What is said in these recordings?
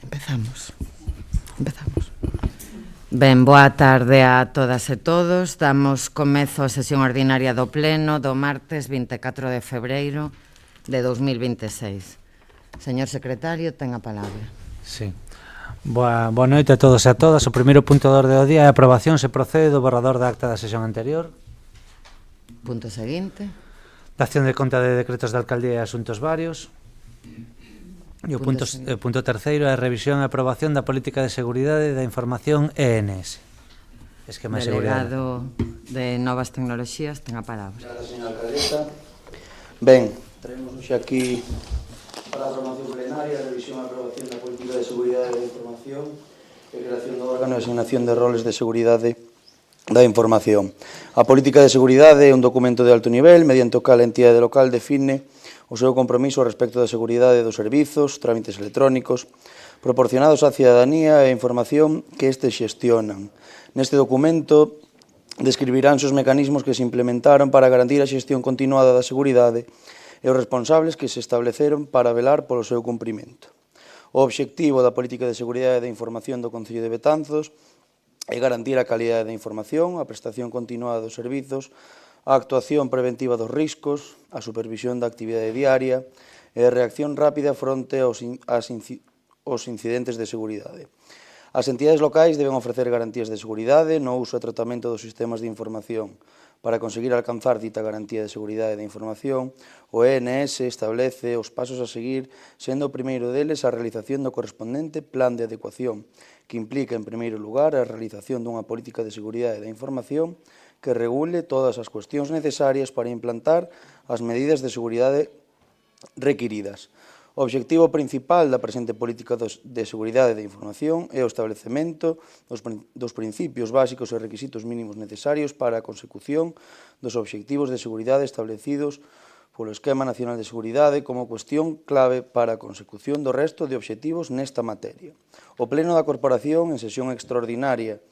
Empezamos. Ben, boa tarde a todas e todos. Damos comezo a sesión ordinaria do Pleno do martes 24 de febreiro de 2026. Señor secretario, ten a palabra. Sí. Boa noite a todos e a todas. O primeiro punto de orde do día é a aprobación se procede do borrador da acta da sesión anterior. Punto seguinte. Dación de conta de decretos de alcaldía e asuntos varios. E o punto terceiro é a revisión e aprobación da política de seguridade da información ENS. Esquema de seguridade. Delegado de Novas Tecnoloxías, ten a palabra. Gracias, señora alcaldesa. Ben, traemos hoxe aquí para a formación plenaria a revisión e aprobación da política de seguridade da información e creación do órgano de asignación de roles de seguridade da información. A política de seguridade é un documento de alto nivel mediante o cal a entidade local define o seu compromiso respecto da seguridade dos servizos, trámites electrónicos, proporcionados á cidadanía e a información que estes xestionan. Neste documento describiránse os mecanismos que se implementaron para garantir a xestión continuada da seguridade e os responsables que se estableceron para velar polo seu cumprimento. O obxectivo da política de seguridade da información do Concello de Betanzos é garantir a calidade da información, a prestación continuada dos servizos, a actuación preventiva dos riscos, a supervisión da actividade diaria e a reacción rápida fronte aos incidentes de seguridade. As entidades locais deben ofrecer garantías de seguridade no uso e tratamento dos sistemas de información. Para conseguir alcanzar dita garantía de seguridade da información, o ENS establece os pasos a seguir, sendo o primeiro deles a realización do correspondente plan de adecuación, que implica, en primeiro lugar, a realización dunha política de seguridade da información que regule todas as cuestións necesarias para implantar as medidas de seguridade requiridas. O obxectivo principal da presente política de seguridade da información é o establecemento dos principios básicos e requisitos mínimos necesarios para a consecución dos obxectivos de seguridade establecidos polo Esquema Nacional de Seguridade como cuestión clave para a consecución do resto de obxectivos nesta materia. O Pleno da Corporación, en sesión extraordinaria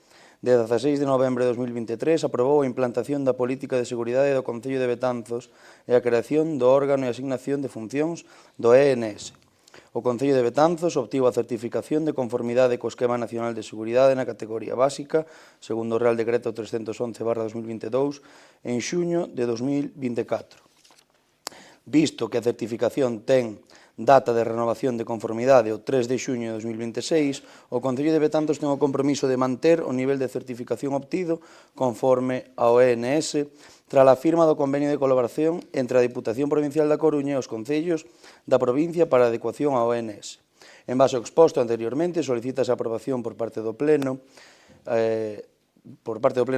de 16 de novembro de 2023, aprobou a implantación da política de seguridade do Concello de Betanzos e a creación do órgano e asignación de funcións do ENS. O Concello de Betanzos obtivo a certificación de conformidade co Esquema Nacional de Seguridade na categoría básica, segundo o Real Decreto 311/2022, en xuño de 2024. Visto que a certificación ten data de renovación de conformidade o 3 de xuño de 2026, o Concello de Betanzos ten o compromiso de manter o nivel de certificación obtido conforme ao ENS tras a firma do convenio de colaboración entre a Diputación Provincial da Coruña e os concellos da provincia para a adecuación ao ENS. En base ao exposto anteriormente, solicítase a aprobación por parte do Pleno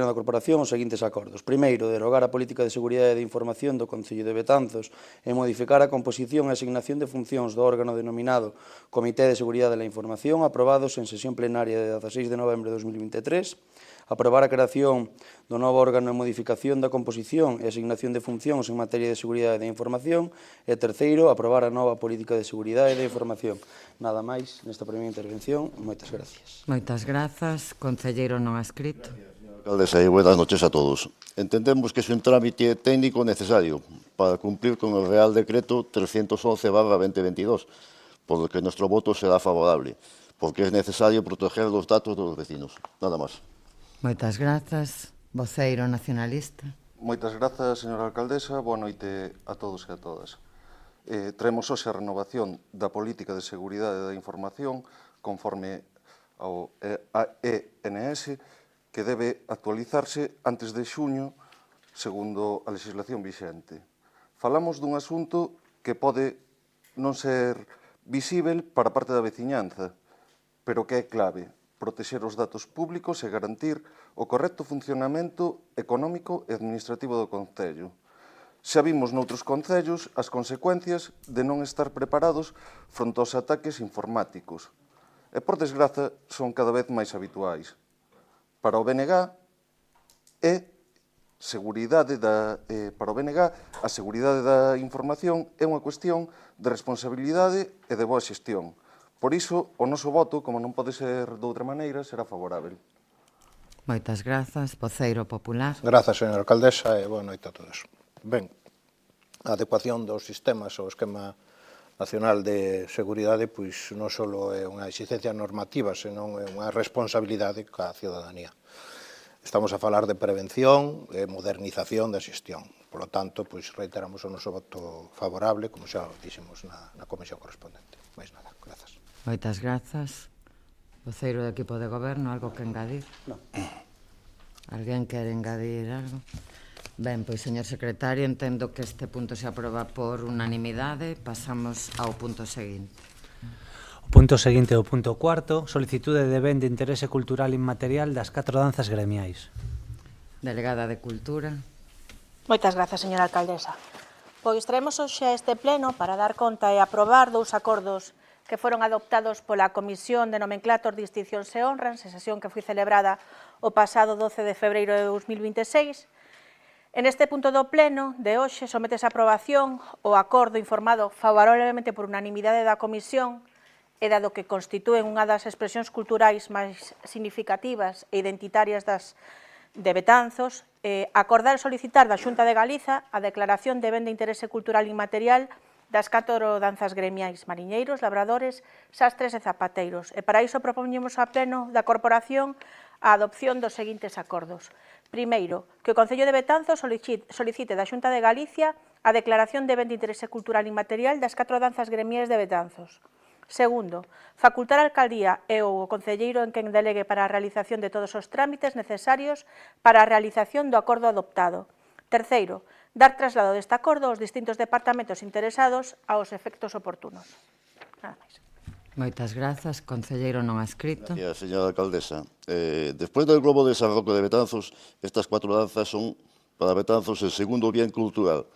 da Corporación os seguintes acordos. Primeiro, derogar a política de seguridade de información do Concello de Betanzos e modificar a composición e asignación de funcións do órgano denominado Comité de Seguridade da Información aprobados en sesión plenaria de 16 de novembro de 2023. Aprobar a creación do novo órgano e modificación da composición e asignación de funcións en materia de seguridade da información. E terceiro, aprobar a nova política de seguridade da información. Nada máis nesta primeira intervención. Moitas gracias. Moitas grazas. Concelleiro non adscrito. Alcaldesa, e buenas noches a todos. Entendemos que é un trámite técnico necesario para cumplir con o Real Decreto 311/2022, por lo que nuestro voto será favorable, porque es necesario proteger los datos de los vecinos. Nada más. Moitas grazas. Voceiro nacionalista. Moitas grazas, señora alcaldesa. Boa noite a todos e a todas. Traemos hoxe a renovación da política de seguridade da información conforme ao ENS, que debe actualizarse antes de xuño, segundo a legislación vixente. Falamos dun asunto que pode non ser visível para parte da veciñanza, pero que é clave: protexer os datos públicos e garantir o correcto funcionamento económico e administrativo do Concello. Xa vimos noutros concellos as consecuencias de non estar preparados fronte aos ataques informáticos. E, por desgraza, son cada vez máis habituais. Para o BNG, a seguridade da información é unha cuestión de responsabilidade e de boa xestión. Por iso, o noso voto, como non pode ser de outra maneira, será favorável. Moitas grazas. Voceiro popular. Grazas, señora alcaldesa, e boa noite a todos. Ben, a adecuación dos sistemas ao Esquema Nacional de Seguridade pois non só é unha exigencia normativa, senón é unha responsabilidade ca ciudadanía. Estamos a falar de prevención e modernización da xestión. Por lo tanto, pois reiteramos o noso voto favorable, como xa dixemos na comisión correspondente. Mais nada, grazas. Moitas grazas. Voceiro do equipo de goberno, algo que engadir? Non. Alguén quere engadir algo? Ben, pois, señor secretario, entendo que este punto se aproba por unanimidade. Pasamos ao punto seguinte. O punto seguinte é o punto cuarto, solicitude de ben de interese cultural inmaterial das 4 danzas gremiais. Delegada de Cultura. Moitas grazas, señora alcaldesa. Pois traemos hoxe a este pleno para dar conta e aprobar 2 acordos que foron adoptados pola Comisión de Nomenclator, Distincións e Honras, en sesión que foi celebrada o pasado 12 de febreiro de 2026. En este punto do pleno de hoxe sometes a aprobación o acordo informado favorablemente por unanimidade da Comisión e dado que constitúen unha das expresións culturais máis significativas e identitarias de Betanzos, acordar e solicitar da Xunta de Galiza a declaración de ben de interese cultural inmaterial das 4 danzas gremiais, mariñeiros, labradores, sastres e zapateiros. E para iso propoñemos a pleno da corporación a adopción dos seguintes acordos. Primeiro, que o Concello de Betanzos solicite da Xunta de Galicia a declaración de ben de interese cultural inmaterial das 4 danzas gremiais de Betanzos. Segundo, facultar a alcaldía e o concelleiro en quen delegue para a realización de todos os trámites necesarios para a realización do acordo adoptado. Terceiro, dar traslado deste acordo aos distintos departamentos interesados aos efectos oportunos. Nada máis. Moitas grazas. Concelleiro non ha escrito. Gracias, señora alcaldesa. Después del Globo de San Roque de Betanzos, estas 4 danzas son para Betanzos el segundo bien cultural.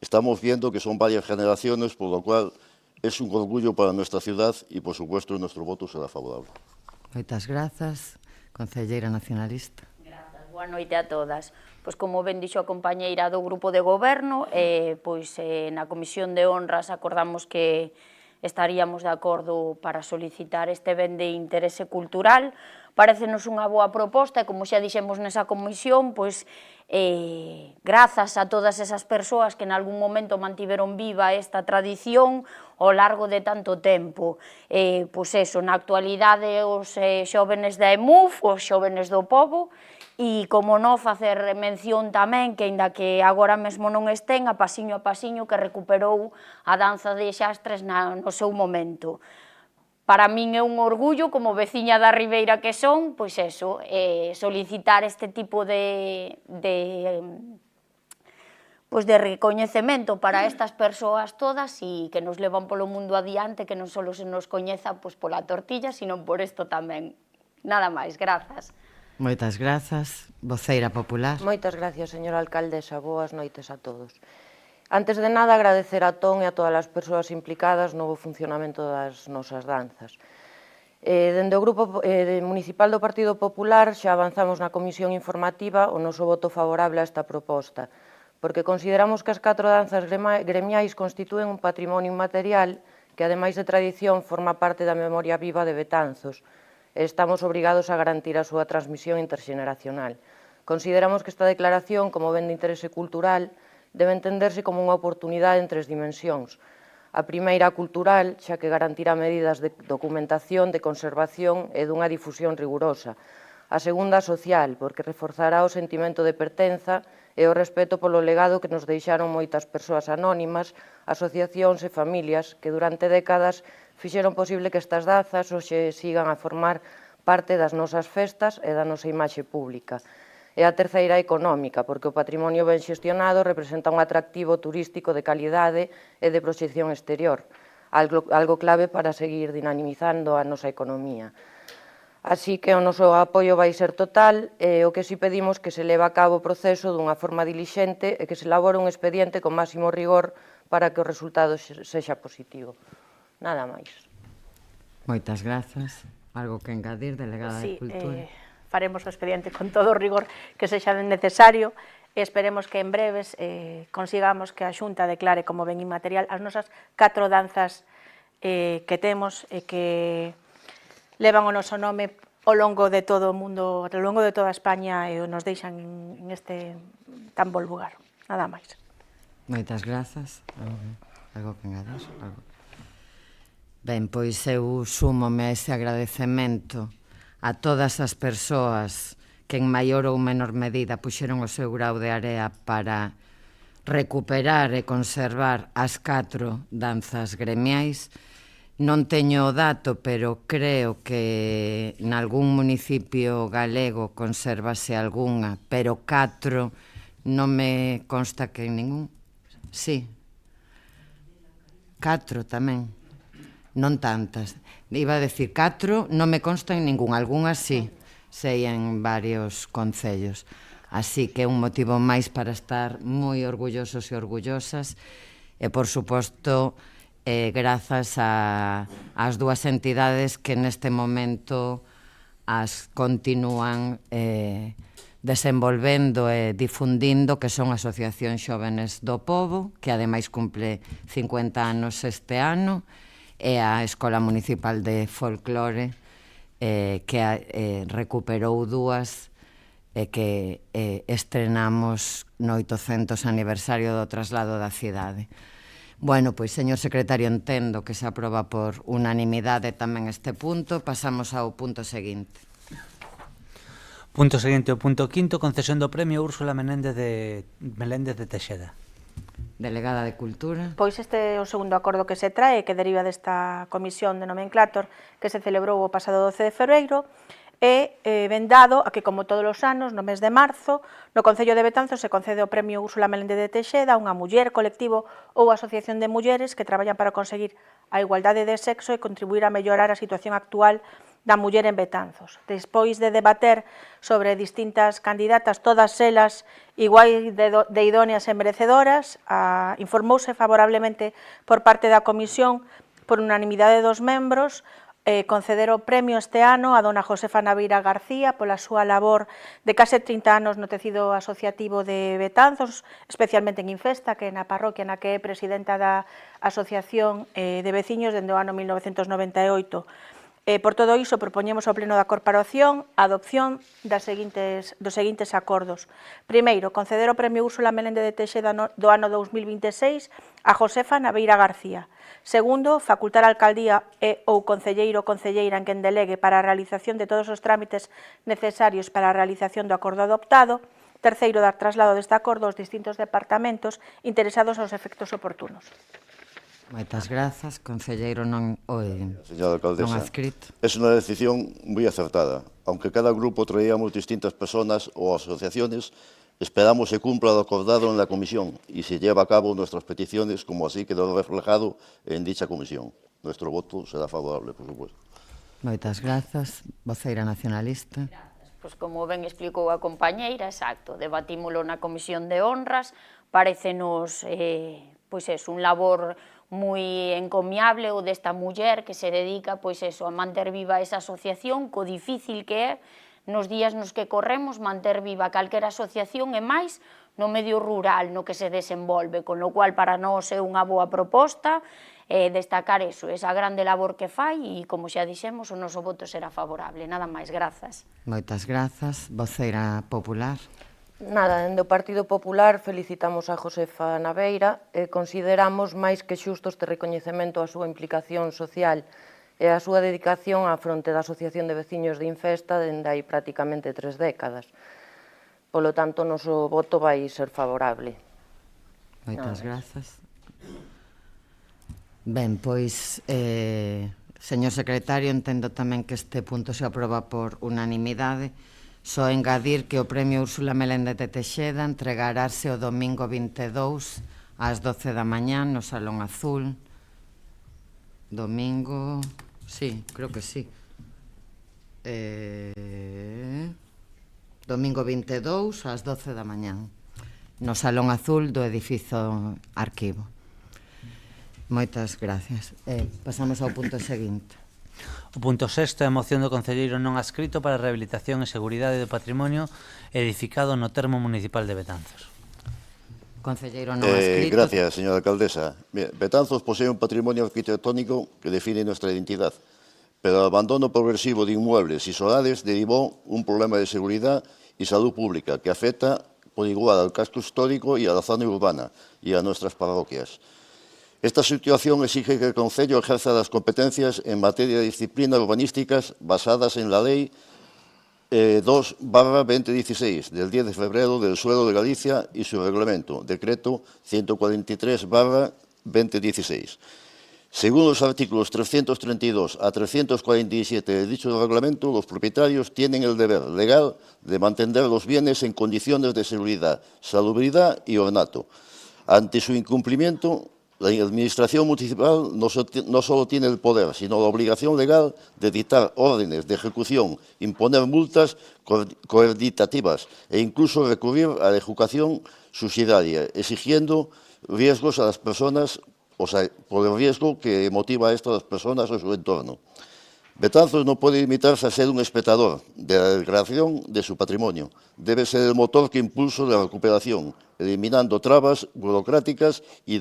Estamos viendo que son varias generaciones, por lo cual es un orgullo para nuestra ciudad y, por supuesto, nuestro voto será favorable. Moitas grazas. Concelleira nacionalista. Grazas. Boa noite a todas. Pois como ben dixo a compañeira do grupo de goberno, na Comisión de Honras acordamos que estaríamos de acordo para solicitar este ben de interese cultural. Parécenos unha boa proposta e, como xa dixemos nesa comisión, pois grazas a todas esas persoas que en algún momento mantiveron viva esta tradición ao largo de tanto tempo. Pois eso, na actualidade os xóvenes da EMUF, os xóvenes do pobo, e, como non, facer mención tamén que, aínda que agora mesmo non estén, a pasiño que recuperou a danza de xastres no seu momento. Para min é un orgullo, como veciña da Ribeira que son, pois eso, solicitar este tipo de recoñecemento para estas persoas todas e que nos levan polo mundo adiante, que non só se nos coñeza pola tortilla, sino por isto tamén. Nada máis, grazas. Moitas grazas. Voceira popular. Moitas gracias, señora alcaldesa. Boas noites a todos. Antes de nada, agradecer a Ton e a todas as persoas implicadas no funcionamento das nosas danzas. Dende o Grupo Municipal do Partido Popular xa avanzamos na comisión informativa o noso voto favorable a esta proposta, porque consideramos que as 4 danzas gremiais constitúen un patrimonio inmaterial que, ademais de tradición, forma parte da memoria viva de Betanzos. Estamos obrigados a garantir a súa transmisión interxeneracional. Consideramos que esta declaración, como ben de interese cultural, debe entenderse como unha oportunidade en 3 dimensións. A primeira, cultural, xa que garantirá medidas de documentación, de conservación e dunha difusión rigurosa. A segunda, social, porque reforzará o sentimento de pertenza e o respeto polo legado que nos deixaron moitas persoas anónimas, asociacións e familias que durante décadas fixeron posible que estas danzas hoxe sigan a formar parte das nosas festas e da nosa imaxe pública. E a terceira, económica, porque o patrimonio ben xestionado representa un atractivo turístico de calidade e de proxección exterior, algo clave para seguir dinamizando a nosa economía. Así que o noso apoio vai ser total e o que si pedimos que se leve a cabo o proceso dunha forma dilixente e que se elabore un expediente con máximo rigor para que o resultado sexa positivo. Nada máis. Moitas grazas. Algo que engadir, delegada de Cultura? Faremos o expediente con todo o rigor que sexa necesario e esperemos que en breves consigamos que a Xunta declare como ben inmaterial as nosas 4 danzas que temos e que levan o noso nome ao longo de todo o mundo, ao longo de toda España e nos deixan en este tan bo lugar. Nada máis. Moitas grazas. Algo que engadir? Ben, pois eu súmome a ese agradecemento a todas as persoas que en maior ou menor medida puxeron o seu grau de area para recuperar e conservar as 4 danzas gremiais. Non teño o dato, pero creo que nalgún municipio galego consérvase algunha, pero 4 non me consta que en ningún. Sí. 4 tamén. Non tantas. Iba a decir 4, non me consta en ningún. Algúnas sí, sei en varios concellos. Así que é un motivo máis para estar moi orgullosos e orgullosas. E, por suposto, grazas ás dúas entidades que neste momento as continúan desenvolvendo e difundindo, que son a Asociación Xóvenes do Pobo, que ademais cumple 50 anos este ano, e a Escola Municipal de Folclore, que recuperou dúas e que estrenamos no 800 aniversario do traslado da cidade. Bueno, pois, señor secretario, entendo que se aproba por unanimidade tamén este punto. Pasamos ao punto seguinte. Punto seguinte, o punto quinto, concesión do premio Úrsula Meléndez de Teixeda. Delegada de Cultura. Pois este é o segundo acordo que se trae, que deriva desta comisión de nomenclator que se celebrou o pasado 12 de febreiro, e vendado a que, como todos os anos, no mes de marzo, no Concello de Betanzos se concede o premio Úrsula Meléndez de Teixeda a unha muller, colectivo ou asociación de mulleres que traballan para conseguir a igualdade de sexo e contribuir a mellorar a situación actual da muller en Betanzos. Despois de debater sobre distintas candidatas, todas elas igual de idóneas e merecedoras, informouse favorablemente por parte da comisión por unanimidade dos membros conceder o premio este ano a dona Josefa Naveira García pola súa labor de case 30 anos no tecido asociativo de Betanzos, especialmente en Infesta, que é na parroquia na que é presidenta da Asociación de Veciños dende o ano 1998. Por todo iso, propoñemos ao Pleno da Corporación a adopción dos seguintes acordos. Primeiro, conceder o premio Úrsula Meléndez de Teixeda do ano 2026 a Josefa Naveira García. Segundo, facultar a alcaldía ou concelleiro ou concelleira en quen delegue para a realización de todos os trámites necesarios para a realización do acordo adoptado. Terceiro, dar traslado deste acordo aos distintos departamentos interesados aos efectos oportunos. Moitas grazas, concelleiro non adscrito. Es una decisión muy acertada. Aunque cada grupo traíamos distintas personas o asociaciones, esperamos se cumpla lo acordado en la comisión y se lleve a cabo nuestras peticiones, como así quedó reflejado en dicha comisión. Nuestro voto será favorable, por supuesto. Moitas grazas. Voceira nacionalista. Pois como ben explicou a compañeira, exacto, debatímolo na Comisión de Honras, parécenos un labor moi encomiable o desta muller que se dedica a manter viva esa asociación, co difícil que é nos días nos que corremos manter viva calquera asociación e máis no medio rural no que se desenvolve, con lo cual para nós é unha boa proposta destacar esa grande labor que fai e, como xa dixemos, o noso voto será favorable. Nada máis, grazas. Moitas grazas. Voceira popular. Nada, dende o Partido Popular felicitamos a Josefa Naveira e consideramos máis que xusto este recoñecemento á súa implicación social e a súa dedicación á fronte da Asociación de Veciños de Infesta dende hai prácticamente 3 décadas. Polo tanto, o noso voto vai ser favorable. Moitas grazas. Ben, pois, señor secretario, entendo tamén que este punto se aproba por unanimidade. Só engadir que o premio Úrsula Meléndez de Teixeda entregarase o domingo 22 ás 12 da mañá no Salón Azul. Domingo... sí, creo que sí. Domingo 22 ás 12 da mañá no Salón Azul do edificio Arquivo. Moitas gracias. Pasamos ao punto seguinte. O punto sexto é a moción do concelleiro non adscrito para a rehabilitación e seguridade do patrimonio edificado no termo municipal de Betanzos. Concelleiro non adscrito. Gracias, señora alcaldesa. Betanzos posee un patrimonio arquitectónico que define nuestra identidad, pero el abandono progresivo de inmuebles y solares derivó un problema de seguridad y salud pública que afecta por igual al casco histórico y a la zona urbana y a nuestras parroquias. Esta situación exige que el Concello ejerza las competencias en materia de disciplinas urbanísticas basadas en la Ley 2/2016, del 10 de febrero del suelo de Galicia y su reglamento, Decreto 143/2016. Según los artículos 332 a 347 de dicho reglamento, los propietarios tienen el deber legal de mantener los bienes en condiciones de seguridad, salubridad y ornato. Ante su incumplimiento, la Administración municipal no solo tiene el poder, sino la obligación legal de dictar órdenes de ejecución, imponer multas coercitativas e incluso recurrir a la ejecución subsidiaria, exigiendo riesgos a las personas, o sea, por el riesgo que motiva esto a las personas o su entorno. Betanzos no puede limitarse a ser un espectador de la degradación de su patrimonio. Debe ser el motor que impulse la recuperación, eliminando trabas burocráticas y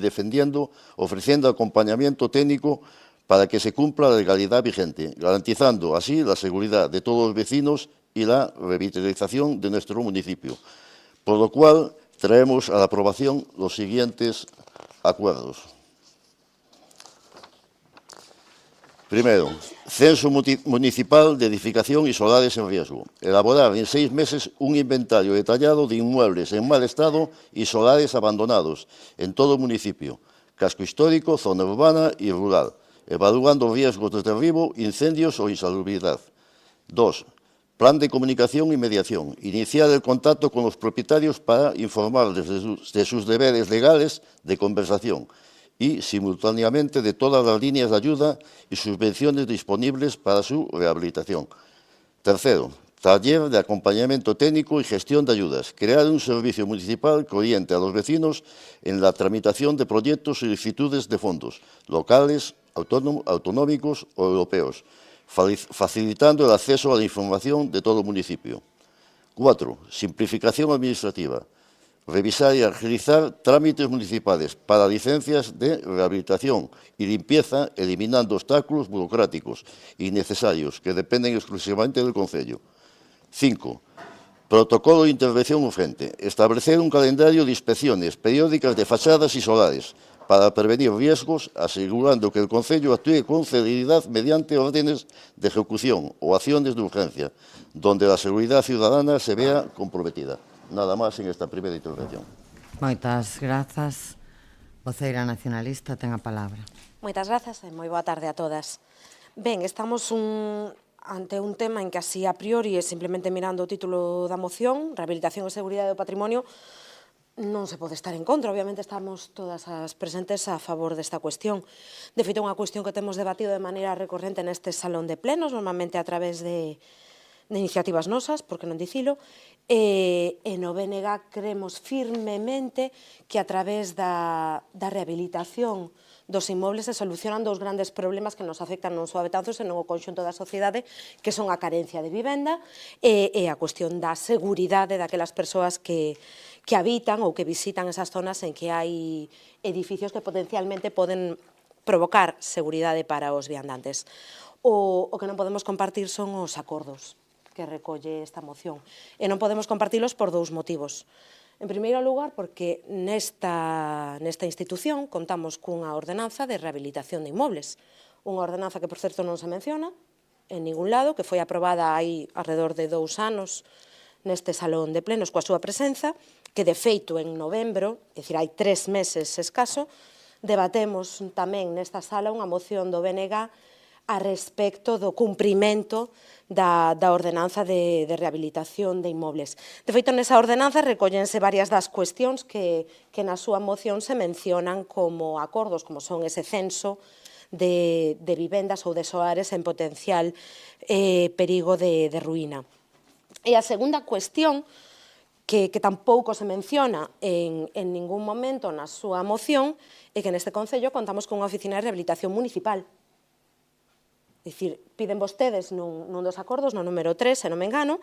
ofreciendo acompañamiento técnico para que se cumpla la legalidad vigente, garantizando así la seguridad de todos los vecinos y la revitalización de nuestro municipio. Por lo cual, traemos a la aprobación los siguientes acuerdos. Primero, censo municipal de edificación y solares en riesgo. Elaborar en 6 meses un inventario detallado de inmuebles en mal estado y solares abandonados en todo el municipio, casco histórico, zona urbana y rural, evaluando riesgos de derribo, incendios o insalubridad. 2. Plan de comunicación y mediación. Iniciar el contacto con los propietarios para informarles de sus deberes legales de conversación y, simultáneamente, de todas las líneas de ayuda y subvenciones disponibles para su rehabilitación. Tercero, taller de acompañamiento técnico y gestión de ayudas. Crear un servicio municipal que oriente a los vecinos en la tramitación de proyectos y solicitudes de fondos locales, autonómicos o europeos, facilitando el acceso a la información de todo el municipio. 4. Simplificación administrativa. Revisar y agilizar trámites municipales para licencias de rehabilitación y limpieza, eliminando obstáculos burocráticos innecesarios que dependen exclusivamente del Concello. 5. Protocolo de intervención urgente. Establecer un calendario de inspecciones periódicas de fachadas y solares para prevenir riesgos, asegurando que el Concello actúe con celeridad mediante órdenes de ejecución o acciones de urgencia, donde la seguridad ciudadana se vea comprometida. Nada máis en esta primeira intervención. Moitas grazas. Voceira nacionalista, ten a palabra. Moitas grazas e moi boa tarde a todas. Ben, estamos ante un tema en que así a priori, e simplemente mirando o título da moción, Rehabilitación e Seguridade do Patrimonio, non se pode estar en contra. Obviamente estamos todas as presentes a favor desta cuestión. De feito, é unha cuestión que temos debatido de maneira recorrente neste salón de plenos, normalmente a través de iniciativas nosas, por que non dicilo, e no BNG creemos firmemente que a través da rehabilitación dos inmobles se solucionan dous grandes problemas que nos afectan non só a Betanzos, senón ao conxunto da sociedade, que son a carencia de vivenda e a cuestión da seguridade daquelas persoas que habitan ou que visitan esas zonas en que hai edificios que potencialmente poden provocar seguridade para os viandantes. O que non podemos compartir son os acordos que recolle esta moción. E non podemos compartilos por dous motivos. En primeiro lugar, porque nesta institución contamos cunha ordenanza de rehabilitación de inmobles. Unha ordenanza que, por certo, non se menciona en ningún lado, que foi aprobada hai alrededor de 2 anos neste salón de plenos coa súa presenza, que de feito en novembro, é dicir, hai 3 meses escaso, debatemos tamén nesta sala unha moción do BNG a respecto do cumprimento da ordenanza de rehabilitación de inmobles. De feito, nesa ordenanza recollense varias das cuestións que na súa moción se mencionan como acordos, como son ese censo de vivendas ou de soares en potencial perigo de ruína. E a segunda cuestión, que tampouco se menciona en ningún momento na súa moción, é que neste Concello contamos con unha oficina de rehabilitación municipal. É dicir, piden vostedes nun dos acordos, no número 3, se non me engano,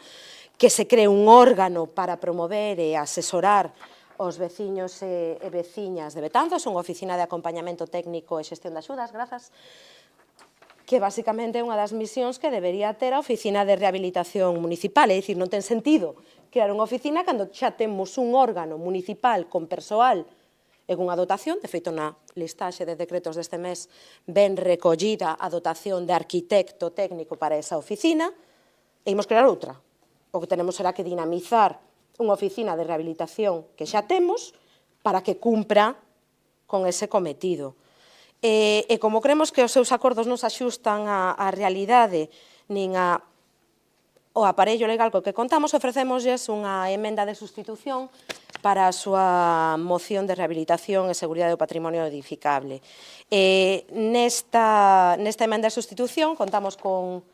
que se cree un órgano para promover e asesorar os veciños e veciñas de Betanzos, unha oficina de acompañamento técnico e xestión de axudas, grazas, que basicamente é unha das misións que debería ter a oficina de rehabilitación municipal. É dicir, non ten sentido crear unha oficina cando xa temos un órgano municipal con persoal en unha dotación, de feito na listaxe de decretos deste mes ben recollida a dotación de arquitecto técnico para esa oficina, e imos crear outra. O que tenemos será que dinamizar unha oficina de rehabilitación que xa temos para que cumpra con ese cometido. E como creemos que os seus acordos non se axustan á realidade nin ao aparello legal co que contamos, ofrecémoslles unha emenda de sustitución para a súa moción de rehabilitación e seguridade do patrimonio edificable. Nesta emenda de sustitución contamos con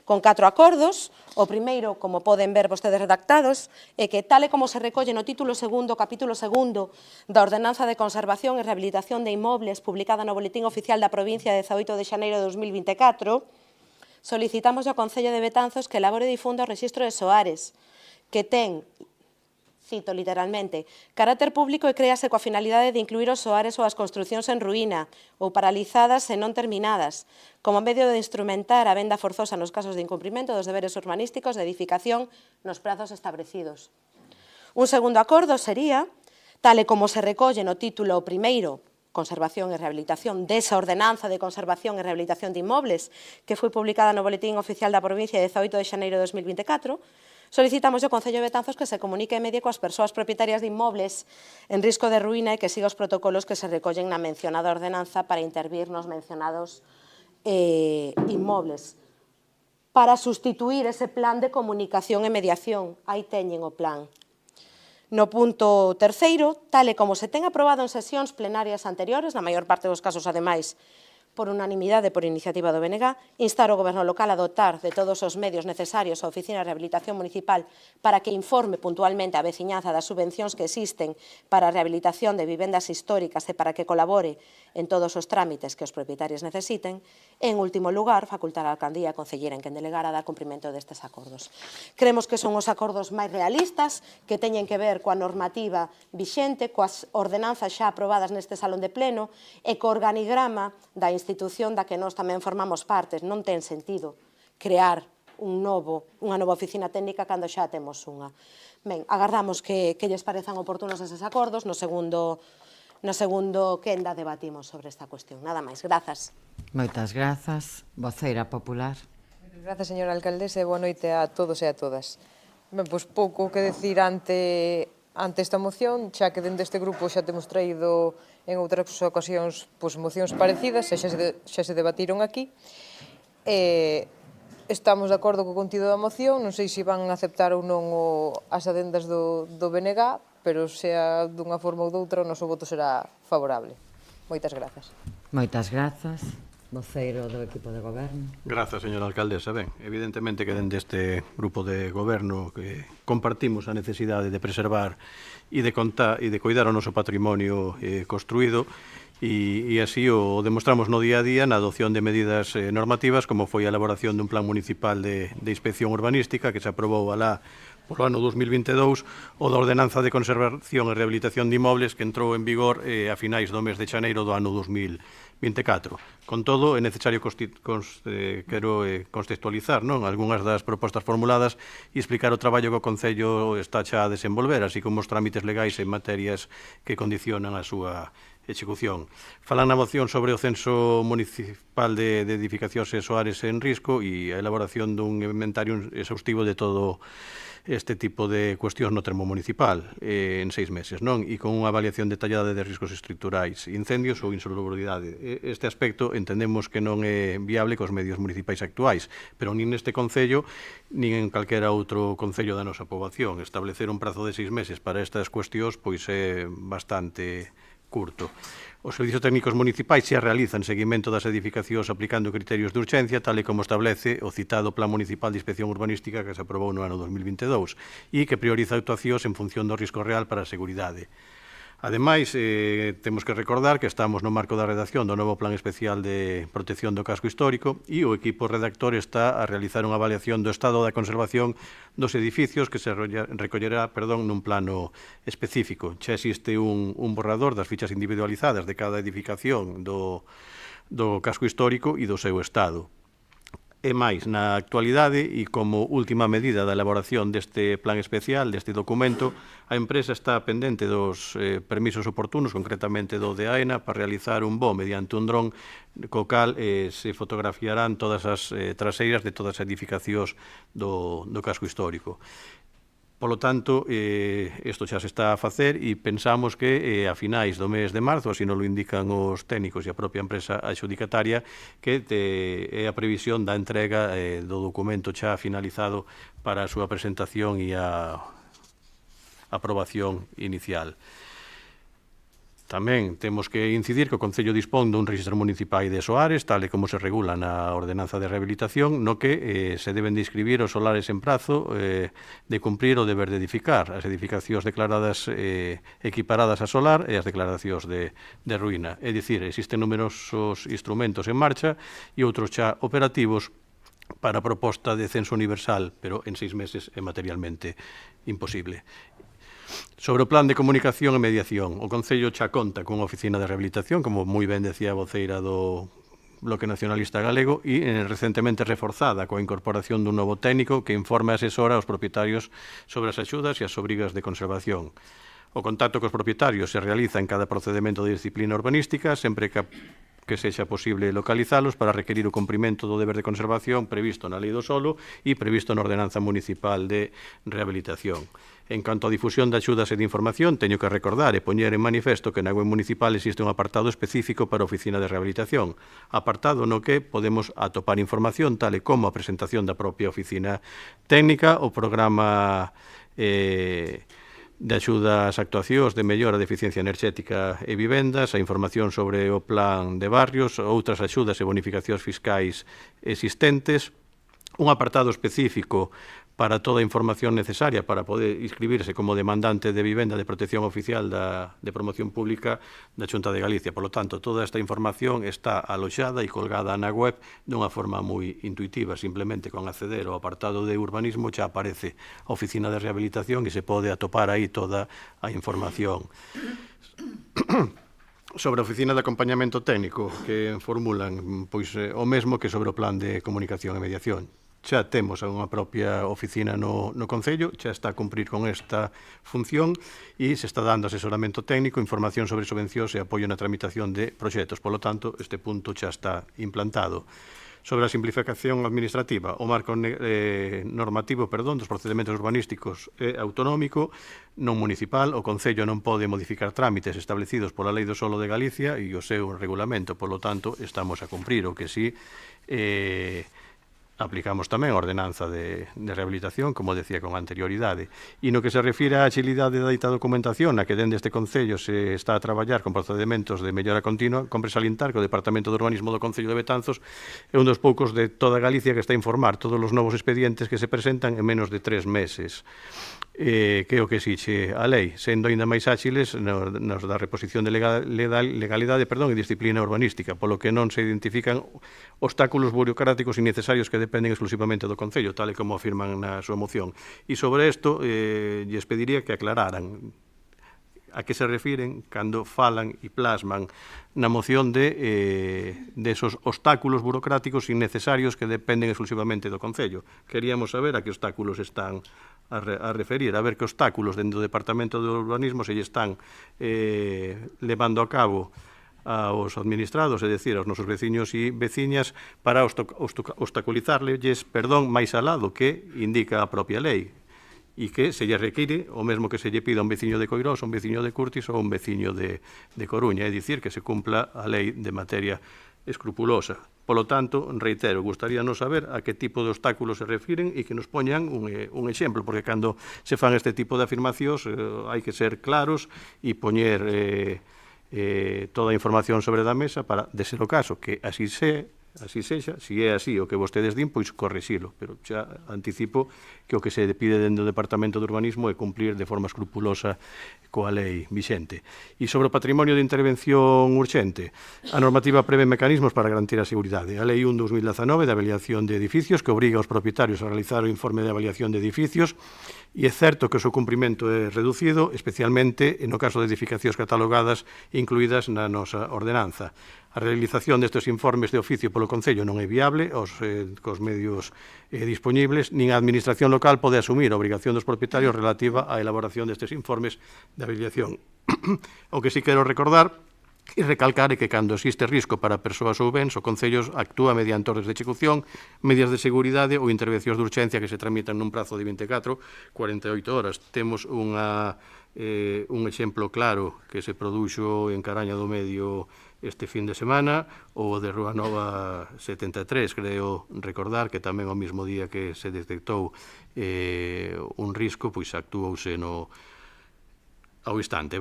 4 acordos. O primeiro, como poden ver vostedes redactados, é que, tal e como se recolle no título segundo, capítulo segundo da Ordenanza de Conservación e Rehabilitación de Inmobles publicada no Boletín Oficial da Provincia de 18 de xaneiro de 2024, solicitamos ao Concello de Betanzos que elabore e difunda o rexistro de soares, que ten, cito literalmente, carácter público e créase coa finalidade de incluir os soares ou as construcións en ruína ou paralizadas e non terminadas, como medio de instrumentar a venda forzosa nos casos de incumprimento dos deberes urbanísticos de edificación nos prazos establecidos. Un segundo acordo sería, tal e como se recolle no título primeiro, Conservación e Rehabilitación desa Ordenanza de Conservación e Rehabilitación de Inmobles, que foi publicada no Boletín Oficial da Provincia de 18 de xaneiro de 2024, solicitamos ao Concello de Betanzos que se comunique e medie coas persoas propietarias de inmobles en risco de ruína e que siga os protocolos que se recollen na mencionada ordenanza para intervir nos mencionados inmobles. Para sustituir ese plan de comunicación e mediación, aí teñen o plan. No punto terceiro, tal e como se ten aprobado en sesións plenarias anteriores, na maior parte dos casos, ademais, por unanimidade por iniciativa do BNG, instar o Goberno local a dotar de todos os medios necesarios a Oficina de Rehabilitación Municipal para que informe puntualmente a veciñanza das subvencións que existen para a rehabilitación de vivendas históricas e para que colabore en todos os trámites que os propietarios necesiten. E, en último lugar, facultar a Alcaldía a Concelleira en quen delegara a dar cumprimento destes acordos. Creemos que son os acordos máis realistas, que teñen que ver coa normativa vixente, coas ordenanzas xa aprobadas neste salón de pleno e co organigrama da institución da que nós tamén formamos partes. Non ten sentido crear unha nova oficina técnica cando xa temos unha. Ben, agardamos que lles parezan oportunos eses acordos. No segundo quenda debatimos sobre esta cuestión. Nada máis. Grazas. Moitas grazas. Voceira popular. Grazas, señora alcaldesa, e boa noite a todos e a todas. Ben, pois pouco que decir ante esta moción, xa que dende este grupo xa temos traído en outras ocasións mocións parecidas, e xa se debatiron aquí. Estamos de acordo co contido da moción, non sei se van a aceptar ou non as adendas do BNG, pero sea dunha forma ou doutra o noso voto será favorable. Moitas grazas. Moitas grazas. Voceiro do equipo de goberno. Grazas, señora alcaldesa. Ben, evidentemente que dende este grupo de goberno que compartimos a necesidade de preservar e de coidar o noso patrimonio construído, e así o demostramos no día a día na adopción de medidas normativas, como foi a elaboración dun plan municipal de inspección urbanística que se aprobou alá polo ano 2022, o da Ordenanza de Conservación e Rehabilitación de Inmobles que entrou en vigor a finais do mes de xaneiro do ano 2024. Con todo, é necesario contextualizar algunhas das propostas formuladas e explicar o traballo que o Concello está xa a desenvolver, así como os trámites legais en materias que condicionan a súa execución. Falan na moción sobre o censo municipal de edificacións e soares en risco e a elaboración dun inventario exhaustivo de todo este tipo de cuestións no termo municipal en 6 meses, non? E con unha avaliación detallada de riscos estruturais, incendios ou insalubridade. Este aspecto entendemos que non é viable cos medios municipais actuais, pero nin neste Concello, nin en calquera outro Concello da nosa poboación. Establecer un prazo de 6 meses para estas cuestións pois é bastante curto. Os servizos técnicos municipais xa realizan seguimento das edificacións aplicando criterios de urxencia, tal e como establece o citado Plan Municipal de Inspección Urbanística que se aprobou no ano 2022 e que prioriza actuacións en función do risco real para a seguridade. Ademais, temos que recordar que estamos no marco da redacción do novo Plan Especial de Protección do Casco Histórico e o equipo redactor está a realizar unha avaliación do estado da conservación dos edificios que se recollerá nun plano específico. Xa existe un borrador das fichas individualizadas de cada edificación do casco histórico e do seu estado. E máis, na actualidade e como última medida da elaboración deste plan especial, deste documento, a empresa está pendente dos permisos oportunos, concretamente do de AENA, para realizar un voo mediante un dron co cal se fotografiarán todas as traseiras de todas as edificacións do casco histórico. Polo tanto, isto xa se está a facer e pensamos que a finais do mes de marzo, así nos lo indican os técnicos e a propia empresa adxudicataria, que é a previsión da entrega do documento xa finalizado para a súa presentación e a aprobación inicial. Tamén temos que incidir que o Concello dispón dun registro municipal de soares, tal e como se regula na ordenanza de rehabilitación, no que se deben de inscribir os solares en prazo de cumprir o deber de edificar, as edificacións declaradas equiparadas a solar e as declaracións de ruína. É dicir, existen numerosos instrumentos en marcha e outros xa operativos para a proposta de censo universal, pero en 6 meses é materialmente imposible. Sobre o plan de comunicación e mediación, o Concello xa conta cunha oficina de rehabilitación, como moi ben decía a voceira do Bloque Nacionalista Galego, e recentemente reforzada coa incorporación dun novo técnico que informe e asesora aos propietarios sobre as axudas e as obrigas de conservación. O contacto cos propietarios se realiza en cada procedemento de disciplina urbanística, sempre que sexa posible localizalos para requerir o cumprimento do deber de conservación previsto na Lei do Solo e previsto na Ordenanza Municipal de Rehabilitación. En canto á difusión de axudas e de información, teño que recordar e poñer en manifesto que na web municipal existe un apartado específico para a Oficina de Rehabilitación, apartado no que podemos atopar información tal e como a presentación da propia oficina técnica, o programa de axudas a actuacións de mellora de eficiencia enerxética e vivendas, a información sobre o plan de barrios, outras axudas e bonificacións fiscais existentes, un apartado específico para toda a información necesaria para poder inscribirse como demandante de vivenda de protección oficial de promoción pública da Xunta de Galicia. Por lo tanto, toda esta información está aloxada e colgada na web dunha forma moi intuitiva. Simplemente con acceder ao apartado de urbanismo xa aparece a oficina de rehabilitación e se pode atopar aí toda a información. Sobre a oficina de acompañamento técnico que formulan pois o mesmo que sobre o plan de comunicación e mediación. Xa temos unha propia oficina no Concello, xa está a cumprir con esta función e se está dando asesoramento técnico, información sobre subvencións e apoio na tramitación de proxectos. Por lo tanto, este punto xa está implantado. Sobre a simplificación administrativa, o marco normativo dos procedementos urbanísticos é autonómico, non municipal. O Concello non pode modificar trámites establecidos pola Lei do Solo de Galicia e o seu regulamento. Por lo tanto, estamos a cumprir o que sí aplicamos tamén a ordenanza de rehabilitación, como decía con anterioridade. E no que se refire á agilidade da dita documentación, na que dende este Concello se está a traballar con procedementos de mellora continua, compre salientar que o Departamento de Urbanismo do Concello de Betanzos é un dos poucos de toda Galicia que está a informar todos os novos expedientes que se presentan en menos de 3 meses. Que é o que exixe a lei, sendo aínda máis áxiles nos da reposición de legalidade e disciplina urbanística, polo que non se identifican obstáculos burocráticos innecesarios que dependen exclusivamente do Concello, tal e como afirman na súa moción. E sobre isto, lles pediría que aclararan a que se refiren cando falan e plasman na moción de esos obstáculos burocráticos innecesarios que dependen exclusivamente do Concello. Queríamos saber a que obstáculos están a referir, a ver que obstáculos dentro do Departamento de Urbanismo se lle están levando a cabo aos administrados, é dicir, aos nosos veciños e veciñas, para obstaculizarlles, máis alá do que indica a propia lei, e que se lle require o mesmo que se lle pida a un veciño de Coirós, a un veciño de Curtis ou a un veciño de Coruña, é dicir, que se cumpla a lei de materia escrupulosa. Polo tanto, reitero, gustaríanos saber a que tipo de obstáculos se refiren e que nos poñan un exemplo, porque cando se fan este tipo de afirmacións hai que ser claros e poñer toda a información sobre da mesa para, de ser o caso, que así sexa, se é así o que vostedes din, pois correxilo, pero xa anticipo que o que se pide dentro do Departamento de Urbanismo é cumplir de forma escrupulosa coa lei vixente. E sobre o patrimonio de intervención urxente, a normativa prevé mecanismos para garantir a seguridade. A Lei 1/2019 de avaliación de edificios que obriga aos propietarios a realizar o informe de avaliación de edificios e é certo que o seu cumprimento é reducido, especialmente no caso de edificacións catalogadas incluídas na nosa ordenanza. A realización destes informes de oficio polo Concello non é viable cos medios disponibles, nin a Administración local pode asumir a obrigación dos propietarios relativa á elaboración destes informes de habilitación. O que sí quero recordar e recalcar é que cando existe risco para persoas ou bens, o Concello actúa mediante ordes de execución, medidas de seguridade ou intervencións de urxencia que se tramitan nun prazo de 24, 48 horas. Temos un exemplo claro que se produxo en Caraña do Medio este fin de semana, o de Rúa Nova 73, creo recordar que tamén ao mesmo día que se detectou un risco, pois actuouse ao instante,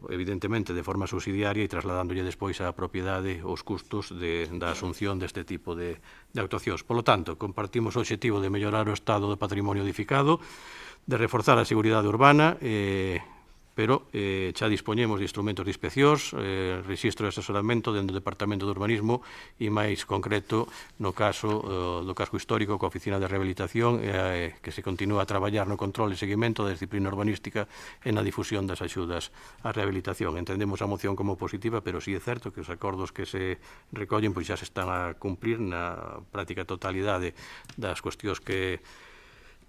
evidentemente de forma subsidiaria e trasladándolle despois á propiedade os custos da asunción deste tipo de actuacións. Por lo tanto, compartimos o obxectivo de mellorar o estado do patrimonio edificado, de reforzar a seguridade urbana, pero xa dispoñemos de instrumentos de inspeccións, rexistro de asesoramento dentro do Departamento de Urbanismo e máis concreto no caso do casco histórico coa Oficina de Rehabilitación que se continúa a traballar no control e seguimento da disciplina urbanística e na difusión das axudas á rehabilitación. Entendemos a moción como positiva, pero sí é certo que os acordos que se recollen pois xa se están a cumplir na práctica totalidade das cuestións que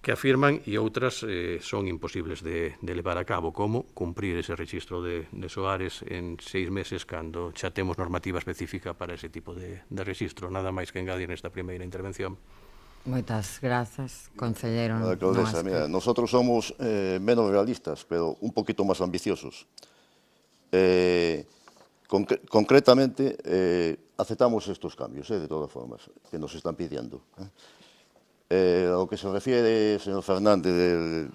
afirman e outras son imposibles de levar a cabo, como cumprir ese registro de soares en 6 meses cando xa temos normativa específica para ese tipo de registro. Nada máis que engadir nesta primeira intervención. Moitas grazas, concelleiro. Alcaldesa, mira, nosotros somos menos realistas, pero un poquito más ambiciosos. Concretamente, aceptamos estos cambios, de todas formas, que nos están pidiendo. A lo que se refiere, señor Fernández,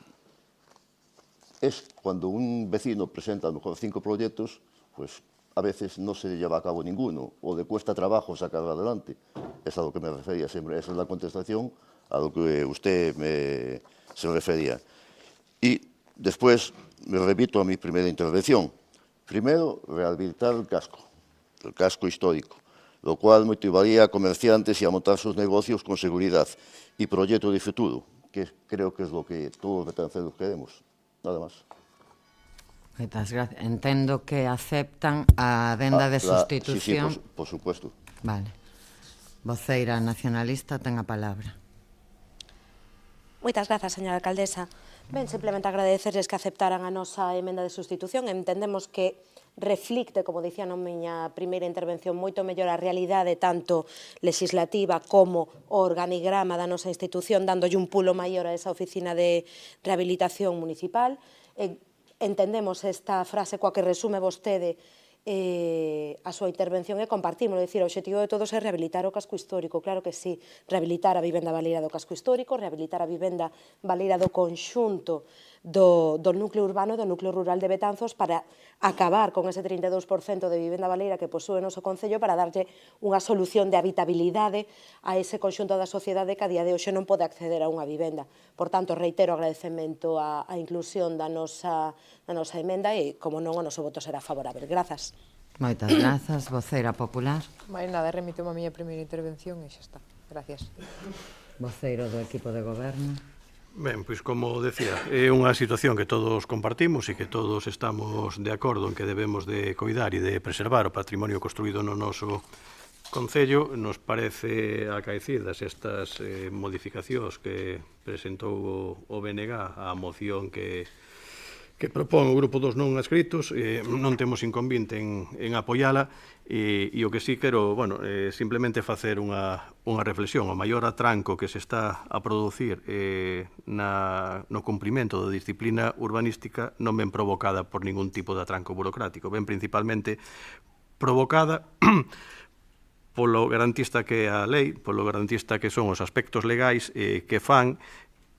es cuando un vecino presenta a lo mejor 5 proyectos, pues a veces no se lleva a cabo ninguno, o le cuesta trabajo sacar adelante. Es a lo que me refería siempre. Esa es la contestación a lo que usted se refería. Y después me repito a mi primera intervención. Primero, rehabilitar el casco histórico, lo cual motivaría a comerciantes y a montar sus negocios con seguridad y proyecto de futuro, que creo que es lo que todos los betanceros queremos. Nada más. Moitas gracias. Entendo que aceptan a adenda de sustitución. Sí, por supuesto. Vale. Voceira nacionalista ten a palabra. Moitas grazas, señora alcaldesa. Ben, simplemente agradecerles que aceptaran a nosa emenda de sustitución. Entendemos que reflicte, como dicía na miña primeira intervención, moito mellor a realidade tanto legislativa como o organigrama da nosa institución, dándolle un pulo maior a esa oficina de rehabilitación municipal. Entendemos esta frase coa que resume vostede a súa intervención e compartimos, é dicir, o obxectivo de todos é rehabilitar o casco histórico, claro que sí, rehabilitar a vivenda baleira do casco histórico, rehabilitar a vivenda baleira do conxunto do núcleo urbano e do núcleo rural de Betanzos para acabar con ese 32% de vivenda baleira que posúe o noso Concello para darlle unha solución de habitabilidade a ese conxunto da sociedade que a día de hoxe non pode acceder a unha vivenda. Por tanto, reitero o agradecemento á inclusión da nosa emenda e, como non, o noso voto será favorable. Grazas. Moitas grazas, voceira popular. Mais nada, remito a miña primeira intervención e xa está. Gracias. Voceiro do equipo de goberno. Ben, pois como decía, é unha situación que todos compartimos e que todos estamos de acordo en que debemos de coidar e de preservar o patrimonio construído no noso Concello. Nos parece acaecidas estas modificacións que presentou o BNG á moción que propón o grupo dos non adscritos. Non temos inconvinte en apoiala e o que sí quero, simplemente facer unha reflexión. O maior atranco que se está a producir no cumprimento da disciplina urbanística non ven provocada por ningún tipo de atranco burocrático, ven principalmente provocada polo garantista que é a lei, polo garantista que son os aspectos legais que fan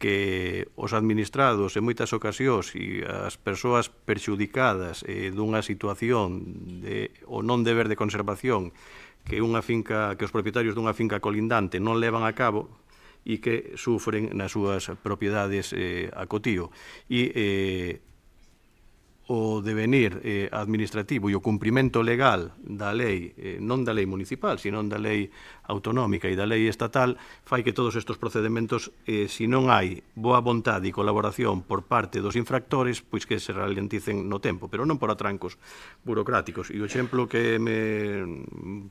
que os administrados en moitas ocasións e as persoas perxudicadas dunha situación de o non deber de conservación que os propietarios dunha finca colindante non levan a cabo e que sufren nas súas propiedades a cotío. E o devenir administrativo e o cumprimento legal da lei, non da lei municipal, sino da lei autonómica e da lei estatal, fai que todos estes procedementos, se non hai boa vontade e colaboración por parte dos infractores, pois que se ralenticen no tempo, pero non por atrancos burocráticos. E o exemplo que me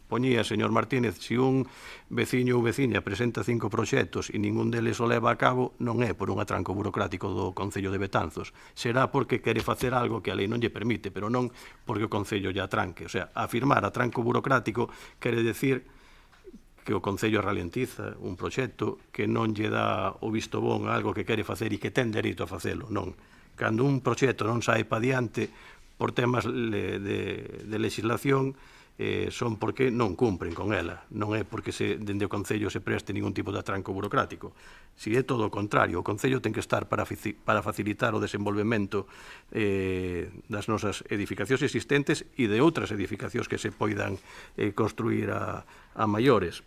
poñía, señor Martínez, se un veciño ou veciña presenta 5 proxectos e ningún deles o leva a cabo, non é por un atranco burocrático do Concello de Betanzos, será porque quere facer algo que a lei non lle permite, pero non porque o Concello lle atranque. O sea, afirmar atranco burocrático quere decir que o Concello ralentiza un proxecto, que non lle dá o visto bon a algo que quere facer e que ten dereito a facelo, non. Cando un proxecto non sai pa diante por temas de legislación, son porque non cumpren con ela, non é porque dende o Concello se preste ningún tipo de atranco burocrático. Si é todo o contrario, o Concello ten que estar para facilitar o desenvolvemento das nosas edificacións existentes e de outras edificacións que se poidan construir a maiores.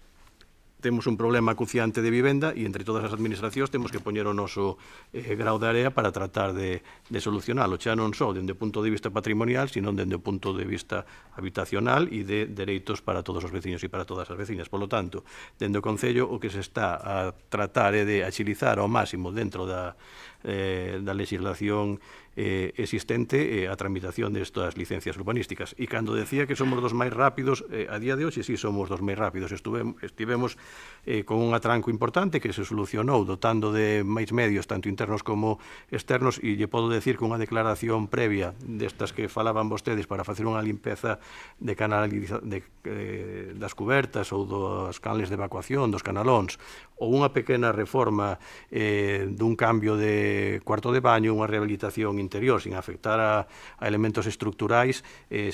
Temos un problema acuciante de vivenda e entre todas as administracións temos que poñer o noso grau de area para tratar de solucionalo, xa non só dende o punto de vista patrimonial, sino dende o punto de vista habitacional e de dereitos para todos os veciños e para todas as veciñas. Por lo tanto, dende o Concello o que se está a tratar é de agilizar ao máximo dentro da legislación existente a tramitación destas licencias urbanísticas. E cando decía que somos dos máis rápidos, a día de hoxe sí somos dos máis rápidos. Estivemos con un atranco importante que se solucionou dotando de máis medios, tanto internos como externos, e lle podo decir que unha declaración previa destas que falaban vostedes para facer unha limpeza das cubertas ou dos canales de evacuación, dos canalóns, ou unha pequena reforma dun cambio de cuarto de baño, unha rehabilitación interior sin afectar a elementos estructurais,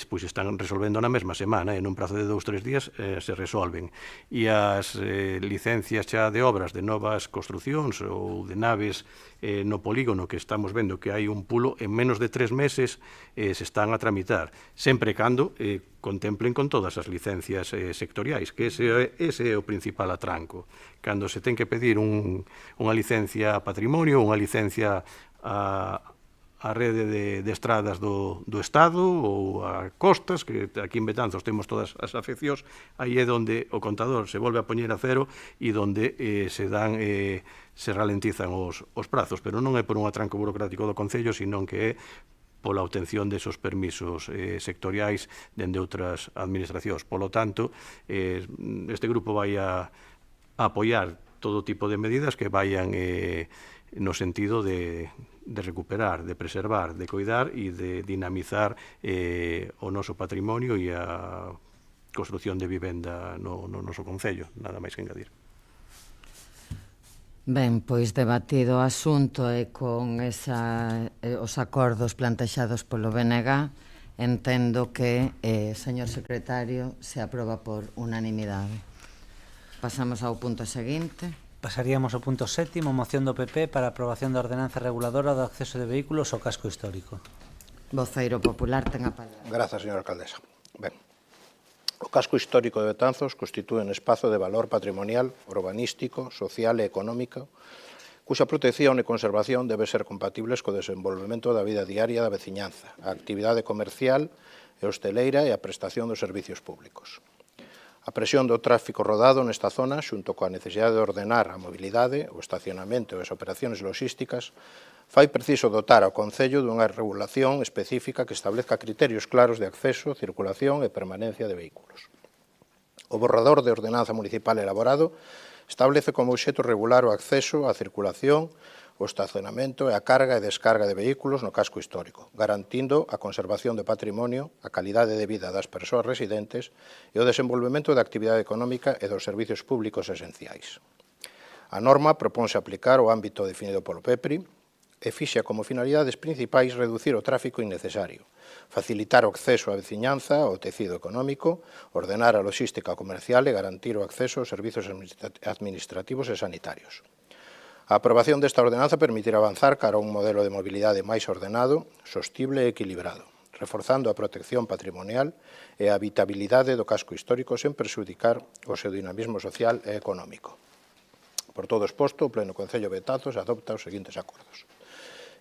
pois están resolvendo na mesma semana, en un prazo de 2-3 días se resolven. E as licencias xa de obras de novas construcións ou de naves no polígono que estamos vendo que hai un pulo, en menos de 3 meses se están a tramitar, sempre e cando contemplen con todas as licencias sectoriais, que ese é o principal atranco. Cando se ten que pedir unha licencia a patrimonio, unha licencia a rede de estradas do Estado ou a costas, que aquí en Betanzos temos todas as afeccións, aí é onde o contador se volve a poñer a cero e onde se ralentizan os prazos, pero non é por un atranco burocrático do Concello, sino que é pola obtención desos permisos sectoriais dende outras administracións. Polo tanto, este grupo vai a apoiar todo tipo de medidas que vayan no sentido de recuperar, de preservar, de coidar e de dinamizar o noso patrimonio e a construción de vivenda no noso Concello. Nada máis que engadir. Ben, pois debatido o asunto e con os acordos plantexados polo BNG, entendo que, señor secretario, se aproba por unanimidade. Pasamos ao punto seguinte. Pasaríamos ao punto 7º, moción do PP para a aprobación da ordenanza reguladora do acceso de vehículos ao casco histórico. Voceiro popular, ten a palabra. Grazas, señora alcaldesa. Ben, o casco histórico de Betanzos constitúe un espazo de valor patrimonial, urbanístico, social e económico, cuxa protección e conservación debe ser compatibles co desenvolvemento da vida diaria da veciñanza, a actividade comercial e hosteleira e a prestación dos servicios públicos. A presión do tráfico rodado nesta zona, xunto coa necesidade de ordenar a mobilidade, o estacionamento e as operacións logísticas, fai preciso dotar ao Concello dunha regulación específica que establezca criterios claros de acceso, circulación e permanencia de vehículos. O borrador de ordenanza municipal elaborado establece como obxecto regular o acceso, a circulación, o estacionamento e a carga e descarga de vehículos no casco histórico, garantindo a conservación do patrimonio, a calidade de vida das persoas residentes e o desenvolvemento da actividade económica e dos servicios públicos esenciais. A norma propónse aplicar o ámbito definido polo PEPRI e fixa como finalidades principais reducir o tráfico innecesario, facilitar o acceso á veciñanza, ao tecido económico, ordenar a logística comercial e garantir o acceso aos servizos administrativos e sanitarios. A aprobación desta ordenanza permitirá avanzar cara a un modelo de mobilidade máis ordenado, sostible e equilibrado, reforzando a protección patrimonial e a habitabilidade do casco histórico sen perxudicar o seu dinamismo social e económico. Por todo exposto, o Pleno Concello de Betanzos adopta os seguintes acordos.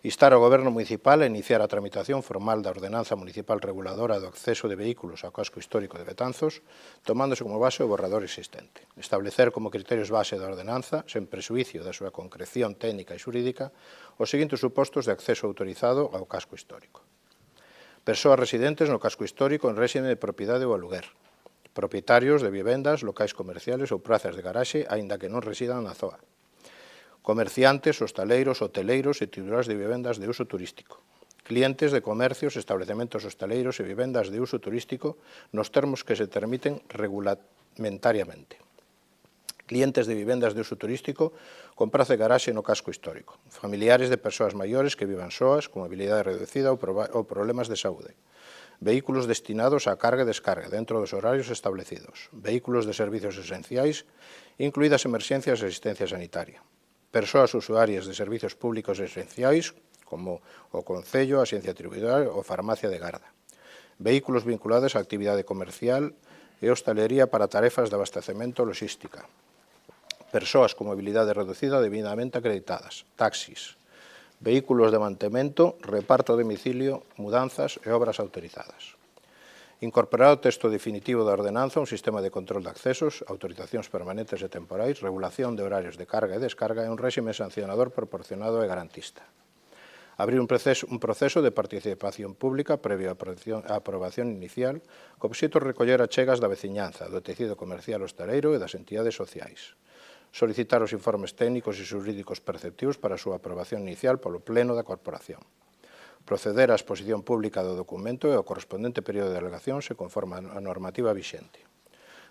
Instar ao Goberno Municipal a iniciar a tramitación formal da Ordenanza Municipal Reguladora do acceso de vehículos ao casco histórico de Betanzos, tomándose como base o borrador existente. Establecer como criterios base da ordenanza, sen presuicio da súa concreción técnica e xurídica, os seguintes supostos de acceso autorizado ao casco histórico. Persoas residentes no casco histórico en réxime de propiedade ou aluguer. Propietarios de vivendas, locais comerciales ou prazas de garaxe, aínda que non residan na zoa. Comerciantes, hostaleiros, hoteleiros e titulares de vivendas de uso turístico. Clientes de comercios, estabelecementos hostaleiros e vivendas de uso turístico nos termos que se permiten regulamentariamente. Clientes de vivendas de uso turístico con praza de garaxe no casco histórico. Familiares de persoas maiores que vivan soas, con mobilidade reducida ou problemas de saúde. Vehículos destinados a carga e descarga dentro dos horarios establecidos. Vehículos de servicios esenciais, incluídas emerxencias e asistencia sanitaria. Persoas usuarias de servicios públicos esenciais, como o Concello, a Xencia Tributaria ou Farmacia de Garda. Vehículos vinculados á actividade comercial e hostalería para tarefas de abastecemento logística. Persoas con mobilidade reducida debidamente acreditadas. Taxis. Vehículos de mantemento, reparto a domicilio, mudanzas e obras autorizadas. Incorporar ao texto definitivo da ordenanza un sistema de control de accesos, autorizacións permanentes e temporais, regulación de horarios de carga e descarga e un réxime sancionador proporcionado e garantista. Abrir un proceso de participación pública previo á aprobación inicial co obxecto de recoller achegas da veciñanza, do tecido comercial hostaleiro e das entidades sociais. Solicitar os informes técnicos e xurídicos perceptivos para a súa aprobación inicial polo Pleno da Corporación. Proceder á exposición pública do documento e ao correspondente período de alegación se conforma a normativa vixente.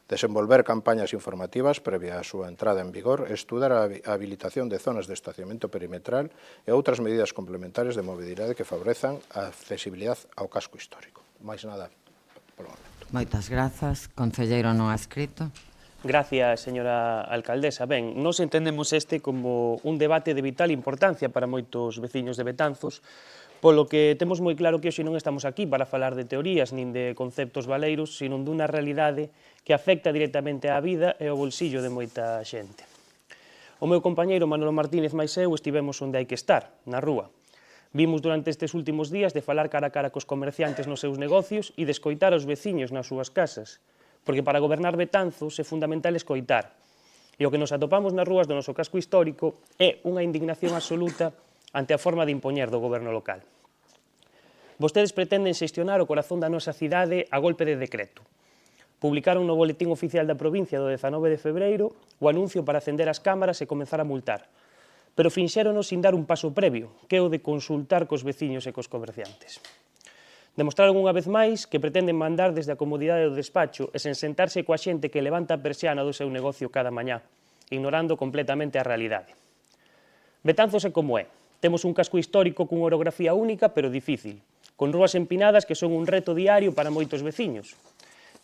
Desenvolver campañas informativas previa a súa entrada en vigor e estudar a habilitación de zonas de estacionamento perimetral e outras medidas complementarias de mobilidade que favorezan a accesibilidade ao casco histórico. Mais nada polo momento. Moitas grazas. Concelleiro non adscrito. Gracias, señora alcaldesa. Ben, nos entendemos este como un debate de vital importancia para moitos veciños de Betanzos, polo que temos moi claro que hoxe non estamos aquí para falar de teorías nin de conceptos valeiros, sino dunha realidade que afecta directamente á vida e ao bolsillo de moita xente. O meu compañeiro Manolo Martínez máis eu estivemos onde hai que estar, na rúa. Vimos durante estes últimos días de falar cara a cara cos comerciantes nos seus negocios e de escoitar aos veciños nas súas casas, porque para gobernar Betanzos é fundamental escoitar. E o que nos atopamos nas rúas do noso casco histórico é unha indignación absoluta ante a forma de impoñer do goberno local. Vostedes pretenden xestionar o corazón da nosa cidade a golpe de decreto. Publicaron no Boletín Oficial da Provincia do 19 de febreiro o anuncio para acender as cámaras e comezar a multar, pero finxéronos sin dar un paso previo, que é o de consultar cos veciños e cos comerciantes. Demostraron unha vez máis que pretenden mandar desde a comodidade do despacho e sen sentarse coa xente que levanta a persiana do seu negocio cada mañá, ignorando completamente a realidade. Betanzos é como é. Temos un casco histórico cunha orografía única pero difícil, con rúas empinadas que son un reto diario para moitos veciños.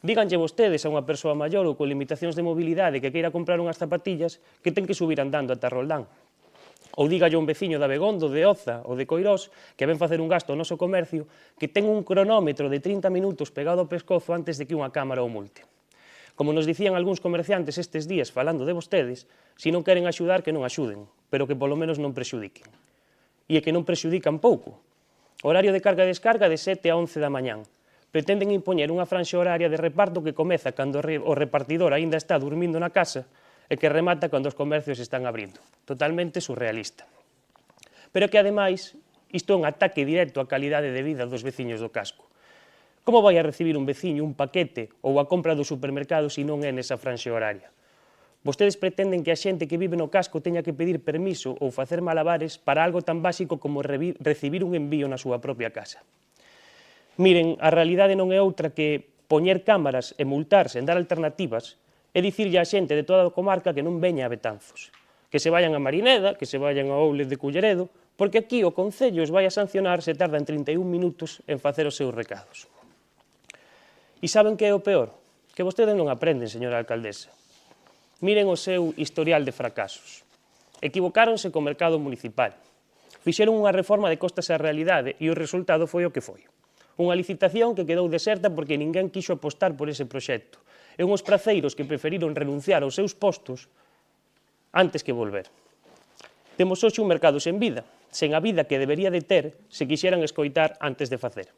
Díganlle vostedes a unha persoa maior ou con limitacións de mobilidade que queira comprar unhas zapatillas que ten que subir andando ata Roldán. Ou dígalle a un veciño de Abegondo, de Oza ou de Coirós que ven facer un gasto ao noso comercio que ten un cronómetro de 30 minutos pegado ao pescozo antes de que unha cámara o multe. Como nos dicían algúns comerciantes estes días falando de vostedes, se non queren axudar que non axuden, pero que polo menos non prexudiquen. E que non prexudican pouco. Horario de carga e descarga de 7 a 11 da mañán. Pretenden impoñer unha franxa horaria de reparto que comeza cando o repartidor aínda está dormindo na casa e que remata cando os comercios están abrindo. Totalmente surrealista. Pero que, ademais, isto é un ataque directo á calidade de vida dos veciños do casco. Como vai a recibir un veciño un paquete ou a compra do supermercado se non é nesa franxa horaria? Vostedes pretenden que a xente que vive no casco teña que pedir permiso ou facer malabares para algo tan básico como recibir un envío na súa propia casa. Miren, a realidade non é outra que poñer cámaras e multar sen dar alternativas e dicirlle á xente de toda a comarca que non veña a Betanzos, que se vayan a Marineda, que se vayan a Oules de Culleredo, porque aquí o Concello os vai a sancionar se tardan 31 minutos en facer os seus recados. E saben que é o peor? Que vostedes non aprenden, señora alcaldesa. Miren o seu historial de fracasos. Equivocáronse co mercado municipal. Fixeron unha reforma de costas á realidade e o resultado foi o que foi. Unha licitación que quedou deserta porque ninguén quixo apostar por ese proxecto. E uns praceiros que preferiron renunciar aos seus postos antes que volver. Temos hoxe un mercado sen vida, sen a vida que debería de ter se quixeran escoitar antes de facer.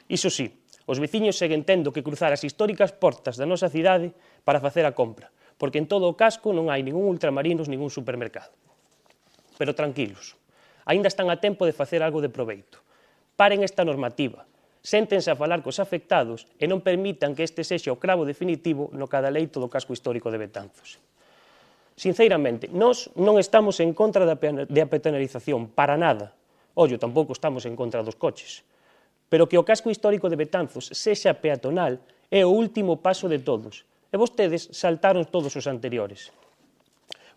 Iso sí, os veciños seguen tendo que cruzar as históricas portas da nosa cidade para facer a compra, porque en todo o casco non hai ningún ultramarinos, ningún supermercado. Pero tranquilos, aínda están a tempo de facer algo de proveito. Paren esta normativa, séntense a falar cos afectados e non permitan que este sexa o cravo definitivo no cadaleito do casco histórico de Betanzos. Sinceramente, nós non estamos en contra da peatonalización, para nada. Ollo, tampouco estamos en contra dos coches. Pero que o casco histórico de Betanzos sexa peatonal é o último paso de todos. E vostedes saltaron todos os anteriores.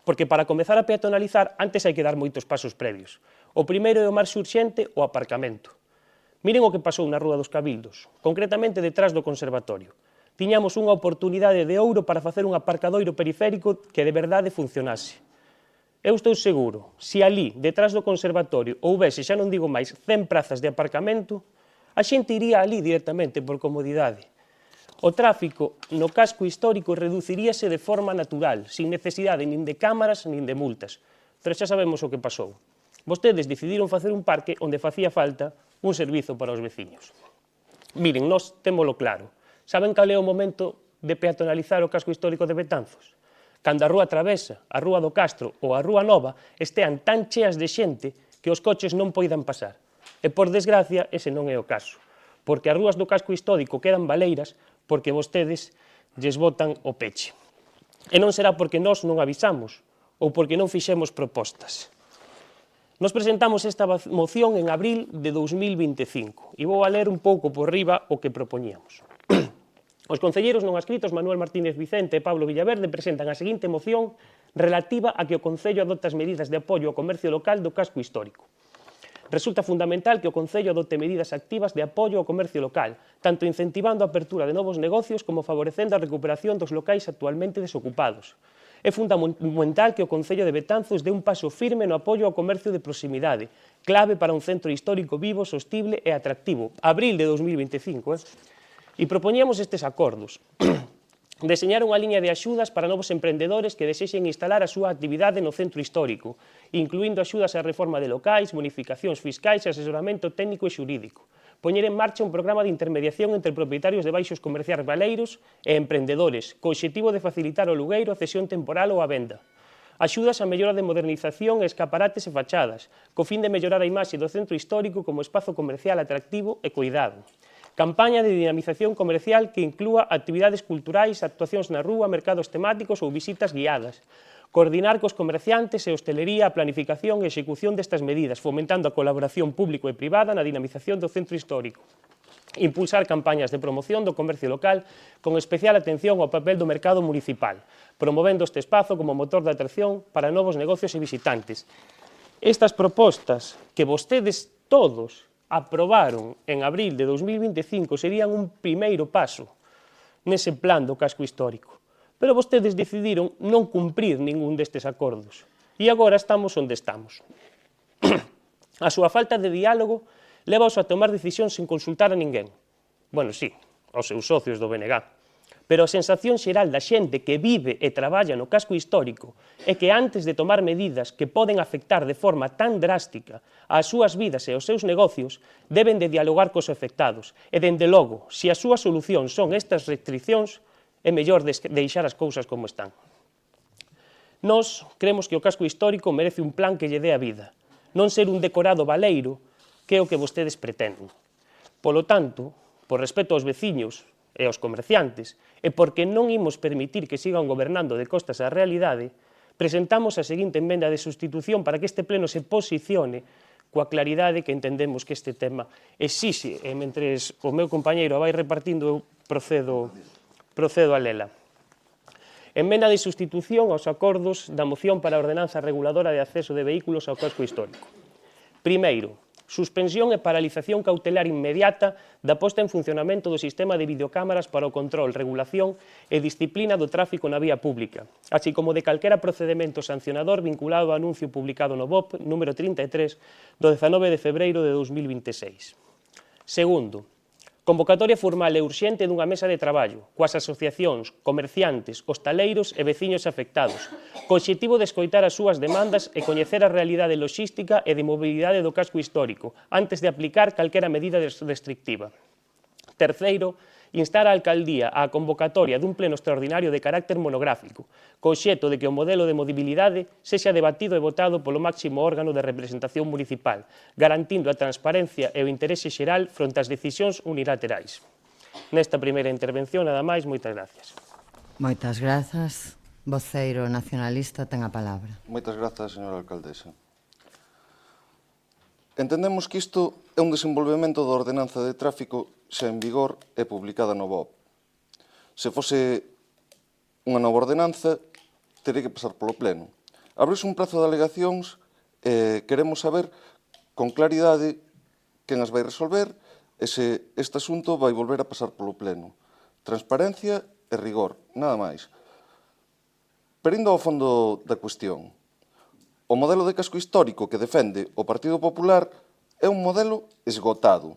Porque para comezar a peatonalizar, antes hai que dar moitos pasos previos. O primeiro é o máis urxente, o aparcamento. Miren o que pasou na Rúa dos Cabildos, concretamente detrás do Conservatorio. Tiñamos unha oportunidade de ouro para facer un aparcadoiro periférico que de verdade funcionase. Eu estou seguro, se ali, detrás do Conservatorio, houvese, xa non digo máis, 100 prazas de aparcamento, a xente iría ali directamente por comodidade. O tráfico no casco histórico reduciríase de forma natural, sin necesidade nin de cámaras nin de multas. Pero xa sabemos o que pasou. Vostedes decidiron facer un parque onde facía falta un servizo para os veciños. Miren, nós témolo claro. Saben cal é o momento de peatonalizar o casco histórico de Betanzos? Cando a Rúa Travesa, a Rúa do Castro ou a Rúa Nova estean tan cheas de xente que os coches non poidan pasar. E, por desgracia, ese non é o caso. Porque as rúas do casco histórico quedan baleiras porque vostedes lles botan o peche. E non será porque nós non avisamos ou porque non fixemos propostas. Nos presentamos esta moción en abril de 2025 e vou a ler un pouco por riba o que propoñíamos. Os concelleiros non adscritos Manuel Martínez Vicente e Pablo Villaverde presentan a seguinte moción relativa a que o Concello adopte as medidas de apoio ao comercio local do casco histórico. Resulta fundamental que o Concello adopte medidas activas de apoio ao comercio local, tanto incentivando a apertura de novos negocios como favorecendo a recuperación dos locais actualmente desocupados. É fundamental que o Concello de Betanzos dé un paso firme no apoio ao comercio de proximidade, clave para un centro histórico vivo, sostible e atractivo. Abril de 2025, E propoñíamos estes acordos. Deseñar unha liña de axudas para novos emprendedores que desexen instalar a súa actividade no centro histórico, incluindo axudas á reforma de locais, bonificacións fiscais e asesoramento técnico e xurídico. Poñer en marcha un programa de intermediación entre propietarios de baixos comerciais baleiros e emprendedores, co obxectivo de facilitar o lugueiro, a cesión temporal ou a venda. Axudas á mellora de modernización e escaparates e fachadas, co fin de mellorar a imaxe do centro histórico como espazo comercial atractivo e cuidado. Campaña de dinamización comercial que inclúa actividades culturais, actuacións na rúa, mercados temáticos ou visitas guiadas. Coordinar cos comerciantes e hostelería a planificación e execución destas medidas, fomentando a colaboración público e privada na dinamización do centro histórico. Impulsar campañas de promoción do comercio local con especial atención ao papel do mercado municipal, promovendo este espazo como motor de atracción para novos negocios e visitantes. Estas propostas que vostedes todos aprobaron en abril de 2025 serían un primeiro paso nese plan do casco histórico. Pero vostedes decidiron non cumprir ningún destes acordos. E agora estamos onde estamos. A súa falta de diálogo levaos a tomar decisións sen consultar a ninguén. Bueno, sí, aos seus socios do BNG. Pero a sensación xeral da xente que vive e traballa no casco histórico é que antes de tomar medidas que poden afectar de forma tan drástica ás súas vidas e aos seus negocios, deben de dialogar cos afectados. E, dende logo, se a súa solución son estas restriccións, é mellor deixar as cousas como están. Nós creemos que o casco histórico merece un plan que lle dé a vida, non ser un decorado baleiro, que é o que vostedes pretenden. Polo tanto, por respeto aos veciños e aos comerciantes, e porque non imos permitir que sigan gobernando de costas á realidade, presentamos a seguinte emenda de sustitución para que este pleno se posicione coa claridade que entendemos que este tema exixe, e mentres o meu compañeiro vai repartindo, eu procedo a lela. Emenda de sustitución aos acordos da moción para a ordenanza reguladora de acceso de vehículos ao casco histórico. Primeiro, suspensión e paralización cautelar inmediata da posta en funcionamento do sistema de videocámaras para o control, regulación e disciplina do tráfico na vía pública, así como de calquera procedimento sancionador vinculado ao anuncio publicado no BOP número 33 do 19 de febreiro de 2026. Segundo, Convocatoria formal e urxente dunha mesa de traballo coas asociacións, comerciantes, hostaleiros e veciños afectados, co obxectivo de escoitar as súas demandas e coñecer a realidade logística e de mobilidade do casco histórico antes de aplicar calquera medida restrictiva. Terceiro, instar a Alcaldía á convocatoria dun pleno extraordinario de carácter monográfico, co obxecto de que o modelo de mobilidade sexa debatido e votado polo máximo órgano de representación municipal, garantindo a transparencia e o interese xeral fronte ás decisións unilaterais. Nesta primeira intervención, nada máis, moitas gracias. Moitas grazas. Voceiro nacionalista ten a palabra. Moitas grazas, señora alcaldesa. Entendemos que isto é un desenvolvemento da ordenanza de tráfico xa en vigor e publicada no BOP. Se fose unha nova ordenanza, teria que pasar polo pleno. Abreuse un prazo de alegacións e queremos saber con claridade quen as vai resolver e se este asunto vai volver a pasar polo pleno. Transparencia e rigor, nada máis. Pero indo ao fondo da cuestión, o modelo de casco histórico que defende o Partido Popular é un modelo esgotado.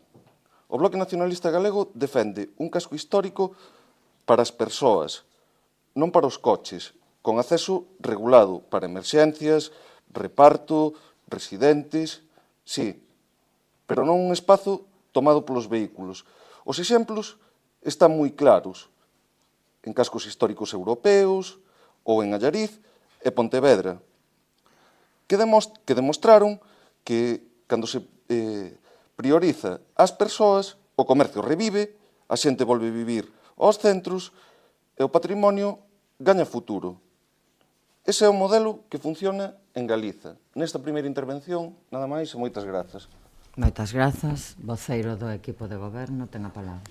O Bloque Nacionalista Galego defende un casco histórico para as persoas, non para os coches, con acceso regulado para emerxencias, reparto, residentes, sí, pero non un espazo tomado polos vehículos. Os exemplos están moi claros en cascos históricos europeos ou en Allariz e Pontevedra, que demostraron que cando se prioriza as persoas, o comercio revive, a xente volve vivir aos centros e o patrimonio gaña futuro. Ese é o modelo que funciona en Galiza. Nesta primeira intervención, nada máis e moitas grazas. Moitas grazas. Voceiro do equipo de goberno ten a palabra.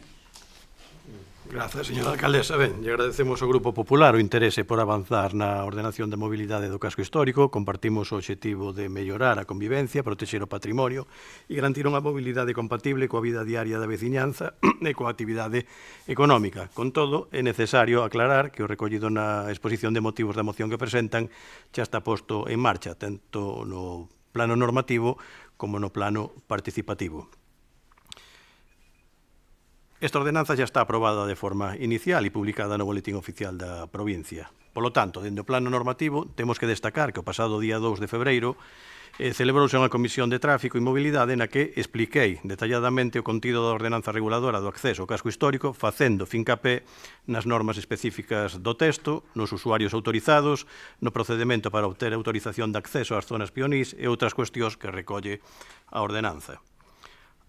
Grazas, señora alcaldesa. Ben, lle agradecemos ao Grupo Popular o interese por avanzar na ordenación da mobilidade do casco histórico. Compartimos o obxectivo de mellorar a convivencia, protexer o patrimonio e garantir unha mobilidade compatible coa vida diaria da veciñanza e coa actividade económica. Con todo, é necesario aclarar que o recollido na exposición de motivos da moción que presentan xa está posto en marcha, tanto no plano normativo como no plano participativo. Esta ordenanza xa está aprobada de forma inicial e publicada no Boletín Oficial da provincia. Polo tanto, dende o plano normativo, temos que destacar que o pasado día 2 de febreiro celebrouse unha comisión de tráfico e mobilidade na que expliquei detalladamente o contido da ordenanza reguladora do acceso ao casco histórico, facendo fincapé nas normas específicas do texto, nos usuarios autorizados, no procedimento para obter autorización de acceso ás zonas pionís e outras cuestións que recolle a ordenanza.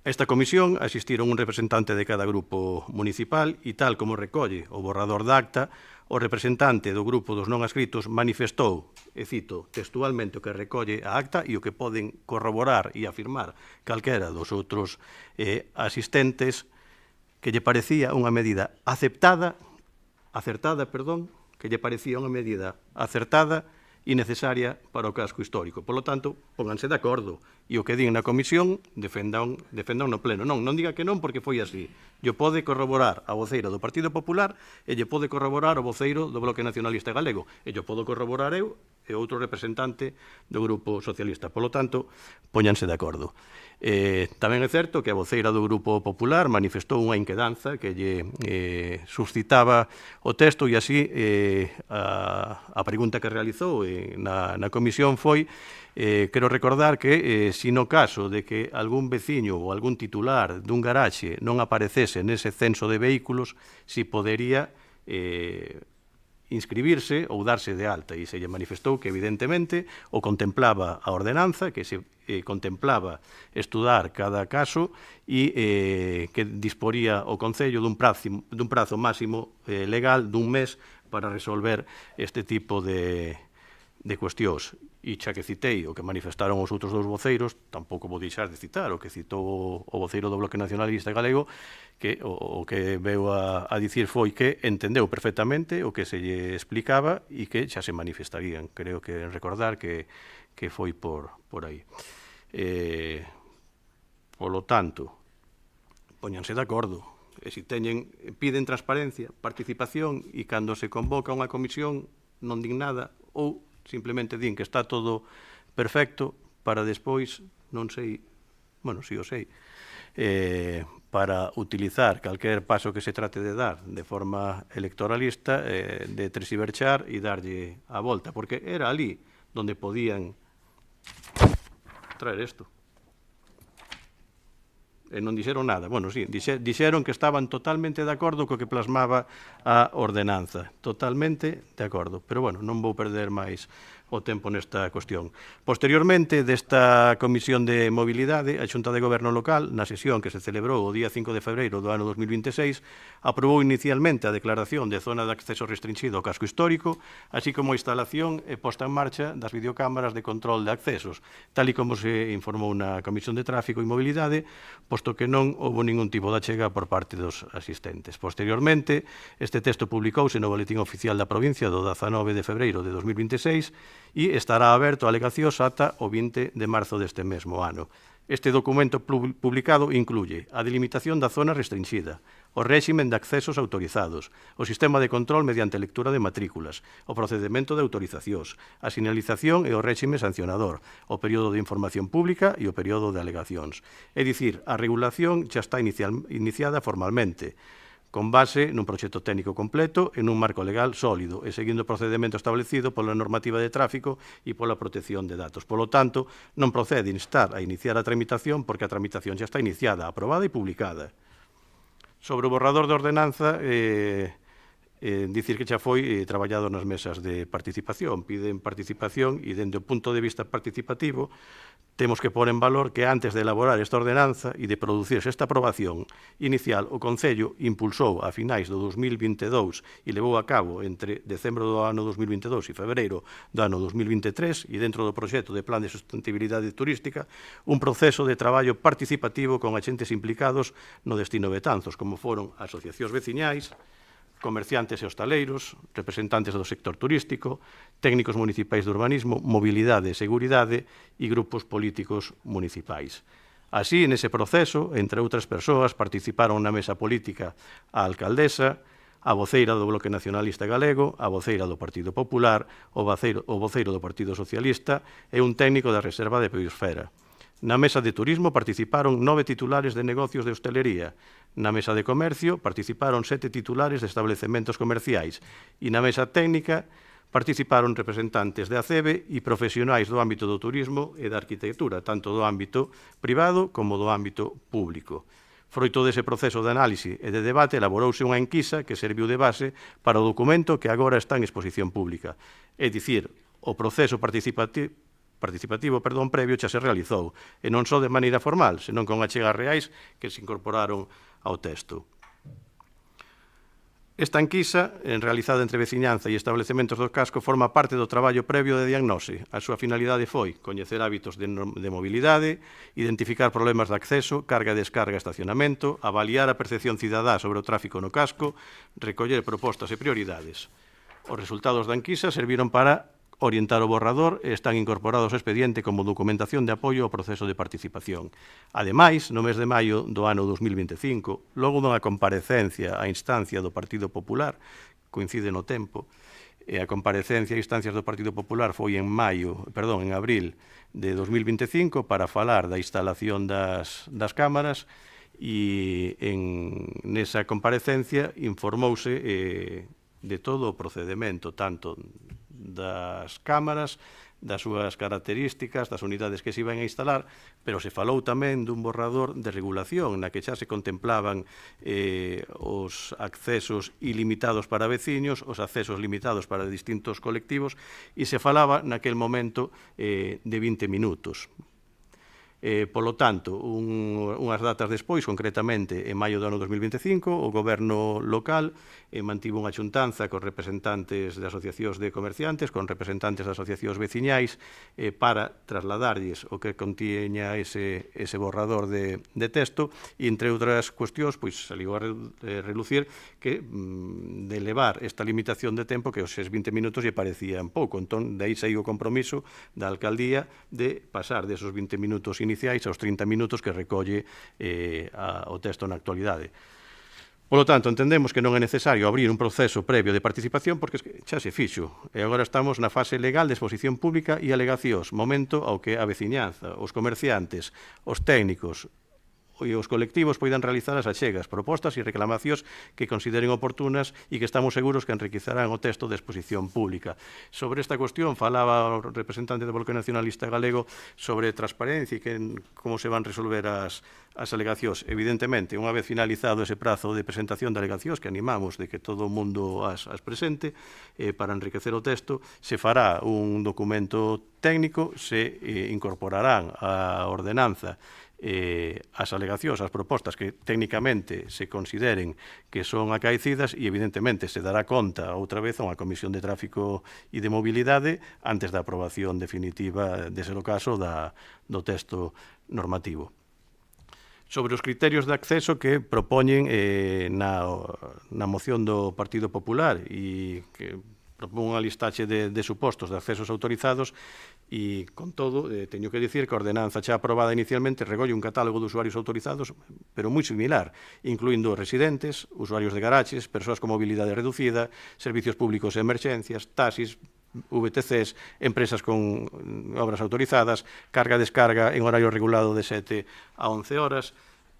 A esta comisión asistiron un representante de cada grupo municipal e, tal como recolle o borrador da acta, o representante do grupo dos non adscritos manifestou, e cito textualmente o que recolle a acta e o que poden corroborar e afirmar calquera dos outros asistentes, que lle parecía unha medida acertada, que lle parecía unha medida acertada e necesaria para o casco histórico. Por lo tanto, pónganse de acordo e o que din na comisión defendan no pleno. Non diga que non porque foi así. Lle pode corroborar a voceira do Partido Popular e lle pode corroborar o voceiro do Bloque Nacionalista Galego e lle podo corroborar eu e outro representante do Grupo Socialista. Por lo tanto, póñanse de acordo. Tamén é certo que a voceira do Grupo Popular manifestou unha inquedanza que lle suscitaba o texto e así a pregunta que realizou na comisión foi quero recordar que se no caso de que algún veciño ou algún titular dun garaxe non aparecese nese censo de vehículos, si podería inscribirse ou darse de alta, e se lle manifestou que evidentemente o contemplaba a ordenanza, que se contemplaba estudar cada caso e que disporía o Concello dun prazo máximo legal dun mes para resolver este tipo de cuestións. E xa que citei o que manifestaron os outros dous voceiros, tampouco vou deixar de citar o que citou o voceiro do Bloque Nacionalista Galego, que o que veu a dicir foi que entendeu perfectamente o que se lle explicaba e que xa se manifestarían. Creo que recordar que foi por aí. Polo tanto, póñanse de acordo. E se piden transparencia, participación e cando se convoca unha comisión non din nada ou simplemente din que está todo perfecto para despois, non sei, bueno, si o sei, para utilizar calquer paso que se trate de dar de forma electoralista, de terxiverchar e darlle a volta, porque era ali donde podían traer isto. E non dixeron nada. Bueno, sí, dixeron que estaban totalmente de acordo co que plasmaba a ordenanza. Totalmente de acordo. Pero, bueno, non vou perder máis o tempo nesta cuestión. Posteriormente desta Comisión de Mobilidade, a Xunta de Goberno Local, na sesión que se celebrou o día 5 de febreiro do ano 2026, aprobou inicialmente a declaración de zona de acceso restringido ao casco histórico, así como a instalación e posta en marcha das videocámaras de control de accesos, tal e como se informou na Comisión de Tráfico e Mobilidade, posto que non houve ningún tipo de achega por parte dos asistentes. Posteriormente, este texto publicouse no Boletín Oficial da Provincia do 19 de febreiro de 2026 e estará aberto a alegacións ata o 20 de marzo deste mesmo ano. Este documento publicado incluye a delimitación da zona restringida, o réximen de accesos autorizados, o sistema de control mediante lectura de matrículas, o procedimento de autorizacións, a sinalización e o réxime sancionador, o período de información pública e o período de alegacións. É dicir, a regulación xa está iniciada formalmente, con base nun proxecto técnico completo e nun marco legal sólido e seguindo o procedimento establecido pola normativa de tráfico e pola protección de datos. Polo tanto, non procede instar a iniciar a tramitación porque a tramitación xa está iniciada, aprobada e publicada. Sobre o borrador de ordenanza, dicir que xa foi traballado nas mesas de participación, piden participación e, dende o punto de vista participativo, temos que pôr en valor que antes de elaborar esta ordenanza e de producirse esta aprobación inicial, o Concello impulsou a finais do 2022 e levou a cabo entre decembro do ano 2022 e febreiro do ano 2023 e dentro do proxecto de Plan de Sustentabilidade Turística un proceso de traballo participativo con agentes implicados no destino Betanzos, como foron asociacións veciñais, comerciantes e hostaleiros, representantes do sector turístico, técnicos municipais de urbanismo, mobilidade e seguridade e grupos políticos municipais. Así, nese proceso, entre outras persoas, participaron na mesa política a alcaldesa, a voceira do Bloque Nacionalista Galego, a voceira do Partido Popular, o voceiro do Partido Socialista e un técnico da Reserva de Biosfera. Na mesa de turismo participaron 9 titulares de negocios de hostelería. Na mesa de comercio participaron 7 titulares de establecementos comerciais. E na mesa técnica participaron representantes de ACEBE e profesionais do ámbito do turismo e da arquitectura, tanto do ámbito privado como do ámbito público. Froito dese proceso de análise e de debate, elaborouse unha enquisa que serviu de base para o documento que agora está en exposición pública. É dicir, o proceso participativo previo xa se realizou, e non só de maneira formal, senón con achegas reais que se incorporaron ao texto. Esta enquisa, realizada entre veciñanza e establecementos do casco, forma parte do traballo previo de diagnose. A súa finalidade foi coñecer hábitos de mobilidade, identificar problemas de acceso, carga, descarga e estacionamento, avaliar a percepción cidadá sobre o tráfico no casco, recoller propostas e prioridades. Os resultados da enquisa serviron para orientar o borrador e están incorporados ao expediente como documentación de apoio ao proceso de participación. Ademais, no mes de maio do ano 2025, logo dunha comparecencia á instancia do Partido Popular, coincide no tempo, e a comparecencia a instancias do Partido Popular foi en abril de 2025 para falar da instalación das cámaras e nesa comparecencia informouse de todo o procedimento, tanto das cámaras, das súas características, das unidades que se iban a instalar, pero se falou tamén dun borrador de regulación na que xa se contemplaban os accesos ilimitados para veciños, os accesos limitados para distintos colectivos, e se falaba naquel momento de 20 minutos. Polo tanto, unhas datas despois, concretamente en maio do ano 2025, o Goberno local mantivo unha xuntanza con representantes de asociacións de comerciantes, con representantes de asociacións veciñais, para trasladarlles o que contiña ese borrador de texto, e entre outras cuestións, saligou a relucir que de elevar esta limitación de tempo, que os 20 minutos lle parecían pouco. Entón, de aí saiu o compromiso da alcaldía de pasar desos 20 minutos iniciais aos 30 minutos que recolle o texto na actualidade. Polo tanto, entendemos que non é necesario abrir un proceso previo de participación porque xa se fixo, e agora estamos na fase legal de exposición pública e alegacións, momento ao que a veciñanza, os comerciantes, os técnicos, e os colectivos poidan realizar as achegas, propostas e reclamacións que consideren oportunas e que estamos seguros que enriquecerán o texto de exposición pública. Sobre esta cuestión falaba o representante do Bloque Nacionalista Galego sobre transparencia e como se van resolver as alegacións. Evidentemente, unha vez finalizado ese prazo de presentación de alegacións, que animamos de que todo o mundo as presente, para enriquecer o texto, se fará un documento técnico, se incorporarán a ordenanza as alegacións, as propostas que técnicamente se consideren que son acaecidas e, evidentemente, se dará conta outra vez a unha Comisión de Tráfico e de Mobilidade antes da aprobación definitiva, de ser o caso, do texto normativo. Sobre os criterios de acceso que propoñen na moción do Partido Popular e que propón unha listaxe de supostos de accesos autorizados e, con todo, teño que dicir que a ordenanza xa aprobada inicialmente recolle un catálogo de usuarios autorizados, pero moi similar, incluindo residentes, usuarios de garaxes, persoas con mobilidade reducida, servicios públicos e emerxencias, taxis, VTCs, empresas con obras autorizadas, carga-descarga en horario regulado de 7 a 11 horas.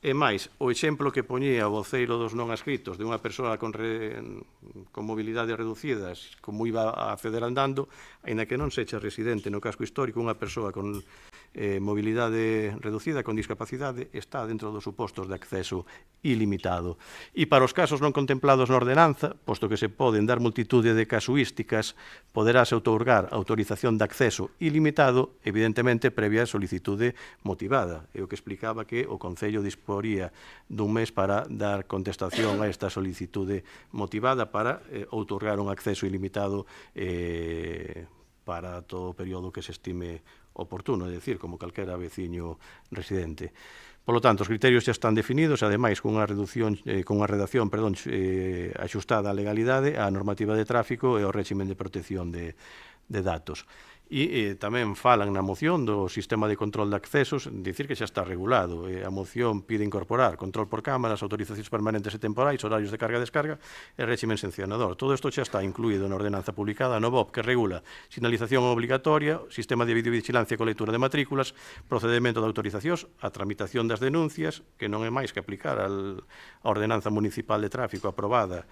E máis, o exemplo que poñía o voceiro dos non adscritos de unha persoa con mobilidade reducidas, como iba a acceder andando, aínda que non sexa residente no casco histórico, unha persoa con mobilidade reducida, con discapacidade, está dentro dos supostos de acceso ilimitado. E para os casos non contemplados na ordenanza, posto que se poden dar multitude de casuísticas, poderase outorgar autorización de acceso ilimitado, evidentemente previa solicitude motivada. É o que explicaba que o Concello disporía dun mes para dar contestación a esta solicitude motivada para outorgar un acceso ilimitado para todo o período que se estime oportuno, é dicir, como calquera veciño residente. Por lo tanto, os criterios xa están definidos, ademais, con unha redacción axustada á legalidade, á normativa de tráfico e ao réximen de protección de datos. E tamén falan na moción do sistema de control de accesos, dicir que xa está regulado. A moción pide incorporar control por cámaras, autorizacións permanentes e temporais, horarios de carga-descarga e réximen sancionador. Todo isto xa está incluído na ordenanza publicada no BOP, que regula sinalización obligatoria, sistema de videovigilancia con lectura de matrículas, procedimento de autorizacións, a tramitación das denuncias, que non é máis que aplicar a ordenanza municipal de tráfico aprobada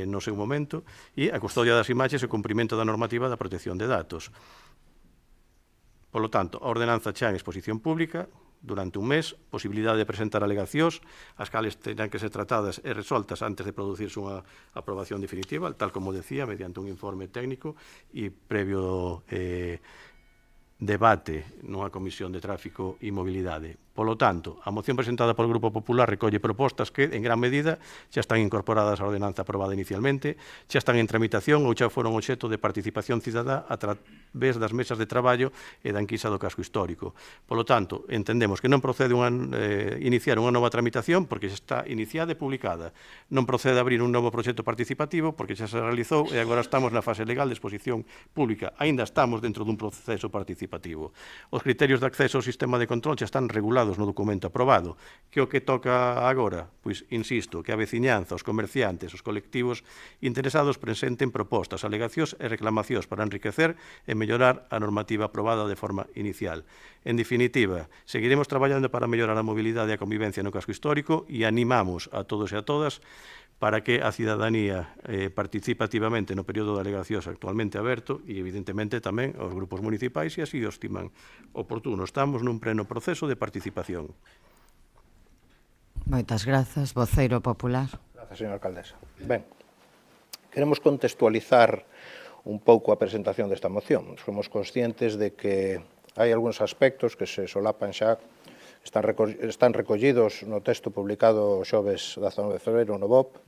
no seu momento, e a custodia das imaxes e o cumprimento da normativa da protección de datos. Por lo tanto, a ordenanza xa en exposición pública durante un mes, posibilidade de presentar alegacións, as cales terán que ser tratadas e resoltas antes de producirse unha aprobación definitiva, tal como decía, mediante un informe técnico e previo debate nunha Comisión de Tráfico e Mobilidade. Polo tanto, a moción presentada polo Grupo Popular recolle propostas que, en gran medida, xa están incorporadas á ordenanza aprobada inicialmente, xa están en tramitación ou xa foron obxecto de participación cidadá a través das mesas de traballo e da enquisa do casco histórico. Polo tanto, entendemos que non procede iniciar unha nova tramitación porque xa está iniciada e publicada. Non procede abrir un novo proxecto participativo porque xa se realizou e agora estamos na fase legal de exposición pública. Aínda estamos dentro dun proceso participativo. Os criterios de acceso ao sistema de control xa están regulados no documento aprobado. Que o que toca agora? Pois, insisto, que a veciñanza, os comerciantes, os colectivos interesados presenten propostas, alegacións e reclamacións para enriquecer e mellorar a normativa aprobada de forma inicial. En definitiva, seguiremos traballando para mellorar a mobilidade e a convivencia no casco histórico e animamos a todos e a todas para que a cidadanía participe activamente no período de alegacións actualmente aberto e, evidentemente, tamén os grupos municipais e así o estiman oportuno. Estamos nun pleno proceso de participación. Moitas grazas, voceiro popular. Grazas, señora alcaldesa. Ben, queremos contextualizar un pouco a presentación desta moción. Somos conscientes de que hai algúns aspectos que se solapan xa, están recollidos no texto publicado o xoves 19 de febreiro no BOP,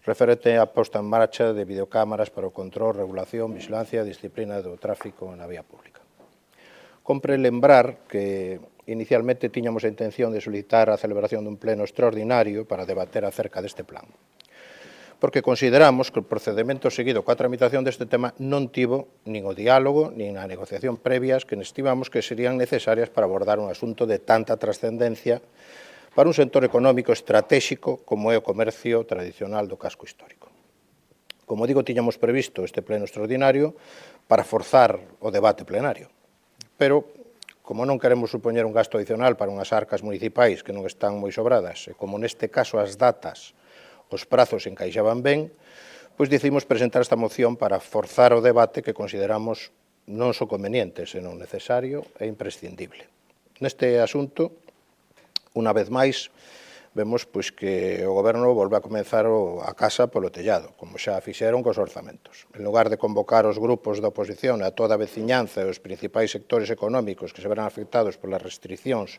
referente á posta en marcha de videocámaras para o control, regulación, vigilancia e disciplina do tráfico na vía pública. Compre lembrar que inicialmente tiñamos a intención de solicitar a celebración dun pleno extraordinario para debater acerca deste plan, porque consideramos que o procedimento seguido coa tramitación deste tema non tivo nin o diálogo nin a negociación previas que estimamos que serían necesarias para abordar un asunto de tanta trascendencia para un sector económico estratégico como é o comercio tradicional do casco histórico. Como digo, tiñamos previsto este pleno extraordinario para forzar o debate plenario, pero como non queremos supoñer un gasto adicional para unhas arcas municipais que non están moi sobradas, e como neste caso as datas, os prazos encaixaban ben, pois decidimos presentar esta moción para forzar o debate que consideramos non só conveniente, senón necesario e imprescindible. Neste asunto, unha vez máis, vemos pois que o Goberno volve a comenzar a casa polo tellado, como xa fixeron cos orzamentos. En lugar de convocar os grupos da oposición a toda a veciñanza e os principais sectores económicos que se verán afectados polas restriccións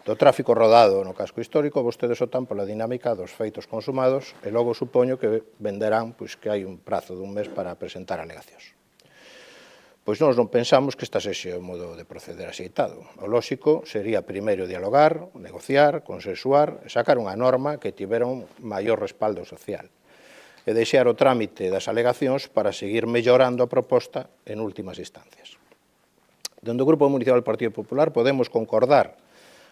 do tráfico rodado no casco histórico, vostedes optan pola dinámica dos feitos consumados e logo supoño que venderán pois que hai un prazo dun mes para presentar alegacións. Pois nós non pensamos que esta sexe o modo de proceder axeitado. O lóxico sería primeiro dialogar, negociar, consensuar e sacar unha norma que tivera un maior respaldo social e deixar o trámite das alegacións para seguir mellorando a proposta en últimas instancias. Dende o Grupo Municipal do Partido Popular podemos concordar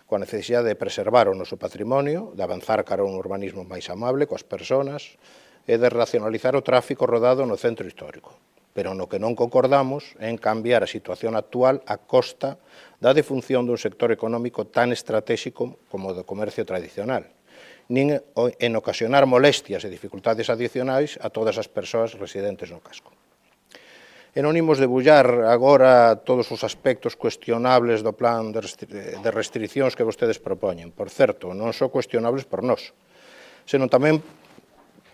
coa necesidade de preservar o noso patrimonio, de avanzar cara a un urbanismo máis amable coas persoas e de racionalizar o tráfico rodado no centro histórico. Pero no que non concordamos é en cambiar a situación actual a costa da defunción dun sector económico tan estratégico como o do comercio tradicional, nin en ocasionar molestias e dificultades adicionais a todas as persoas residentes no casco. E non imos debullar agora todos os aspectos cuestionables do plan de restriccións que vostedes propoñen. Por certo, non son cuestionables por nós, senón tamén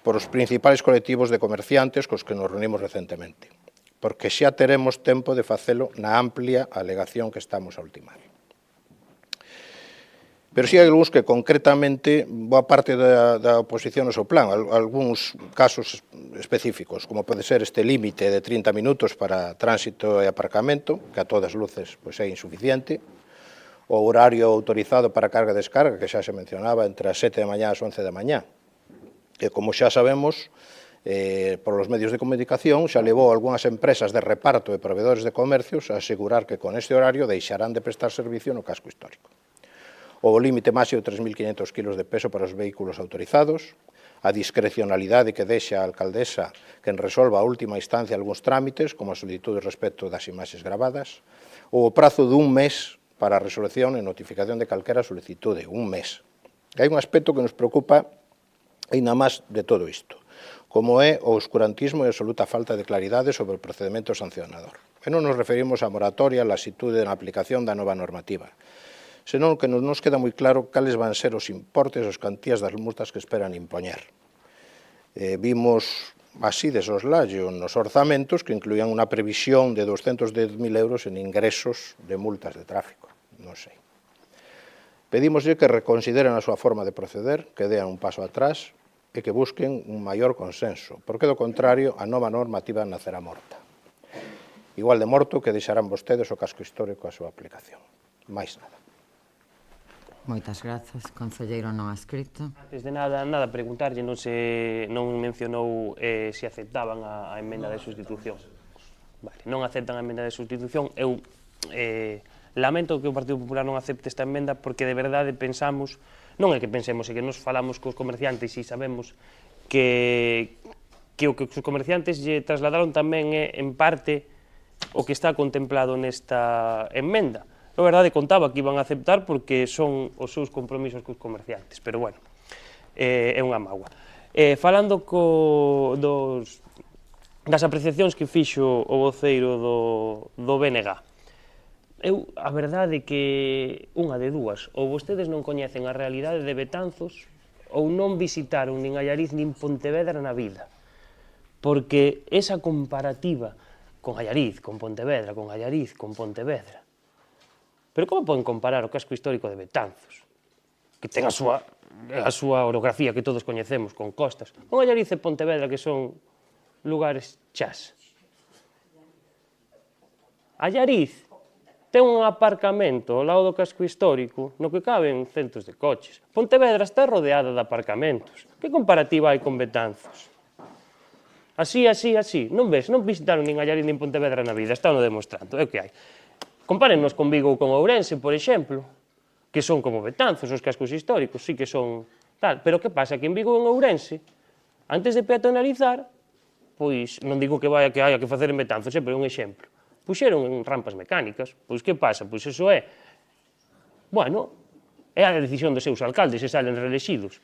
por os principais colectivos de comerciantes cos que nos reunimos recentemente, porque xa teremos tempo de facelo na amplia alegación que estamos a ultimar. Pero si hai algúns que concretamente boa parte da oposición ao seu plan, algúns casos específicos, como pode ser este límite de 30 minutos para tránsito e aparcamento, que a todas luces pois, é insuficiente, o horario autorizado para carga e descarga, que xa se mencionaba, entre as 7 da mañá e as 11 da mañá, que como xa sabemos, por os medios de comunicación, xa levou algunhas empresas de reparto e proveedores de comercios a asegurar que con este horario deixarán de prestar servicio no casco histórico. O límite máximo de 3.500 kilos de peso para os vehículos autorizados, a discrecionalidade que deixa a alcaldesa que resolva a última instancia algúns trámites, como a solicitud respecto das imaxes gravadas, ou o prazo dun mes para a resolución e notificación de calquera solicitude, un mes. Hai un aspecto que nos preocupa aínda máis de todo isto, como é o oscurantismo e a absoluta falta de claridade sobre o procedimento sancionador. E non nos referimos á moratoria, á lasitude na aplicación da nova normativa, senón que non nos queda moi claro cales van ser os importes e as cantías das multas que esperan impoñer. Vimos así de soslayo nos orzamentos que incluían unha previsión de 210.000 euros en ingresos de multas de tráfico. Non sei. Pedímoslle que reconsideren a súa forma de proceder, que dean un paso atrás e que busquen un maior consenso, porque do contrario a nova normativa nacerá morta. Igual de morto que deixarán vostedes o casco histórico a súa aplicación. Mais nada. Moitas grazas. Concelleiro non adscrito. Antes de nada preguntarlle, non mencionou se aceptaban a emenda de sustitución. Vale, non aceptan a emenda de sustitución. Eu lamento que o Partido Popular non acepte esta emenda porque de verdade pensamos, non é que pensemos, é que nos falamos cos comerciantes e sabemos que o que os comerciantes lle trasladaron tamén é, en parte, o que está contemplado nesta emenda. A verdade, contaba que iban a aceptar porque son os seus compromisos cos comerciantes, pero bueno, é unha mágoa. Falando das apreciacións que fixo o voceiro do BNG, a verdade que unha de dúas, ou vostedes non coñecen a realidade de Betanzos ou non visitaron nin Allariz nin Pontevedra na vida, porque esa comparativa con Allariz, con Pontevedra, con Allariz, con Pontevedra, pero como poden comparar o casco histórico de Betanzos, que ten a súa orografía que todos coñecemos, con costas, con Allariz e Pontevedra, que son lugares chás? Allariz ten un aparcamento ao lado do casco histórico no que caben centos de coches. Pontevedra está rodeada de aparcamentos. Que comparativa hai con Betanzos? Así. Non ves? Non visitaron nin Allariz nin Pontevedra na vida, están demostrando, é o que hai. Compárennos con Vigo ou con Ourense, por exemplo, que son como Betanzos, os cascos históricos, sí que son tal. Pero que pasa? Que en Vigo ou en Ourense, antes de peatonalizar, pois non digo que haya que facer en Betanzos, pero é un exemplo. puxeron rampas mecánicas. Pois que pasa? Pois iso é, bueno, é a decisión dos seus alcaldes se salen reelexidos.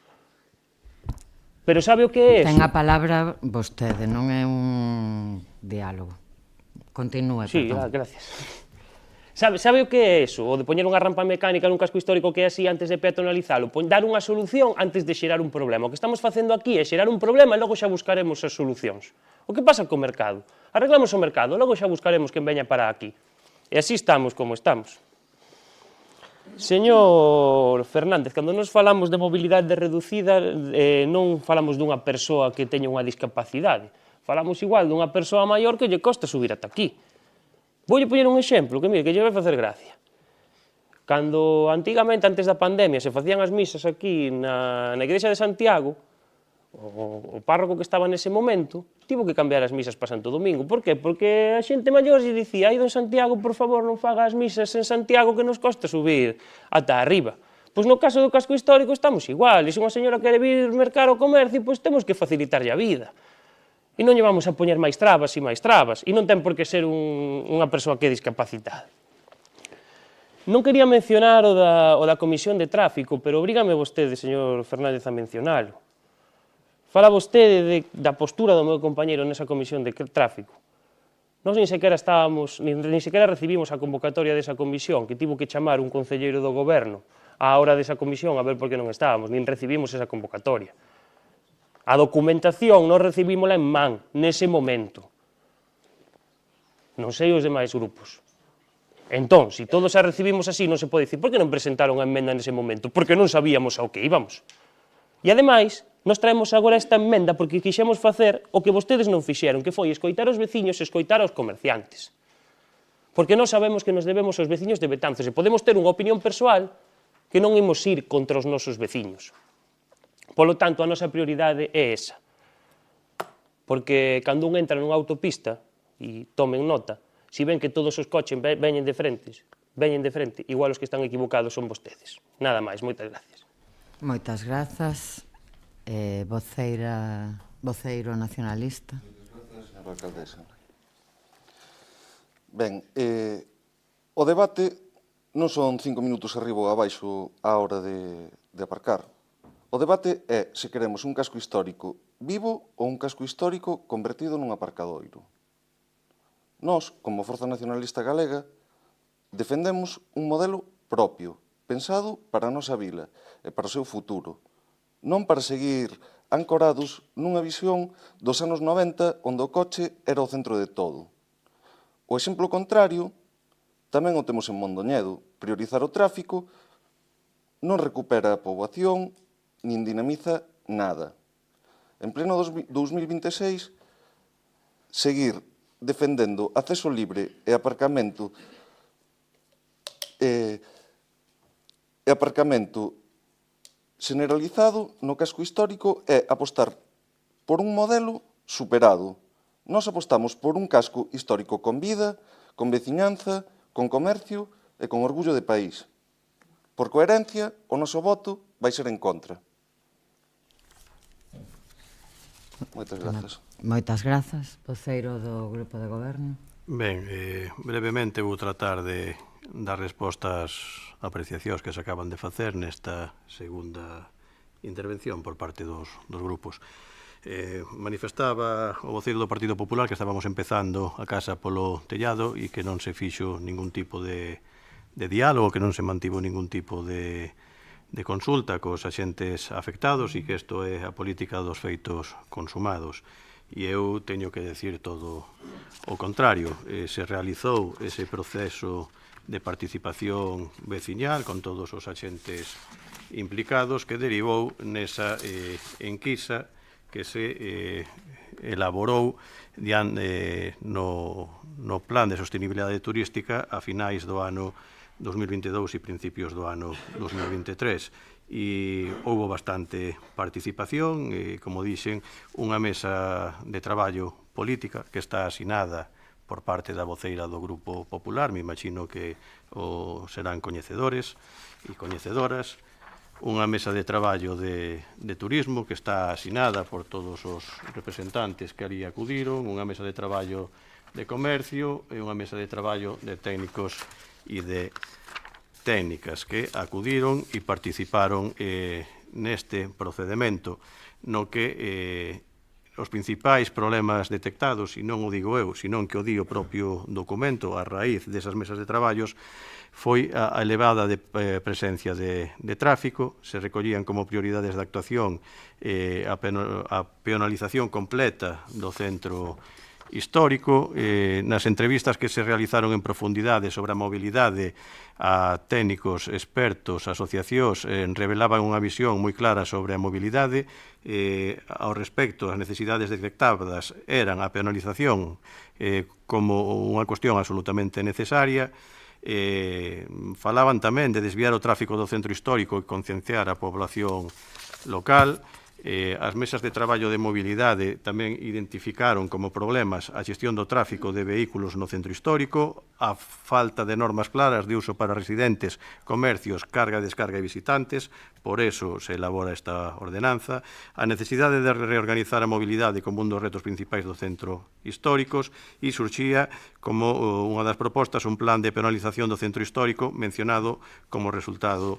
Pero sabe o que é eso? Ten a palabra vostede, non é un diálogo. Continúe, Sí, perdón. gracias. Sabe o que é eso? O de poñer unha rampa mecánica nun casco histórico que é así antes de peatonalizalo? Dar unha solución antes de xerar un problema. O que estamos facendo aquí é xerar un problema e logo xa buscaremos as solucións. O que pasa co mercado? Arreglamos o mercado, logo xa buscaremos quen veña para aquí. E así estamos como estamos. Señor Fernández, cando nos falamos de mobilidade reducida, non falamos dunha persoa que teña unha discapacidade. Falamos igual dunha persoa maior que lle costa subir ata aquí. Voulle poñer un exemplo que, mire, que lle vai facer gracia. Cando antigamente, antes da pandemia, se facían as misas aquí na igrexa de Santiago, o párroco que estaba nese momento tivo que cambiar as misas para Santo Domingo. Por qué? Porque a xente maior lle dicía: ai, don Santiago, por favor, non faga as misas en Santiago que nos costa subir ata arriba. Pois no caso do casco histórico estamos igual, e se unha señora quere vir mercar o comercio, pois temos que facilitarlle a vida. E non lle vamos a poñer máis trabas e máis trabas, e non ten por que ser unha persoa que é discapacitada. Non quería mencionar o da Comisión de Tráfico, pero obrígame vostede, señor Fernández, a mencionalo. Fala vostede da postura do meu compañeiro nesa Comisión de Tráfico. Nós nin sequera recibimos a convocatoria desa comisión, que tivo que chamar un concelleiro do goberno á hora desa comisión a ver por que non estábamos, nin recibimos esa convocatoria. A documentación non recibímola en man, nese momento. Non sei os demais grupos. Entón, se todos a recibimos así, non se pode dicir por que non presentaron a emenda nese momento, porque non sabíamos ao que íbamos. E, ademais, nos traemos agora esta emenda porque quixemos facer o que vostedes non fixeron, que foi escoitar os veciños e escoitar aos comerciantes. Porque nós sabemos que nos debemos aos veciños de Betanzos e podemos ter unha opinión persoal que non imos ir contra os nosos veciños. Polo tanto, a nosa prioridade é esa. Porque cando un entra nunha autopista, e tomen nota, se ven que todos os coches veñen de frente, igual os que están equivocados son vostedes. Nada máis, moitas gracias. Moitas grazas. Voceiro nacionalista. Moitas grazas, señora alcaldesa. Ben, o debate non son 5 minutos arriba ou abaixo á hora de aparcar. O debate é se queremos un casco histórico vivo ou un casco histórico convertido nun aparcadoiro. Nós, como Forza Nacionalista Galega, defendemos un modelo propio, pensado para a nosa vila e para o seu futuro, non para seguir ancorados nunha visión dos anos 90 onde o coche era o centro de todo. O exemplo contrario tamén o temos en Mondoñedo. Priorizar o tráfico non recupera a poboación nin dinamiza nada. En pleno 2026, seguir defendendo acceso libre e aparcamento generalizado no casco histórico é apostar por un modelo superado. Nós apostamos por un casco histórico con vida, con veciñanza, con comercio e con orgullo de país. Por coherencia, o noso voto vai ser en contra. Moitas grazas. Moitas grazas, voceiro do Grupo de Goberno. Ben, brevemente vou tratar de dar respostas a apreciacións que se acaban de facer nesta segunda intervención por parte dos grupos. Manifestaba o voceiro do Partido Popular que estábamos empezando a casa polo tellado e que non se fixo ningún tipo de diálogo, que non se mantivo ningún tipo de consulta cos axentes afectados e que isto é a política dos feitos consumados. E eu teño que decir todo o contrario. Se realizou ese proceso de participación veciñal con todos os axentes implicados que derivou nesa enquisa que se elaborou no Plan de Sostenibilidade Turística a finais do ano 2022 e principios do ano 2023. E houve bastante participación, como dixen, unha mesa de traballo política que está asinada por parte da voceira do Grupo Popular, me imagino que serán coñecedores e coñecedoras, unha mesa de traballo de turismo que está asinada por todos os representantes que ali acudiron, unha mesa de traballo de Comercio e unha mesa de traballo de técnicos e de técnicas que acudiron e participaron neste procedimento no que os principais problemas detectados, e non o digo eu, senón que o di o propio documento a raíz desas mesas de traballos, foi a elevada presencia de tráfico. Se recollían como prioridades de actuación a peonalización completa do centro histórico. Nas entrevistas que se realizaron en profundidade sobre a mobilidade a técnicos, expertos, asociacións, revelaban unha visión moi clara sobre a mobilidade. Ao respecto, as necesidades detectadas eran a peonalización como unha cuestión absolutamente necesaria. Falaban tamén de desviar o tráfico do centro histórico e concienciar a población local. As mesas de traballo de mobilidade tamén identificaron como problemas a xestión do tráfico de vehículos no centro histórico, a falta de normas claras de uso para residentes, comercios, carga, descarga e visitantes, por eso se elabora esta ordenanza, a necesidade de reorganizar a mobilidade como un dos retos principais do centro históricos, e surxía como unha das propostas un plan de penalización do centro histórico mencionado como resultado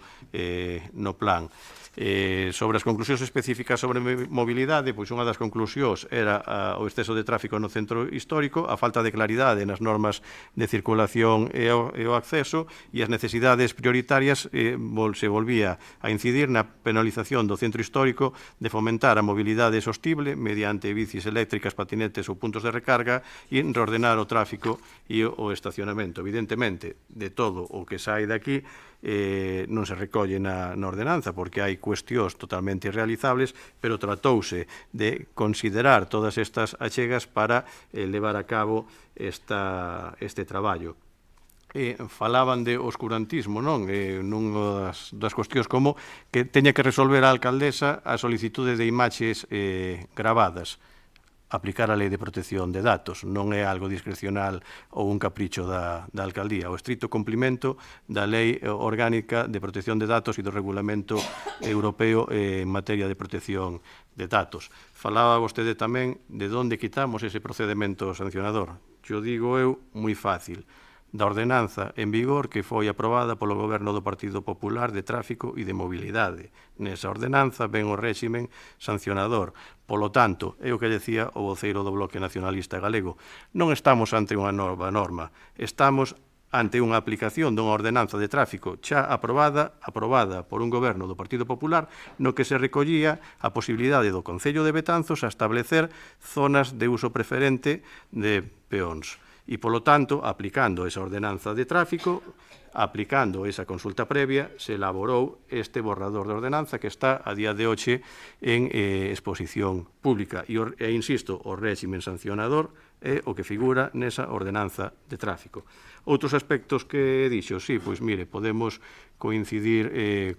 no plan. Sobre as conclusións específicas sobre mobilidade, pois unha das conclusións era o exceso de tráfico no centro histórico, a falta de claridade nas normas de circulación e o acceso, e as necesidades prioritarias se volvía a incidir na penalización do centro histórico de fomentar a mobilidade sostible mediante bicis eléctricas, patinetes ou puntos de recarga, e reordenar o tráfico e o estacionamento. Evidentemente, de todo o que sai daqui non se recolle na ordenanza, porque hai cuestións totalmente irrealizables, pero tratouse de considerar todas estas achegas para levar a cabo este traballo. Falaban de oscurantismo, non? Nunha das cuestións como que teña que resolver a alcaldesa a solicitude de imaxes gravadas. Aplicar a Lei de Protección de Datos non é algo discrecional ou un capricho da alcaldía, o estricto cumprimento da Lei Orgánica de Protección de Datos e do Regulamento Europeo en materia de protección de datos. Falaba vostede tamén de onde quitamos ese procedimento sancionador. Yo digo eu moi fácil, da ordenanza en vigor que foi aprobada polo Goberno do Partido Popular de Tráfico e de Mobilidade. Nesa ordenanza ven o réximen sancionador. Polo tanto, é o que decía o voceiro do Bloque Nacionalista Galego. Non estamos ante unha nova norma, estamos ante unha aplicación dunha ordenanza de tráfico xa aprobada por un goberno do Partido Popular, no que se recollía a posibilidade do Concello de Betanzos a establecer zonas de uso preferente de peóns. E, polo tanto, aplicando esa ordenanza de tráfico, aplicando esa consulta previa, se elaborou este borrador de ordenanza que está a día de hoxe en exposición pública. E insisto, o réximen sancionador é o que figura nesa ordenanza de tráfico. Outros aspectos que dixo, sí, pois mire, podemos coincidir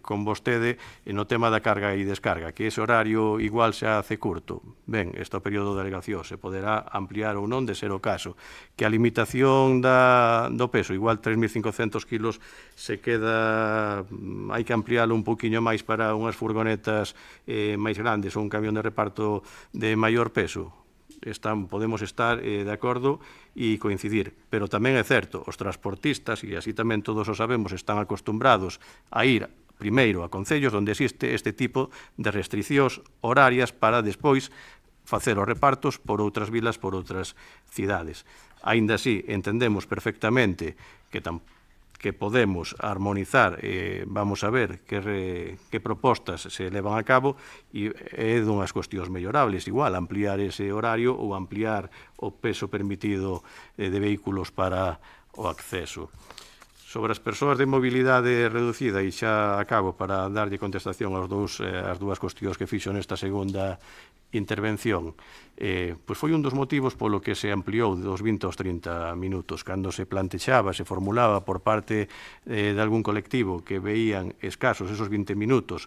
con vostede no tema da carga e descarga, que ese horario igual se hace curto. Ben, este período de alegación se poderá ampliar ou non de ser o caso. Que a limitación do peso, igual 3.500 kilos, se queda, hai que ampliálo un poquinho máis para unhas furgonetas máis grandes ou un camión de reparto de maior peso. Podemos estar de acordo e coincidir, pero tamén é certo, os transportistas, e así tamén todos o sabemos, están acostumbrados a ir primeiro a concellos onde existe este tipo de restriccións horarias para despois facer os repartos por outras vilas, por outras cidades. Aínda así, entendemos perfectamente que podemos armonizar, vamos a ver que propostas se levan a cabo, e é dunhas cuestións mellorables, igual, ampliar ese horario ou ampliar o peso permitido de vehículos para o acceso. Sobre as persoas de mobilidade reducida, e xa acabo para darlle contestación ás dúas cuestións que fixo nesta segunda intervención, pois foi un dos motivos polo que se ampliou dos 20 aos 30 minutos, cando se plantexaba, se formulaba por parte de algún colectivo que veían escasos esos 20 minutos,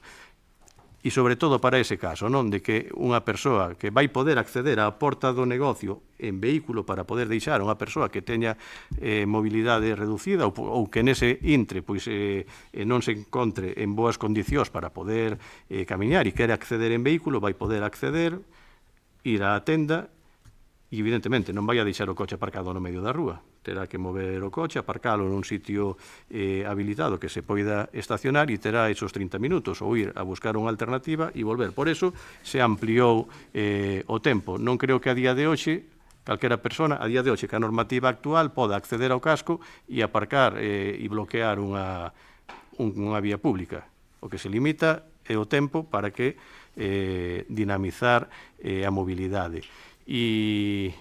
e sobre todo para ese caso, non, de que unha persoa que vai poder acceder á porta do negocio en vehículo para poder deixar unha persoa que teña mobilidade reducida ou que nese intre pois non se encontre en boas condicións para poder camiñar e quere acceder en vehículo, vai poder acceder, ir á tenda E, evidentemente, non vai a deixar o coche aparcado no medio da rúa. Terá que mover o coche, aparcalo nun sitio habilitado que se poida estacionar e terá esos 30 minutos ou ir a buscar unha alternativa e volver. Por eso se ampliou o tempo. Non creo que a día de hoxe calquera persona, a día de hoxe, que a normativa actual poda acceder ao casco e aparcar e bloquear unha vía pública. O que se limita é o tempo para que dinamizar a mobilidade. E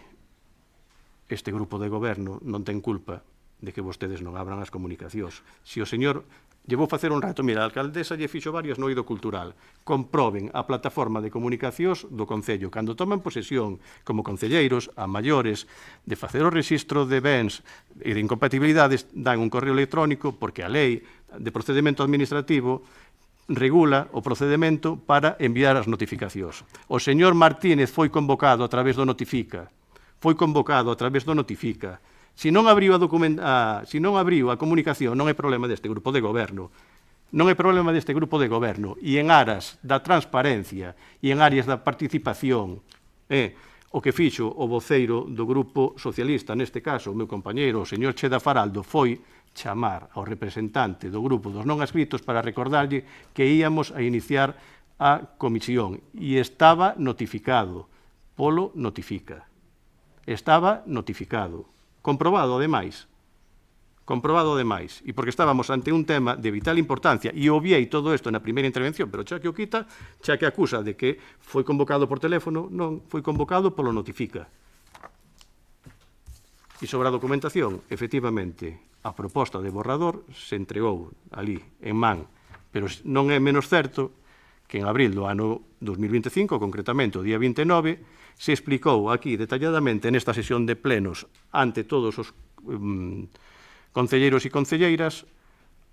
este grupo de goberno non ten culpa de que vostedes non abran as comunicacións. Se o señor lle vou facer un rato, mira, a alcaldesa lle fixo varias no eido cultural. Comproben a plataforma de comunicacións do Concello. Cando toman posesión como concelleiros, a maiores, de facer o registro de bens e de incompatibilidades, dan un correo electrónico porque a lei de procedimento administrativo regula o procedimento para enviar as notificacións. O señor Martínez foi convocado a través do Notifica. Foi convocado a través do Notifica. Se non abriu a comunicación, non é problema deste grupo de goberno. Non é problema deste grupo de goberno. E en aras da transparencia e en áreas da participación, o que fixo o voceiro do Grupo Socialista, neste caso, o meu compañeiro, o señor Cheda Faraldo, foi chamar ao representante do grupo dos non adscritos para recordarlle que íamos a iniciar a comisión e estaba notificado polo Notifica. Estaba notificado. Comprobado, ademais. E porque estábamos ante un tema de vital importancia e obviei todo isto na primeira intervención, pero xa que o quita, xa que acusa de que foi convocado por teléfono, non, foi convocado polo Notifica. E sobre a documentación, efectivamente, a proposta de borrador se entregou ali, en man, pero non é menos certo que en abril do ano 2025, concretamente o día 29, se explicou aquí detalladamente nesta sesión de plenos ante todos os concelleiros e concelleiras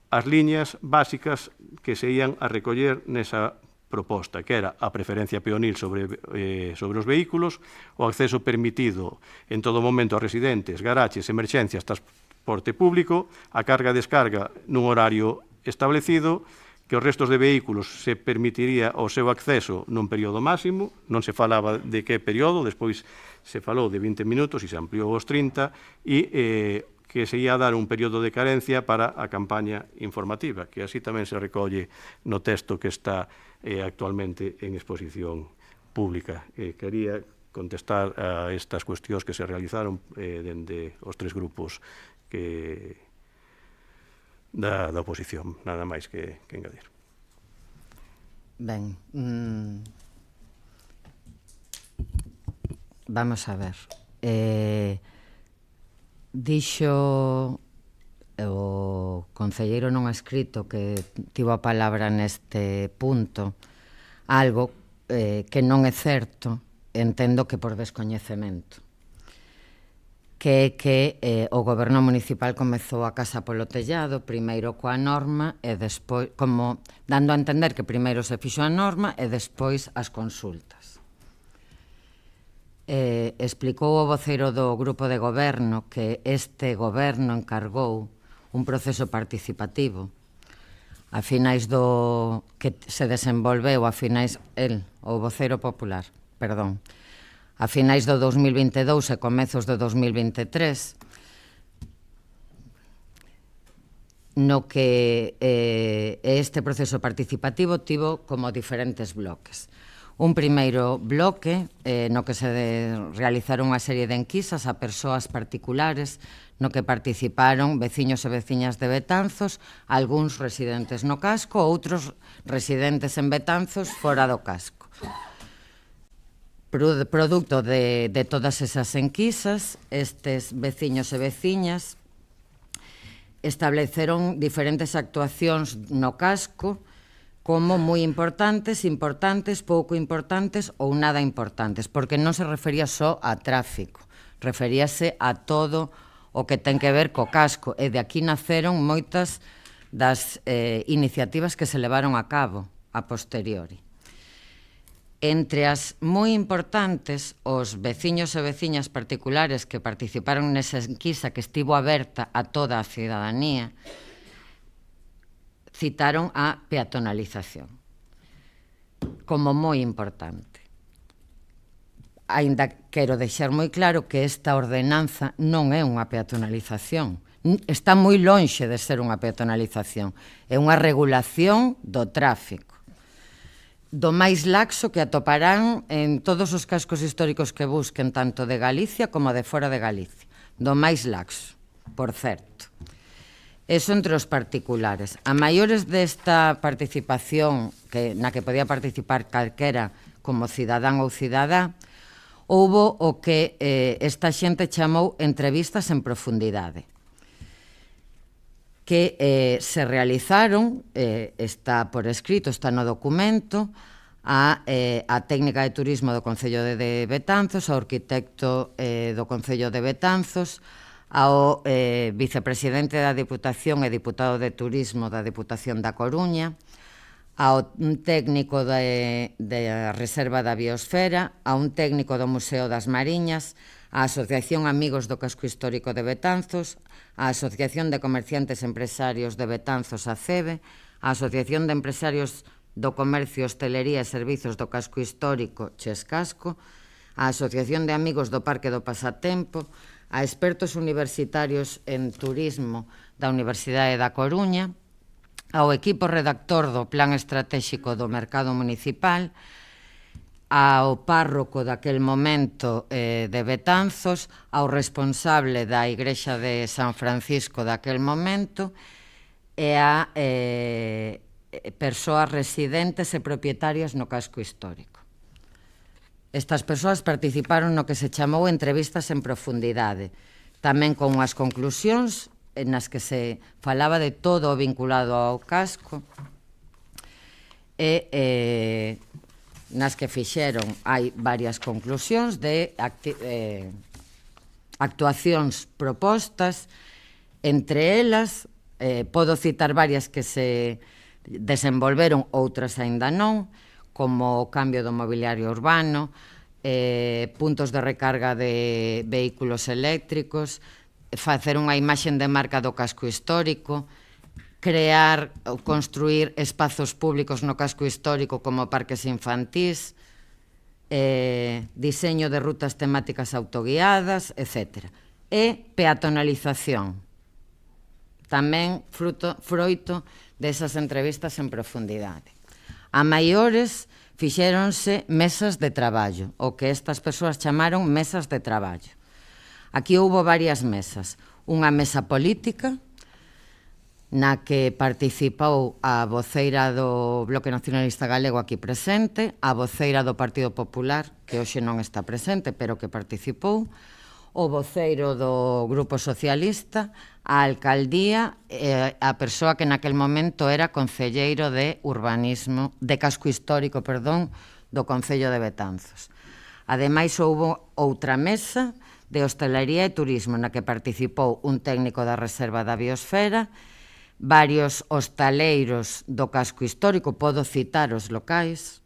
as liñas básicas que se ían a recoller nesa proposta, que era a preferencia peonil sobre os vehículos, o acceso permitido en todo momento a residentes, garaches, emerxencias, transporte público, a carga e descarga nun horario establecido, que os restos de vehículos se permitiría o seu acceso nun período máximo, non se falaba de que período, despois se falou de 20 minutos e se ampliou aos 30, e que se ia dar un período de carencia para a campaña informativa, que así tamén se recolle no texto que está actualmente en exposición pública. Quería contestar a estas cuestións que se realizaron dende os tres grupos da oposición, nada máis que engadir. Ben, vamos a ver. Dixo o concelleiro non adscrito que tivo a palabra neste punto algo que non é certo, entendo que por descoñecemento, que é que o goberno municipal comezou a casa polo tellado, primeiro coa norma e despois, como dando a entender que primeiro se fixo a norma e despois as consultas. Explicou o voceiro do grupo de goberno que este goberno encargou un proceso participativo a finais do que se desenvolveu a finais o voceiro popular, perdón, a finais do 2022 e comezos do 2023, no que este proceso participativo tivo como diferentes bloques. Un primeiro bloque no que se realizaron unha serie de enquisas a persoas particulares no que participaron veciños e veciñas de Betanzos, algúns residentes no casco, outros residentes en Betanzos fora do casco. Produto de todas esas enquisas, estes veciños e veciñas estableceron diferentes actuacións no casco como moi importantes, importantes, pouco importantes ou nada importantes, porque non se refería só a tráfico, referíase a todo o que ten que ver co casco, e de aquí naceron moitas das iniciativas que se levaron a cabo a posteriori. Entre as moi importantes, os veciños e veciñas particulares que participaron nesa enquisa que estivo aberta a toda a cidadanía, citaron a peatonalización como moi importante. Aínda quero deixar moi claro que esta ordenanza non é unha peatonalización. Está moi lonxe de ser unha peatonalización. É unha regulación do tráfico. Do máis laxo que atoparán en todos os cascos históricos que busquen, tanto de Galicia como de fora de Galicia. Do máis laxo, por certo. Eso entre os particulares. A maiores desta participación, na que podía participar calquera como cidadán ou cidadá, houbo o que esta xente chamou entrevistas en profundidade, que se realizaron, está por escrito, está no documento, a técnica de turismo do Concello de Betanzos, ao arquitecto do Concello de Betanzos, ao vicepresidente da Diputación e diputado de Turismo da Diputación da Coruña, ao técnico da Reserva da Biosfera, a un técnico do Museo das Mariñas, a Asociación Amigos do Casco Histórico de Betanzos, a Asociación de Comerciantes Empresarios de Betanzos, ACEBE, a Asociación de Empresarios do Comercio, Hostelería e Servizos do Casco Histórico, Chescasco, a Asociación de Amigos do Parque do Pasatempo, a expertos universitarios en turismo da Universidade da Coruña, ao equipo redactor do Plan Estratégico do Mercado Municipal, ao párroco daquel momento de Betanzos, ao responsable da Igrexa de San Francisco daquel momento e a persoas residentes e propietarias no casco histórico. Estas persoas participaron no que se chamou entrevistas en profundidade, tamén con unhas conclusións nas que se falaba de todo o vinculado ao casco e nas que fixeron, hai varias conclusións de actuacións propostas, entre elas, podo citar varias que se desenvolveron, outras aínda non, como o cambio do mobiliario urbano, puntos de recarga de vehículos eléctricos, facer unha imaxe de marca do casco histórico, crear ou construir espazos públicos no casco histórico como parques infantís, diseño de rutas temáticas autoguiadas, etc. E peatonalización. Tamén froito desas entrevistas en profundidade. A maiores fixéronse mesas de traballo, o que estas persoas chamaron mesas de traballo. Aquí houbo varias mesas. Unha mesa política, na que participou a voceira do Bloque Nacionalista Galego aquí presente, a voceira do Partido Popular, que hoxe non está presente, pero que participou, o voceiro do Grupo Socialista, a alcaldía e a persoa que naquel momento era concelleiro de urbanismo, de casco histórico, perdón, do Concello de Betanzos. Ademais, houbo outra mesa de hostelería e turismo, na que participou un técnico da Reserva da Biosfera, varios hostaleiros do casco histórico, podo citar os locais,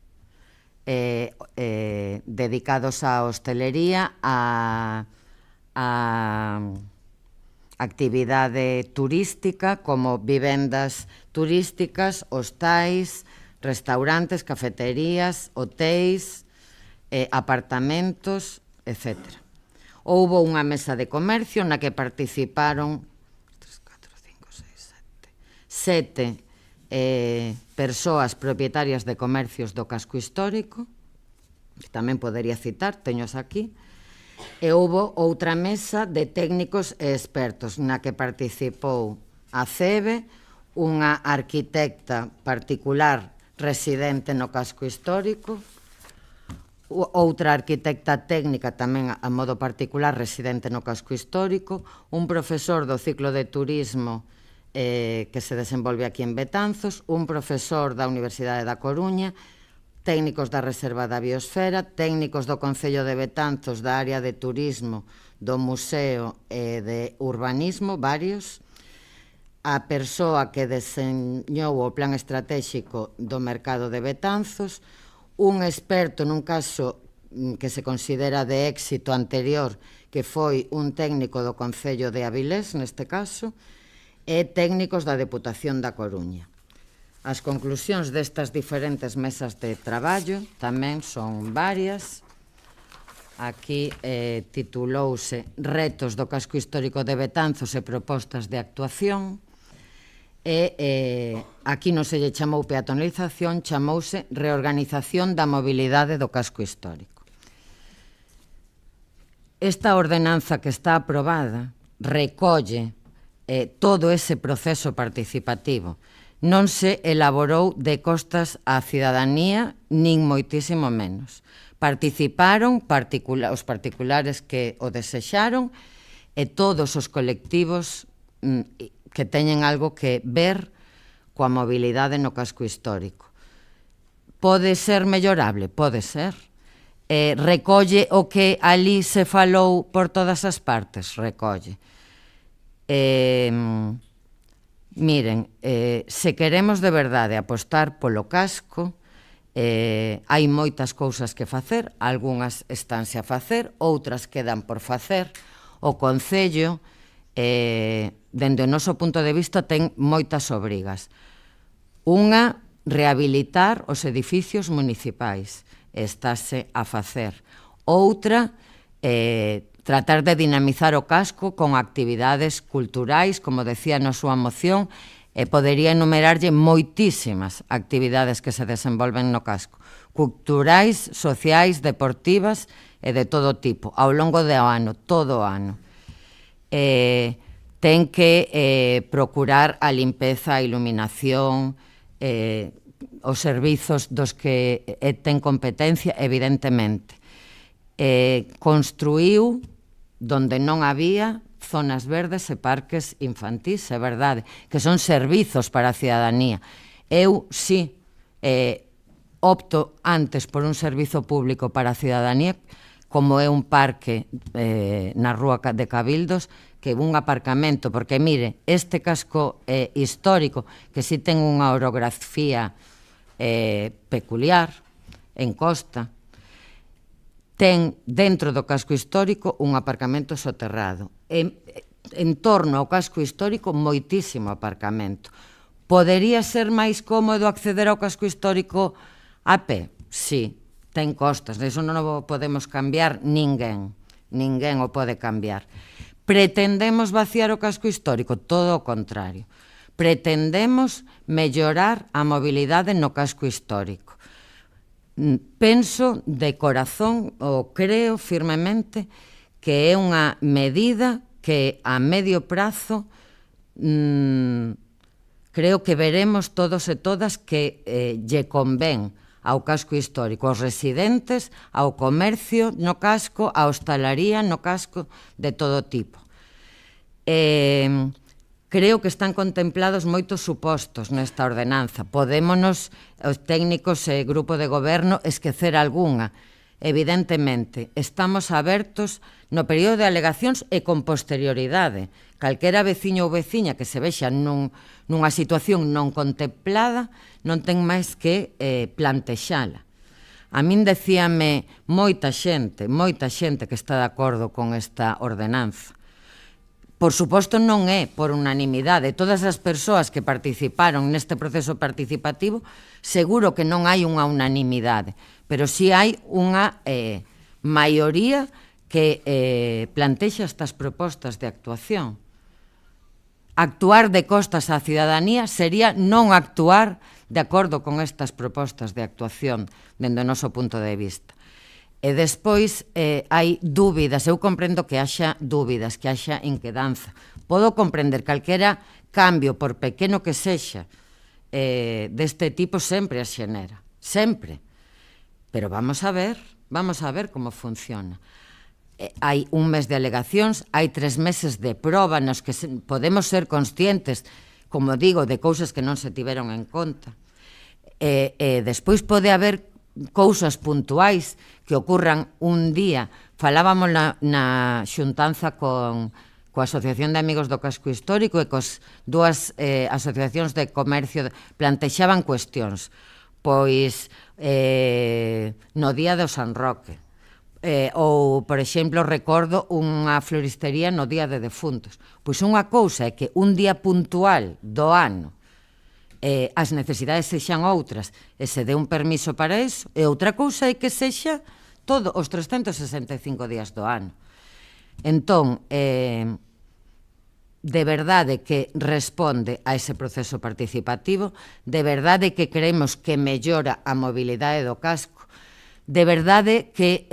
dedicados á hostelería, a actividade turística, como vivendas turísticas, hostais, restaurantes, cafeterías, hotéis, apartamentos, etc. Houbo unha mesa de comercio na que participaron 7 persoas propietarias de comercios do casco histórico, que tamén podería citar, teños aquí, e houbo outra mesa de técnicos e expertos, na que participou a CEBE, unha arquitecta particular residente no casco histórico, outra arquitecta técnica tamén a modo particular residente no casco histórico, un profesor do ciclo de turismo que se desenvolve aquí en Betanzos, un profesor da Universidade da Coruña, técnicos da Reserva da Biosfera, técnicos do Concello de Betanzos da área de turismo, do museo e de urbanismo, varios, a persoa que deseñou o plan estratégico do mercado de Betanzos, un experto nun caso que se considera de éxito anterior, que foi un técnico do Concello de Avilés, neste caso, e técnicos da Deputación da Coruña. As conclusións destas diferentes mesas de traballo tamén son varias. aquí titulouse Retos do casco histórico de Betanzos e propostas de actuación, e aquí non se lle chamou peatonalización, chamouse reorganización da mobilidade do casco histórico. Esta ordenanza que está aprobada recolle todo ese proceso participativo. Non se elaborou de costas á cidadanía, nin moitísimo menos. Participaron os particulares que o desexaron e todos os colectivos que teñen algo que ver coa mobilidade no casco histórico. Pode ser mellorable? Pode ser. Recolle o que ali se falou por todas as partes? Recolle. Miren, se queremos de verdade apostar polo casco, hai moitas cousas que facer, algunhas estánse a facer, outras quedan por facer. O Concello, dende o noso punto de vista, ten moitas obrigas. Unha, rehabilitar os edificios municipais, estáse a facer. Outra, tratar de dinamizar o casco con actividades culturais, como decía na súa moción, e podería enumerarlle moitísimas actividades que se desenvolven no casco, culturais, sociais, deportivas e de todo tipo, ao longo do ano, todo o ano. Ten que procurar a limpeza, a iluminación, os servizos dos que ten competencia, evidentemente. Construíu donde non había zonas verdes e parques infantís, é verdade, que son servizos para a cidadanía. Eu, sí, opto antes por un servizo público para a cidadanía, como é un parque na Rúa de Cabildos, que un aparcamento, porque, mire, este casco histórico, que si ten unha orografía peculiar, en costa, ten dentro do casco histórico un aparcamento soterrado. En torno ao casco histórico, moitísimo aparcamento. Podería ser máis cómodo acceder ao casco histórico a pé? Sí, ten costas, eso non o podemos cambiar ninguén o pode cambiar. Pretendemos vaciar o casco histórico? Todo o contrario. Pretendemos mellorar a mobilidade no casco histórico. Penso de corazón, ou creo firmemente, que é unha medida que a medio prazo creo que veremos todos e todas que lle convén ao casco histórico, aos residentes, ao comercio no casco, á hostalaría no casco, de todo tipo. Creo que están contemplados moitos supostos nesta ordenanza. Podémonos, os técnicos e grupo de goberno, esquecer algunha. Evidentemente, estamos abertos no período de alegacións e con posterioridade. Calquera veciño ou veciña que se vexa nunha situación non contemplada non ten máis que plantexala. A min decíame moita xente que está de acordo con esta ordenanza. Por suposto, non é por unanimidade. Todas as persoas que participaron neste proceso participativo, seguro que non hai unha unanimidade, pero si hai unha maioría que plantexa estas propostas de actuación. Actuar de costas á cidadanía sería non actuar de acordo con estas propostas de actuación dende o noso punto de vista. E despois hai dúbidas, eu comprendo que haxa dúbidas, que haxa inquedanza. Podo comprender calquera cambio, por pequeno que sexa, deste tipo sempre as xenera, sempre. Pero vamos a ver como funciona. Hai un mes de alegacións, hai 3 meses de proba nos que podemos ser conscientes, como digo, de cousas que non se tiveron en conta. Despois pode haber cousas puntuais que ocurran un día. Falábamos na xuntanza coa Asociación de Amigos do Casco Histórico e cos dúas asociacións de comercio plantexaban cuestións. Pois no día do San Roque, ou, por exemplo, recordo unha floristería no día de defuntos. Pois unha cousa é que un día puntual do ano as necesidades sexan outras e se dé un permiso para eso, e outra cousa é que sexa todos os 365 días do ano. Entón, de verdade que responde a ese proceso participativo, de verdade que creemos que mellora a mobilidade do casco, de verdade que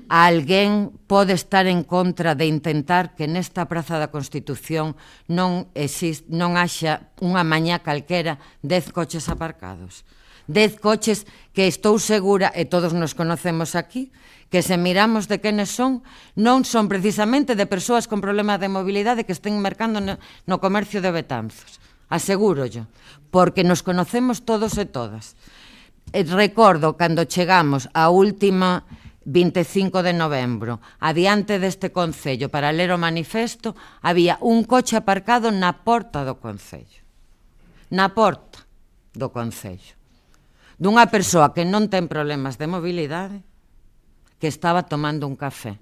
alguén pode estar en contra de intentar que nesta Praza da Constitución non haxa unha mañá calquera 10 coches aparcados. 10 coches que estou segura, e todos nos conocemos aquí, que se miramos de quenes son, non son precisamente de persoas con problemas de mobilidade que estén mercando no comercio de Betanzos. Asegúrollo, porque nos conocemos todos e todas. Recordo cando chegamos a última 25 de novembro, adiante deste Concello, para ler o manifesto, había un coche aparcado na porta do Concello. Na porta do Concello. Dunha persoa que non ten problemas de mobilidade, que estaba tomando un café.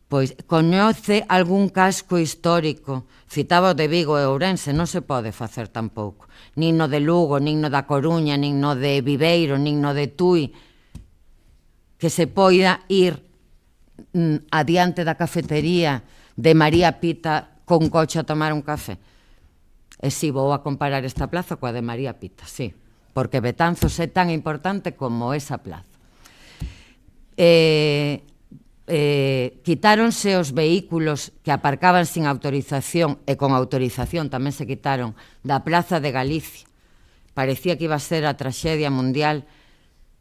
Pois, coñece algún casco histórico, citaba o de Vigo e Ourense, non se pode facer tampouco. Nin no de Lugo, nin no da Coruña, nin no de Viveiro, nin no de Tui, que se poida ir adiante da cafetería de María Pita con coche a tomar un café. E si vou a comparar esta plaza coa de María Pita, sí, porque Betanzos é tan importante como esa plaza. Quitáronse os vehículos que aparcaban sin autorización e con autorización tamén se quitaron da Plaza de Galicia. Parecía que iba a ser a traxedia mundial.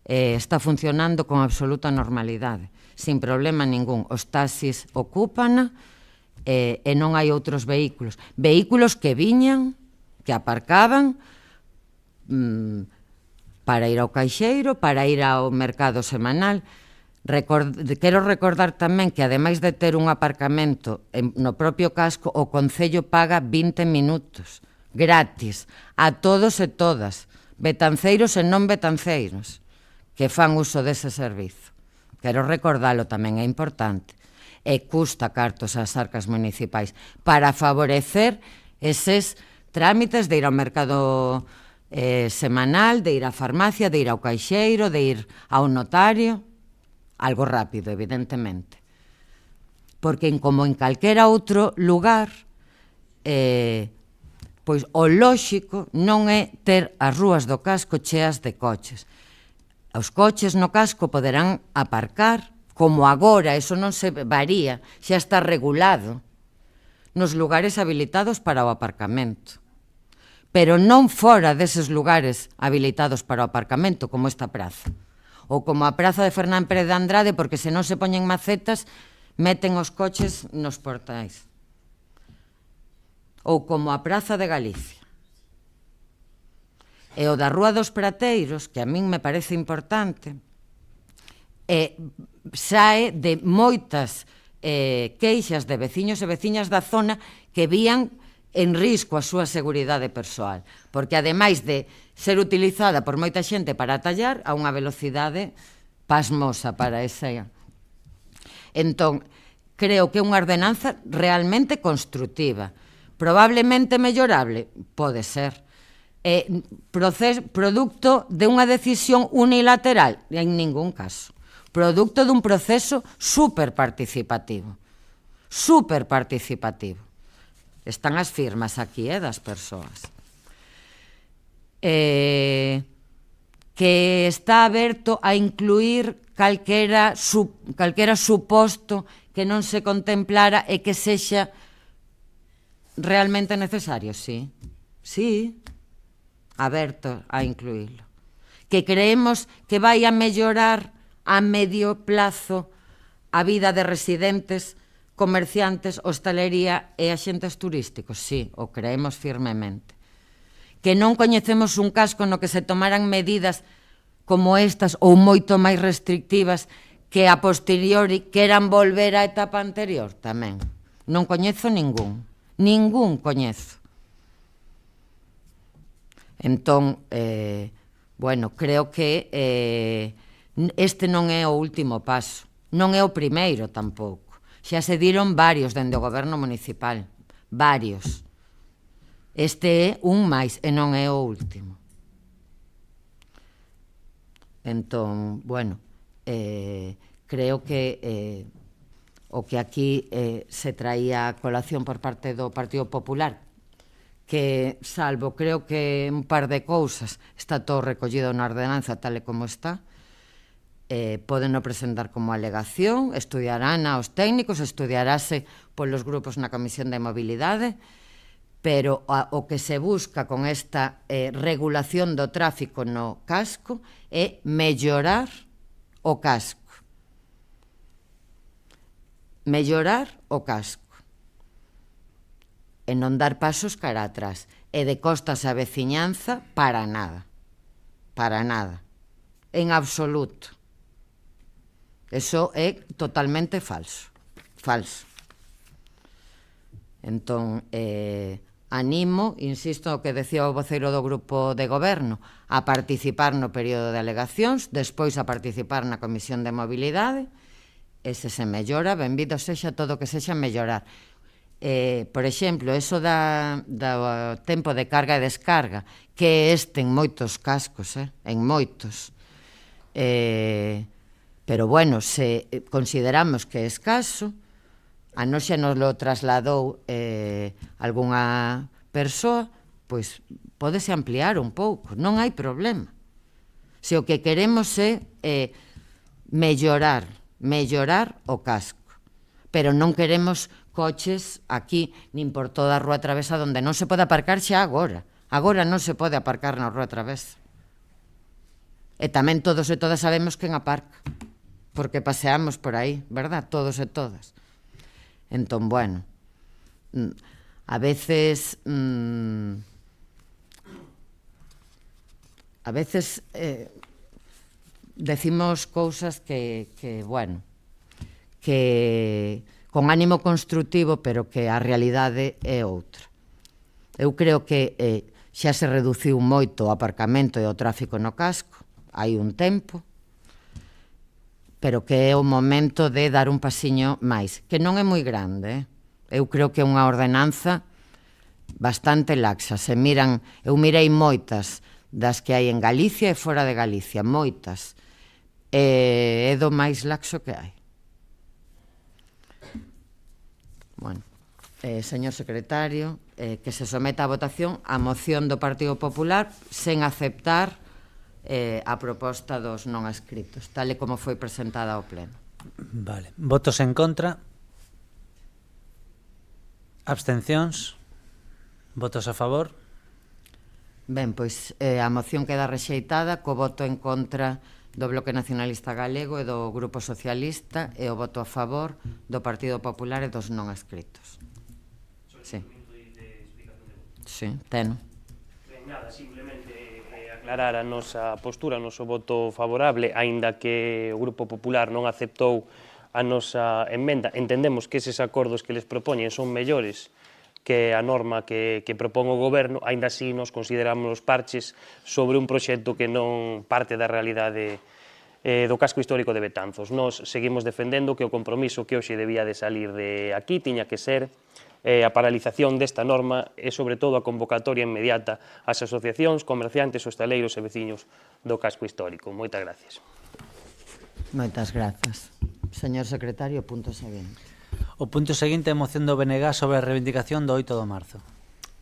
Está funcionando con absoluta normalidade, sin problema ningún. Os taxis ocúpana e non hai outros vehículos. Vehículos que viñan, que aparcaban para ir ao caixeiro, para ir ao mercado semanal. Quero recordar tamén que, ademais de ter un aparcamento no propio casco, o Concello paga 20 minutos gratis a todos e todas, betanceiros e non betanceiros, que fan uso dese servizo. Quero recordalo tamén, é importante. E custa cartos ás arcas municipais para favorecer eses trámites de ir ao mercado semanal, de ir á farmacia, de ir ao caixeiro, de ir ao notario. Algo rápido, evidentemente. Porque como en calquera outro lugar, pois o lóxico non é ter as rúas do casco cheas de coches. Os coches no casco poderán aparcar, como agora, eso non se varía, xa está regulado, nos lugares habilitados para o aparcamento. Pero non fora deses lugares habilitados para o aparcamento, como esta praza. Ou como a praza de Fernán Pérez de Andrade, porque se non se poñen macetas, meten os coches nos portais. Ou como a praza de Galicia. E o da Rúa dos Prateiros, que a min me parece importante, sae de moitas queixas de veciños e veciñas da zona que vían en risco a súa seguridade persoal, porque ademais de ser utilizada por moita xente para atallar a unha velocidade pasmosa para esa. Entón, creo que é unha ordenanza realmente construtiva, probablemente mellorable, pode ser, producto de unha decisión unilateral, en ningún caso, producto dun proceso superparticipativo, están as firmas aquí, das persoas. Que está aberto a incluir calquera suposto que non se contemplara e que sexa realmente necesario, sí. Sí, aberto a incluílo. Que creemos que vai a mellorar a medio plazo a vida de residentes, comerciantes, hostalería e axentes turísticos, sí, o creemos firmemente. Que non coñecemos un casco no que se tomaran medidas como estas ou moito máis restrictivas que a posteriori queran volver á etapa anterior, tamén. Non coñezo ningún coñezo. Entón, bueno, creo que este non é o último paso, non é o primeiro tampouco. Xa se diron varios dende o goberno municipal, varios. Este é un máis e non é o último. Entón, bueno, creo que o que aquí se traía a colación por parte do Partido Popular, que, salvo, creo que un par de cousas, está todo recollido na ordenanza tal e como está, poden o presentar como alegación, estudiarán aos técnicos, estudiarase polos grupos na Comisión de Mobilidade, pero o que se busca con esta regulación do tráfico no casco é mellorar o casco. Mellorar o casco. E non dar pasos cara atrás. E de costas a veciñanza, para nada. Para nada. En absoluto. Eso é totalmente falso. Falso. Entón, animo, insisto no que decía o voceiro do grupo de goberno, a participar no período de alegacións, despois a participar na Comisión de Mobilidade, e se mellora, benvido sexa todo o que sexa mellorar. Por exemplo, eso do tempo de carga e descarga, que este en moitos cascos, en moitos. Pero, bueno, se consideramos que é escaso, a nos xa nos lo trasladou algunha persoa, pois pódese ampliar un pouco, non hai problema. Se o que queremos é mellorar o casco, pero non queremos coches aquí nin por toda a rúa travesa onde non se pode aparcar xa agora. Agora non se pode aparcar na rúa travesa. E tamén todos e todas sabemos quen aparca, porque paseamos por aí, verdad? Todos e todas. Entón, bueno, a veces decimos cousas que bueno, que con ánimo construtivo, pero que a realidade é outra. Eu creo que xa se reduciu moito o aparcamento e o tráfico no casco, hai un tempo, pero que é o momento de dar un pasiño máis, que non é moi grande. Eu creo que é unha ordenanza bastante laxa. Eu mirei moitas das que hai en Galicia e fora de Galicia, moitas. É do máis laxo que hai. Bueno, señor secretario, que se someta a votación a moción do Partido Popular sen aceptar a proposta dos non adscritos, tal e como foi presentada ao Pleno. Vale. Votos en contra? Abstencións? Votos a favor? Ben, pois a moción queda rexeitada co voto en contra do Bloque Nacionalista Galego e do Grupo Socialista e o voto a favor do Partido Popular e dos non adscritos. Sí. Sí, teno. Ben, nada, simplemente aclarar a nosa postura, o noso voto favorable, aínda que o Grupo Popular non aceptou a nosa emenda. Entendemos que eses acordos que les propoñen son mellores que a norma que propón o Goberno, aínda así nos consideramos os parches sobre un proxecto que non parte da realidade do casco histórico de Betanzos. Nos seguimos defendendo que o compromiso que hoxe debía de salir de aquí tiña que ser a paralización desta norma e, sobre todo, a convocatoria inmediata ás asociacións, comerciantes, hostaleiros e veciños do casco histórico. Moitas gracias. Moitas grazas. Señor secretario, punto seguinte. O punto seguinte é a moción do BNG sobre a reivindicación do 8 de marzo.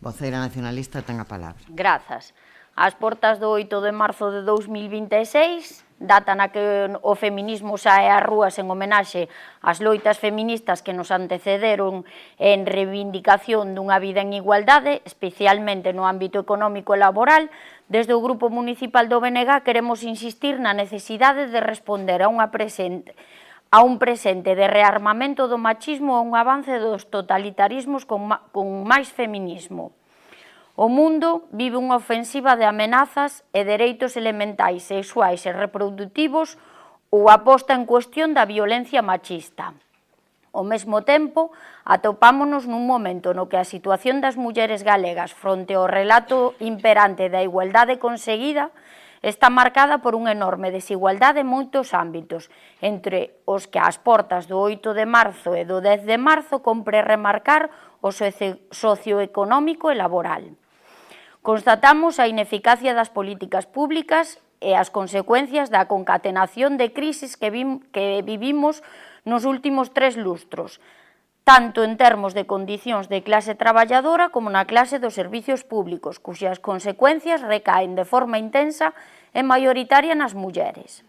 Voceira nacionalista ten a palabra. Grazas. Ás portas do 8 de marzo de 2026, data na que o feminismo sae ás rúas en homenaxe ás loitas feministas que nos antecederon en reivindicación dunha vida en igualdade, especialmente no ámbito económico e laboral, desde o Grupo Municipal do BNG queremos insistir na necesidade de responder a un presente de rearmamento do machismo e un avance dos totalitarismos con máis feminismo. O mundo vive unha ofensiva de amenazas e dereitos elementais sexuais e reproductivos ou a posta en cuestión da violencia machista. Ao mesmo tempo, atopámonos nun momento no que a situación das mulleres galegas fronte ao relato imperante da igualdade conseguida está marcada por unha enorme desigualdade en moitos ámbitos, entre os que ás portas do 8 de marzo e do 10 de marzo compre remarcar o socioeconómico e laboral. Constatamos a ineficacia das políticas públicas e as consecuencias da concatenación de crisis que vivimos nos últimos 3 lustros, tanto en termos de condicións de clase traballadora como na clase dos servicios públicos, cuxas consecuencias recaen de forma intensa e maioritaria nas mulleres.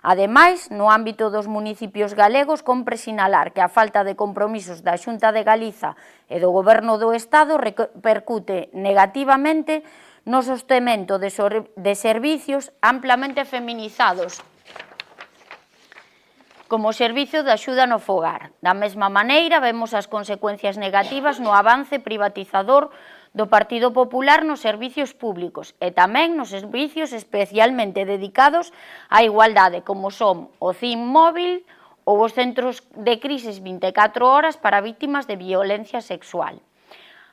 Ademais, no ámbito dos municipios galegos, compre sinalar que a falta de compromisos da Xunta de Galiza e do Goberno do Estado repercute negativamente no sostemento de servicios amplamente feminizados, como o servicio de axuda no fogar. Da mesma maneira, vemos as consecuencias negativas no avance privatizador do Partido Popular nos servicios públicos e tamén nos servicios especialmente dedicados á igualdade, como son o CIM móvil ou os centros de crisis 24 horas para vítimas de violencia sexual.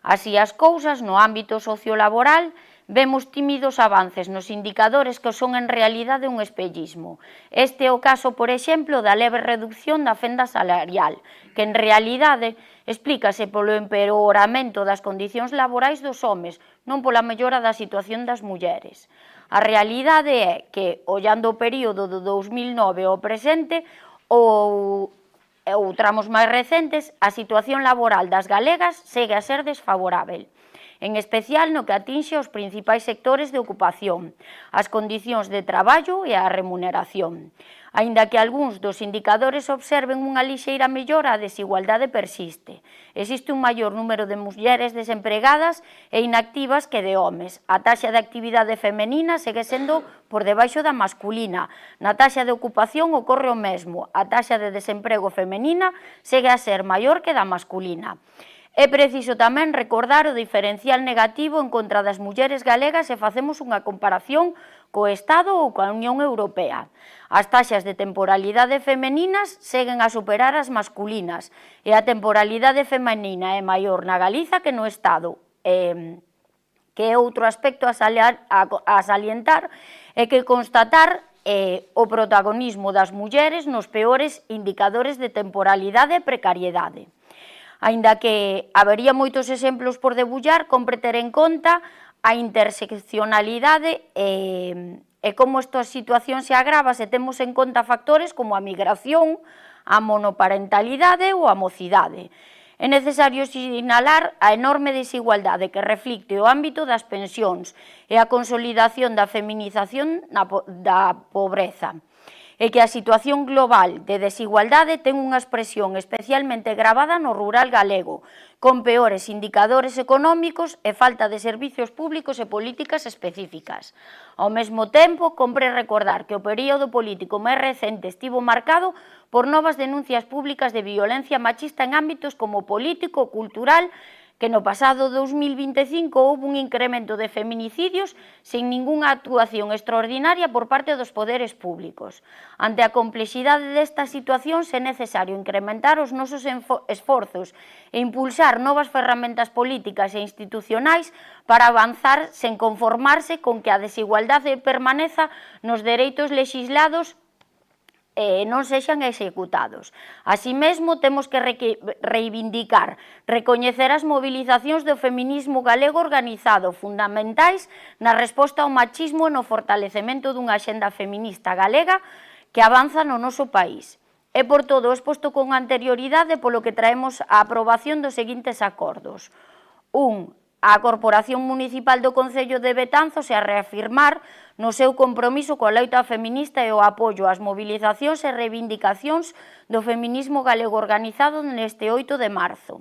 Así as cousas, no ámbito sociolaboral, vemos tímidos avances nos indicadores que son en realidade un espellismo. Este é o caso, por exemplo, da leve reducción da fenda salarial, que en realidade explícase polo empeoramento das condicións laborais dos homes, non pola mellora da situación das mulleres. A realidade é que, ollando o período do 2009 ao presente, ou tramos máis recentes, a situación laboral das galegas segue a ser desfavorável, en especial no que atinxe aos principais sectores de ocupación, as condicións de traballo e a remuneración. Aínda que algúns dos indicadores observen unha lixeira mellora, a desigualdade persiste. Existe un maior número de mulleres desempregadas e inactivas que de homes. A taxa de actividade femenina segue sendo por debaixo da masculina. Na taxa de ocupación ocorre o mesmo. A taxa de desemprego femenina segue a ser maior que da masculina. É preciso tamén recordar o diferencial negativo en contra das mulleres galegas se facemos unha comparación co Estado ou coa Unión Europea. As taxas de temporalidade femeninas seguen a superar as masculinas e a temporalidade femenina é maior na Galiza que no Estado, que é outro aspecto a salientar e que constatar o protagonismo das mulleres nos peores indicadores de temporalidade e precariedade. Aínda que habería moitos exemplos por debullar, compre ter en conta a interseccionalidade e como esta situación se agrava se temos en conta factores como a migración, a monoparentalidade ou a mocidade. É necesario sinalar a enorme desigualdade que reflicte o ámbito das pensións e a consolidación da feminización da pobreza, e que a situación global de desigualdade ten unha expresión especialmente gravada no rural galego, con peores indicadores económicos e falta de servicios públicos e políticas específicas. Ao mesmo tempo, compre recordar que o período político máis recente estivo marcado por novas denuncias públicas de violencia machista en ámbitos como político, cultural, que no pasado 2025 houve un incremento de feminicidios sen ningunha actuación extraordinaria por parte dos poderes públicos. Ante a complexidade desta situación, é necesario incrementar os nosos esforzos e impulsar novas ferramentas políticas e institucionais para avanzar sen conformarse con que a desigualdade permaneza nos dereitos lexislados e non sexan executados. Así mesmo, temos que reivindicar, recoñecer as movilizacións do feminismo galego organizado, fundamentais na resposta ao machismo e no fortalecemento dunha axenda feminista galega que avanza no noso país. É por todo o exposto con anterioridade polo que traemos a aprobación dos seguintes acordos. 1. A Corporación Municipal do Concello de Betanzos e a reafirmar no seu compromiso coa loita feminista e o apoio ás movilizacións e reivindicacións do feminismo galego organizado neste 8 de marzo.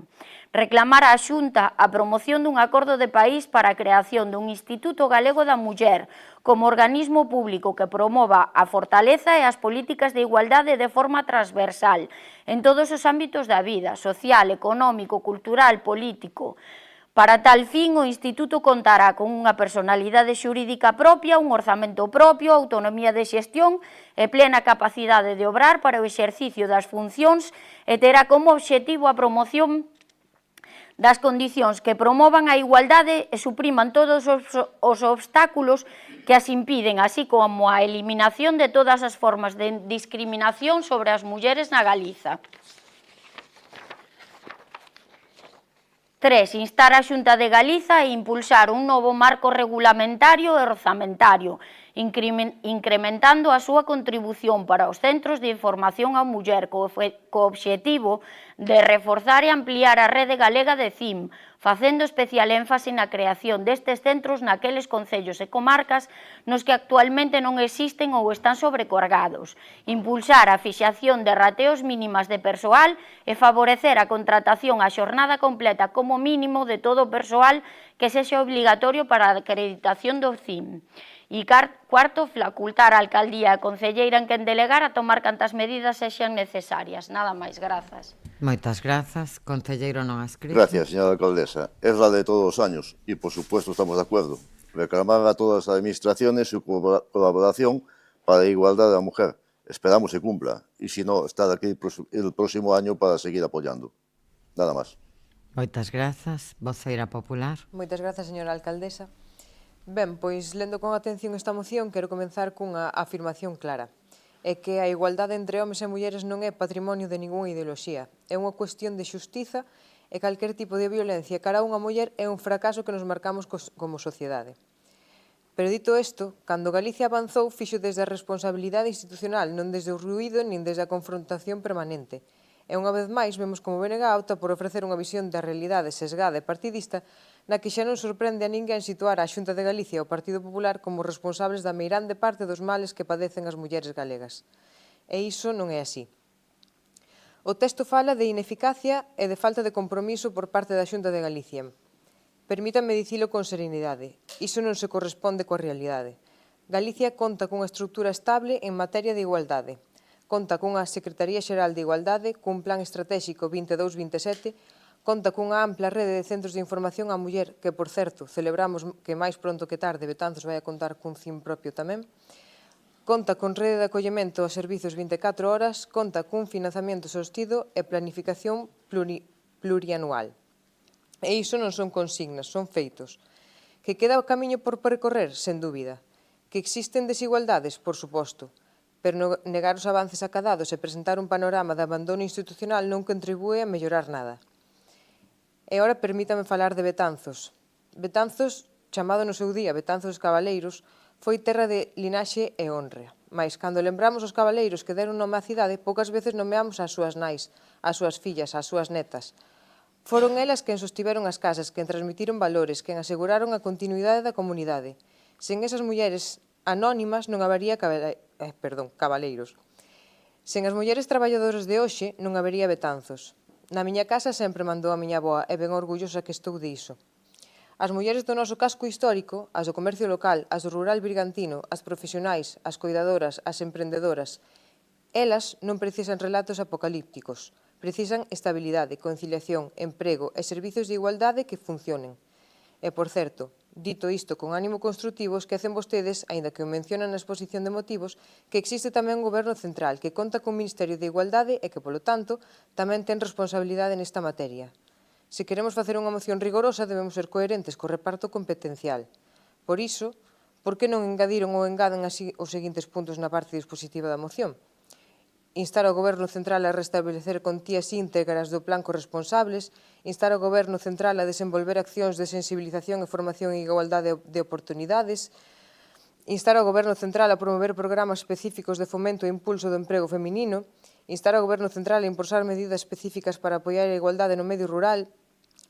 Reclamar á Xunta a promoción dun acordo de país para a creación dun Instituto Galego da Muller como organismo público que promova a fortaleza e as políticas de igualdade de forma transversal en todos os ámbitos da vida, social, económico, cultural, político. Para tal fin, o Instituto contará con unha personalidade xurídica propia, un orzamento propio, autonomía de xestión e plena capacidade de obrar para o exercicio das funcións e terá como obxectivo a promoción das condicións que promovan a igualdade e supriman todos os obstáculos que as impiden, así como a eliminación de todas as formas de discriminación sobre as mulleres na Galiza. 3. Instar a Xunta de Galiza a impulsar un novo marco regulamentario e orzamentario incrementando a súa contribución para os centros de información á muller co obxectivo de reforzar e ampliar a rede galega de CIM, facendo especial énfase na creación destes centros naqueles concellos e comarcas nos que actualmente non existen ou están sobrecargados, impulsar a fixación de rateos mínimas de persoal e favorecer a contratación a xornada completa como mínimo de todo o persoal que sexa obligatorio para a acreditación do CIM. E cuarto, facultar a alcaldía e a concelleira en quen delegar a tomar cantas medidas sexan necesarias. Nada máis, grazas. Moitas grazas. Concelleiro non adscrito. Gracias, señora alcaldesa. Es la de todos los años y, por supuesto, estamos de acuerdo. Reclamar a todas las administraciones su colaboración para la igualdad de la mujer. Esperamos se cumpla y, si no, estar aquí el próximo año para seguir apoyando. Nada más. Moitas grazas. Voceira popular. Moitas grazas, señora alcaldesa. Ben, pois, lendo con atención esta moción, quero comenzar cunha afirmación clara. É que a igualdade entre homes e mulleres non é patrimonio de ningunha ideoloxía. É unha cuestión de xustiza e calquer tipo de violencia cara a unha muller é un fracaso que nos marcamos como sociedade. Pero dito isto, cando Galicia avanzou, fixo desde a responsabilidade institucional, non desde o ruído nin desde a confrontación permanente. E unha vez máis vemos como BNG opta por ofrecer unha visión da realidade sesgada e partidista na que xa non sorprende a ninguén situar a Xunta de Galicia e o Partido Popular como responsables da meirande parte dos males que padecen as mulleres galegas. E iso non é así. O texto fala de ineficacia e de falta de compromiso por parte da Xunta de Galicia. Permítame dicilo con serenidade. Iso non se corresponde coa realidade. Galicia conta cunha estrutura estable en materia de igualdade. Conta cunha Secretaría Xeral de Igualdade, cun plan estratégico 22-27, conta cunha ampla rede de centros de información á muller, que, por certo, celebramos que máis pronto que tarde Betanzos vai a contar cun CIM propio tamén, conta con rede de acollemento aos servizos 24 horas, conta cun financiamento sostido e planificación plurianual. E iso non son consignas, son feitos. Que queda o camiño por percorrer, sen dúbida. Que existen desigualdades, por suposto, pero negar os avances acadados e presentar un panorama de abandono institucional non contribúe a mellorar nada. E ora permítame falar de Betanzos. Betanzos, chamado no seu día Betanzos Cabaleiros, foi terra de linaxe e honra. Mais, cando lembramos os cabaleiros que deron nome á cidade, poucas veces nomeamos as súas nais, as súas fillas, as súas netas. Foron elas quen sostiveron as casas, quen transmitiron valores, quen aseguraron a continuidade da comunidade. Sen esas mulleres anónimas non habería cabaleiros. Sen as mulleres traballadoras de hoxe non habería Betanzos. Na miña casa sempre mandou a miña avoa e ben orgullosa que estou diso. As mulleres do noso casco histórico, as do comercio local, as do rural brigantino, as profesionais, as coidadoras, as emprendedoras, elas non precisan relatos apocalípticos, precisan estabilidade, conciliación, emprego e servizos de igualdade que funcionen. E, por certo, dito isto con ánimo construtivo, esquecen vostedes, aínda que o mencionan na exposición de motivos, que existe tamén un goberno central que conta cun Ministerio de Igualdade e que, polo tanto, tamén ten responsabilidade nesta materia. Se queremos facer unha moción rigorosa, debemos ser coherentes co reparto competencial. Por iso, por que non engadiron ou engaden así os seguintes puntos na parte dispositiva da moción? Instar ao Goberno Central a restablecer contías íntegras do plan corresponsables, instar ao Goberno Central a desenvolver accións de sensibilización e formación e igualdade de oportunidades, instar ao Goberno Central a promover programas específicos de fomento e impulso do emprego feminino, instar ao Goberno Central a impulsar medidas específicas para apoiar a igualdade no medio rural,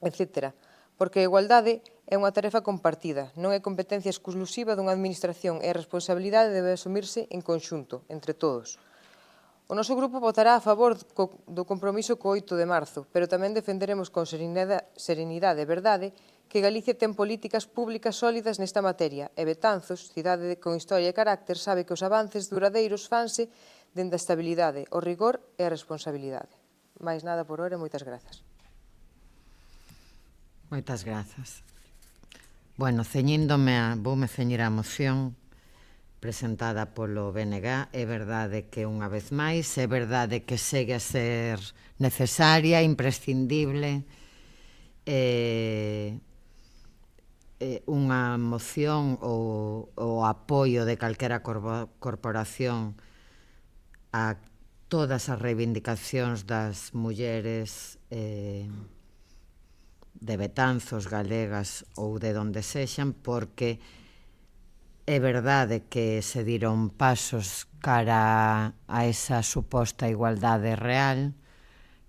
etc. Porque a igualdade é unha tarefa compartida, non é competencia exclusiva dunha administración e a responsabilidade debe asumirse en conxunto, entre todos. O noso grupo votará a favor do compromiso co 8 de marzo, pero tamén defenderemos con serenidade e verdade que Galicia ten políticas públicas sólidas nesta materia e Betanzos, cidade con historia e carácter, sabe que os avances duradeiros fanse dende a estabilidade, o rigor e a responsabilidade. Mais nada por hora e moitas grazas. Moitas grazas. Bueno, voume ceñir a moción presentada polo BNG. É verdade que unha vez máis, é verdade que segue a ser necesaria, imprescindible, unha moción ou apoio de calquera corporación a todas as reivindicacións das mulleres de Betanzos, galegas ou de donde sexan, porque É verdade que se diron pasos cara a esa suposta igualdade real,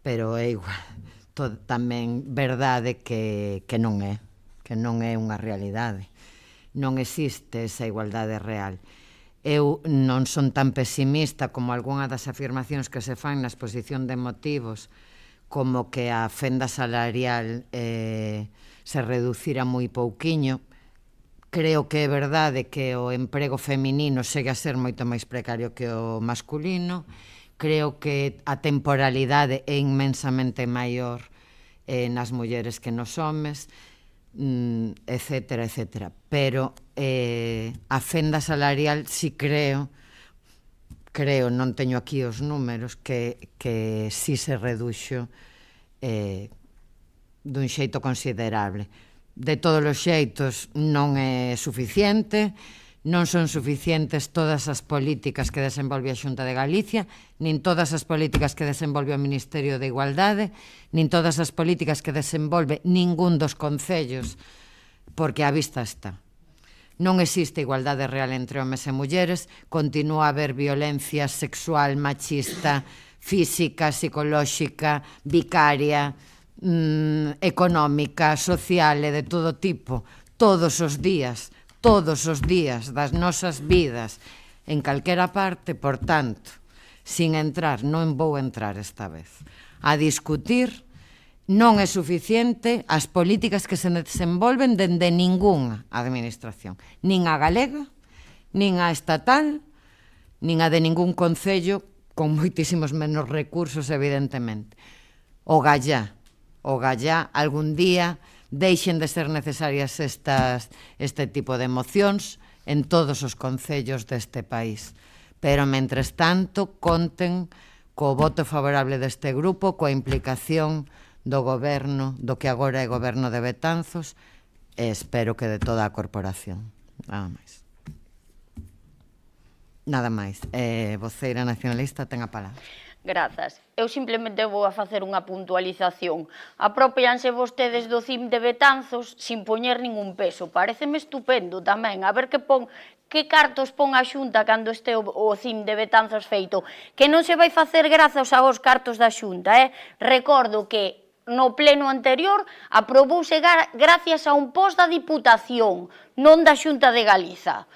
pero é igual, tamén verdade que non é unha realidade. Non existe esa igualdade real. Eu non son tan pesimista como algunha das afirmacións que se fan na exposición de motivos, como que a fenda salarial se reducira moi pouquiño. Creo que é verdade que o emprego feminino segue a ser moito máis precario que o masculino. Creo que a temporalidade é inmensamente maior nas mulleres que nos homes, etcétera, etcétera. Pero a fenda salarial si creo, non teño aquí os números, que si se reduxo dun xeito considerable. De todos os xeitos non é suficiente, non son suficientes todas as políticas que desenvolve a Xunta de Galicia, nin todas as políticas que desenvolve o Ministerio de Igualdade, nin todas as políticas que desenvolve ningún dos concellos, porque a vista está. Non existe igualdade real entre homes e mulleres, continúa a haber violencia sexual, machista, física, psicolóxica, vicaria, económica, social e de todo tipo, todos os días das nosas vidas, en calquera parte. Por tanto, sin entrar, non vou entrar esta vez, a discutir, non é suficiente as políticas que se desenvolven dende ningunha administración, nin a galega, nin a estatal, nin a de ningún concello, con moitísimos menos recursos, evidentemente. O gallá, algún día deixen de ser necesarias este tipo de mocións en todos os concellos deste país. Pero, mentres tanto, conten co voto favorable deste grupo, coa implicación do goberno, do que agora é goberno de Betanzos, e espero que de toda a corporación. Nada máis. Voceira nacionalista, ten a palabra. Grazas. Eu simplemente vou a facer unha puntualización. Apropianse vostedes do CIM de Betanzos sin poñer ningún peso. Pareceme estupendo tamén. A ver que cartos pon a Xunta cando este o CIM de Betanzos feito. Que non se vai facer grazas aos cartos da Xunta, Recordo que no pleno anterior aprobouse gracias a un post da Diputación, non da Xunta de Galiza.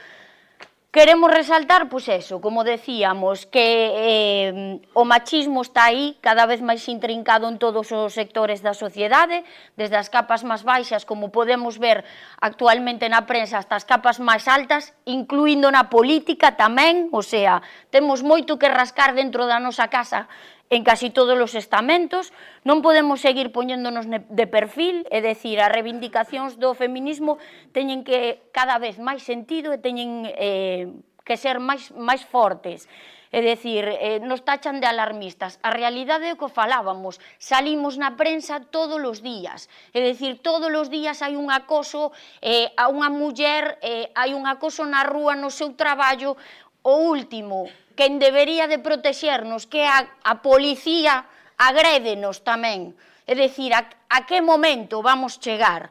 Queremos resaltar, pois eso, como decíamos, que o machismo está aí, cada vez máis intrincado en todos os sectores da sociedade, desde as capas máis baixas, como podemos ver actualmente na prensa, hasta as capas máis altas, incluindo na política tamén, o sea, temos moito que rascar dentro da nosa casa, en casi todos os estamentos. Non podemos seguir poñéndonos de perfil, é dicir, as reivindicacións do feminismo teñen que cada vez máis sentido e teñen que ser máis fortes. É dicir, nos tachan de alarmistas. A realidade é o que falábamos, salimos na prensa todos os días. É dicir, todos os días hai un acoso a unha muller, hai un acoso na rúa, no seu traballo. O último, quen debería de protexernos, que a policía, agrédenos tamén. É dicir, a que momento vamos chegar?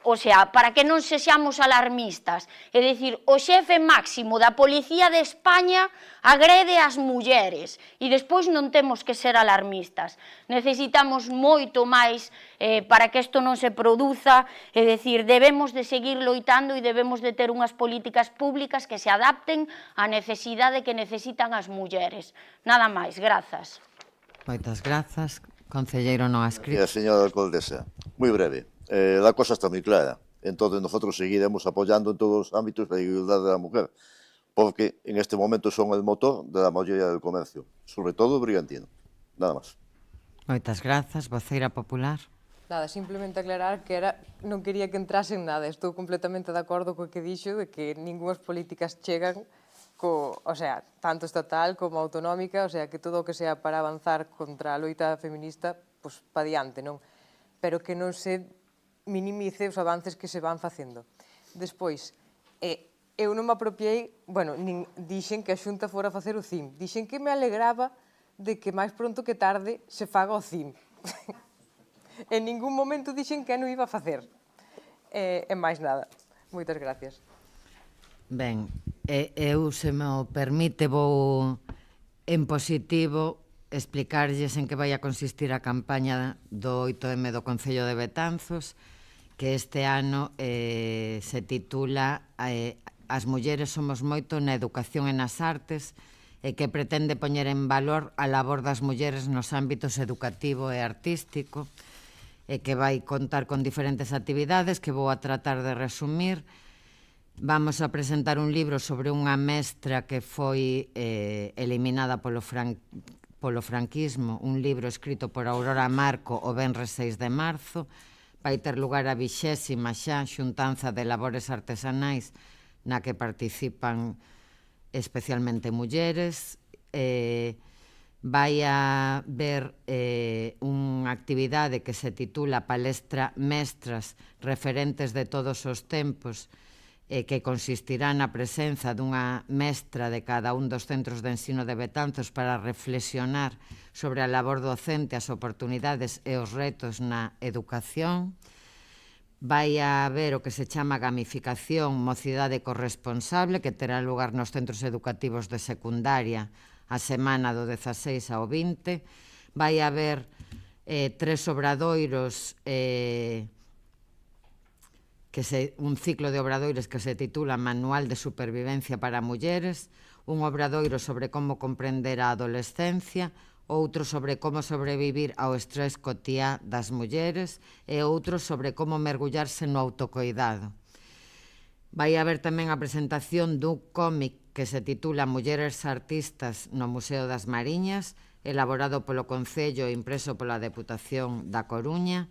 O sea, para que non sexamos alarmistas. É dicir, o xefe máximo da Policía de España agrede as mulleres e despois non temos que ser alarmistas. Necesitamos moito máis para que isto non se produza, é dicir, debemos de seguir loitando e debemos de ter unhas políticas públicas que se adapten á necesidade que necesitan as mulleres. Nada máis, grazas. Moitas grazas. Concelleiro non adscrito. Señora alcaldesa, moi breve. La cosa está moi clara. Entonces, nosotros seguiremos apoyando en todos los ámbitos la igualdad de la mujer, porque en este momento son el motor de la mayoría del comercio, sobre todo brigantino. Nada más. Moitas grazas. Voceira popular. Nada, simplemente aclarar que non quería que entrasen nada. Estou completamente de acordo co que dixo de que ningunhas políticas chegan o sea, tanto estatal como autonómica, o sea, que todo o que sea para avanzar contra a loita feminista, pois pa diante, non? Pero que non se minimice os avances que se van facendo. Despois, eu non me apropiei, bueno, dixen que a Xunta fora a facer o CIM. Dixen que me alegraba de que máis pronto que tarde se faga o CIM. En ningún momento dixen que non iba a facer. E máis nada. Moitas gracias. Ben, eu, se me o permite, vou en positivo explicarlles en que vai a consistir a campaña do 8M do Concello de Betanzos, que este ano se titula As mulleres somos moito na educación e nas artes, e que pretende poñer en valor a labor das mulleres nos ámbitos educativo e artístico, e que vai contar con diferentes actividades que vou a tratar de resumir. Vamos a presentar un libro sobre unha mestra que foi eliminada polo franquismo, un libro escrito por Aurora Marco o venres 6 de marzo. Vai ter lugar a 20ª xa xuntanza de labores artesanais na que participan especialmente mulleres. Vai a ver unha actividade que se titula Palestra Mestras referentes de todos os tempos, que consistirá na presenza dunha mestra de cada un dos centros de ensino de Betanzos para reflexionar sobre a labor docente, as oportunidades e os retos na educación. Vai a haber o que se chama gamificación, mocidade corresponsable, que terá lugar nos centros educativos de secundaria a semana do 16 ao 20. Vai a haber 3 obradoiros, un ciclo de obradoiros que se titula Manual de Supervivencia para Mulleres, un obradoiro sobre como comprender a adolescencia, outro sobre como sobrevivir ao estrés cotiá das mulleres e outro sobre como mergullarse no autocoidado. Vai haber tamén a presentación dun cómic que se titula Mulleres Artistas no Museo das Mariñas, elaborado polo Concello e impreso pola Deputación da Coruña,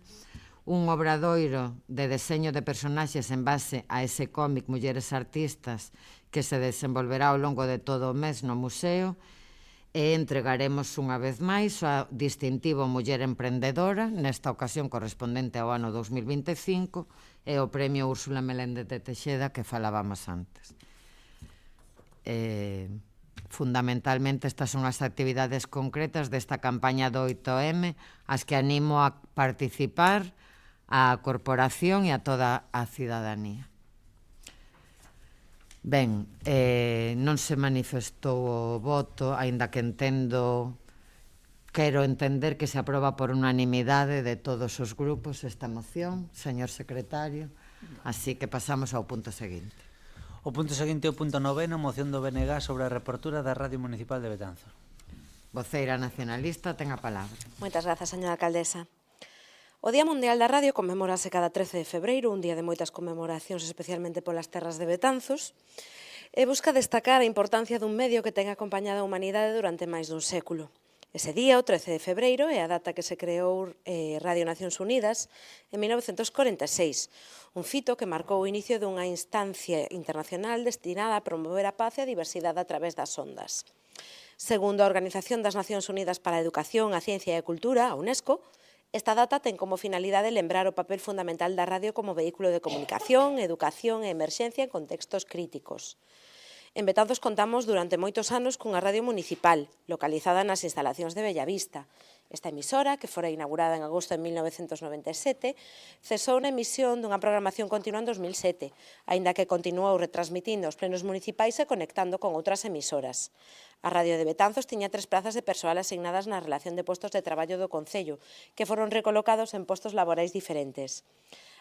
un obradoiro de deseño de personaxes en base a ese cómic Mulleres Artistas que se desenvolverá ao longo de todo o mes no museo, e entregaremos unha vez máis o distintivo Muller Emprendedora, nesta ocasión correspondente ao ano 2025, e o premio Úrsula Meléndez de Teixeda que falábamos antes. Fundamentalmente estas son as actividades concretas desta campaña do 8M, as que animo a participar a corporación e a toda a cidadanía. Ben, non se manifestou o voto, aínda que quero entender que se aproba por unanimidade de todos os grupos esta moción, señor secretario, así que pasamos ao punto seguinte. O punto seguinte é o punto 9º, moción do BNG sobre a reapertura da Radio Municipal de Betanzos. Voceira nacionalista, ten a palabra. Moitas grazas, señora alcaldesa. O Día Mundial da Radio conmemorase cada 13 de febreiro, un día de moitas conmemoracións, especialmente polas terras de Betanzos, e busca destacar a importancia dun medio que ten acompañado a humanidade durante máis dun século. Ese día, o 13 de febreiro, é a data que se creou Radio Nacións Unidas en 1946, un fito que marcou o inicio dunha instancia internacional destinada a promover a paz e a diversidade a través das ondas. Segundo a Organización das Nacións Unidas para a Educación, a Ciencia e a Cultura, a UNESCO, esta data ten como finalidade lembrar o papel fundamental da radio como vehículo de comunicación, educación e emerxencia en contextos críticos. En Betanzos contamos durante moitos anos cunha radio municipal, localizada nas instalacións de Bellavista. Esta emisora, que fora inaugurada en agosto de 1997, cesou na emisión dunha programación continua en 2007, aínda que continuou retransmitindo os plenos municipais e conectando con outras emisoras. A Radio de Betanzos tiña 3 prazas de persoal asignadas na relación de postos de traballo do Concello, que foron recolocados en postos laborais diferentes.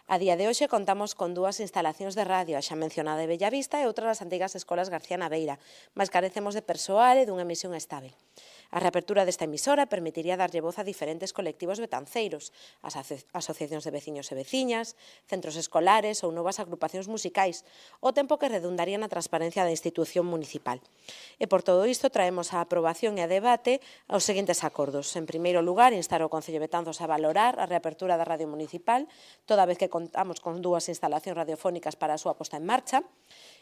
A día de hoxe contamos con 2 instalacións de radio, a xa mencionada de Bellavista e outra das antigas escolas García Naveira, mas carecemos de persoal e dunha emisión estável. A reapertura desta emisora permitiría darlle voz a diferentes colectivos betanceiros, as asociacións de veciños e veciñas, centros escolares ou novas agrupacións musicais, o tempo que redundaría na transparencia da institución municipal. E por todo isto traemos a aprobación e a debate aos seguintes acordos. En primeiro lugar, instar o Concello de Betanzos a valorar a reapertura da radio municipal, toda vez que contamos con 2 instalacións radiofónicas para a súa posta en marcha.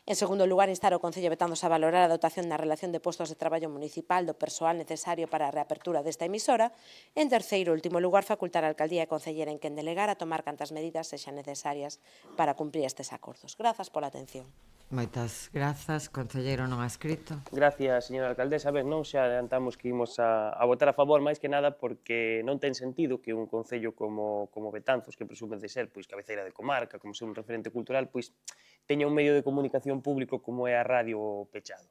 En segundo lugar, instar o Concello de Betanzos a valorar a dotación na relación de postos de traballo municipal do persoal necesario para a reapertura desta emisora. En terceiro e último lugar, facultar a Alcaldía e Concellera en quen delegar a tomar cantas medidas sexan necesarias para cumprir estes acordos. Grazas pola atención. Moitas grazas. Concelleiro non adscrito. Gracias, señora alcaldesa. Ben, non xa adiantamos que imos a votar a favor, máis que nada porque non ten sentido que un concello como Betanzos, que presume de ser cabeceira de comarca, como ser un referente cultural, teña un medio de comunicación público como é a radio pechado.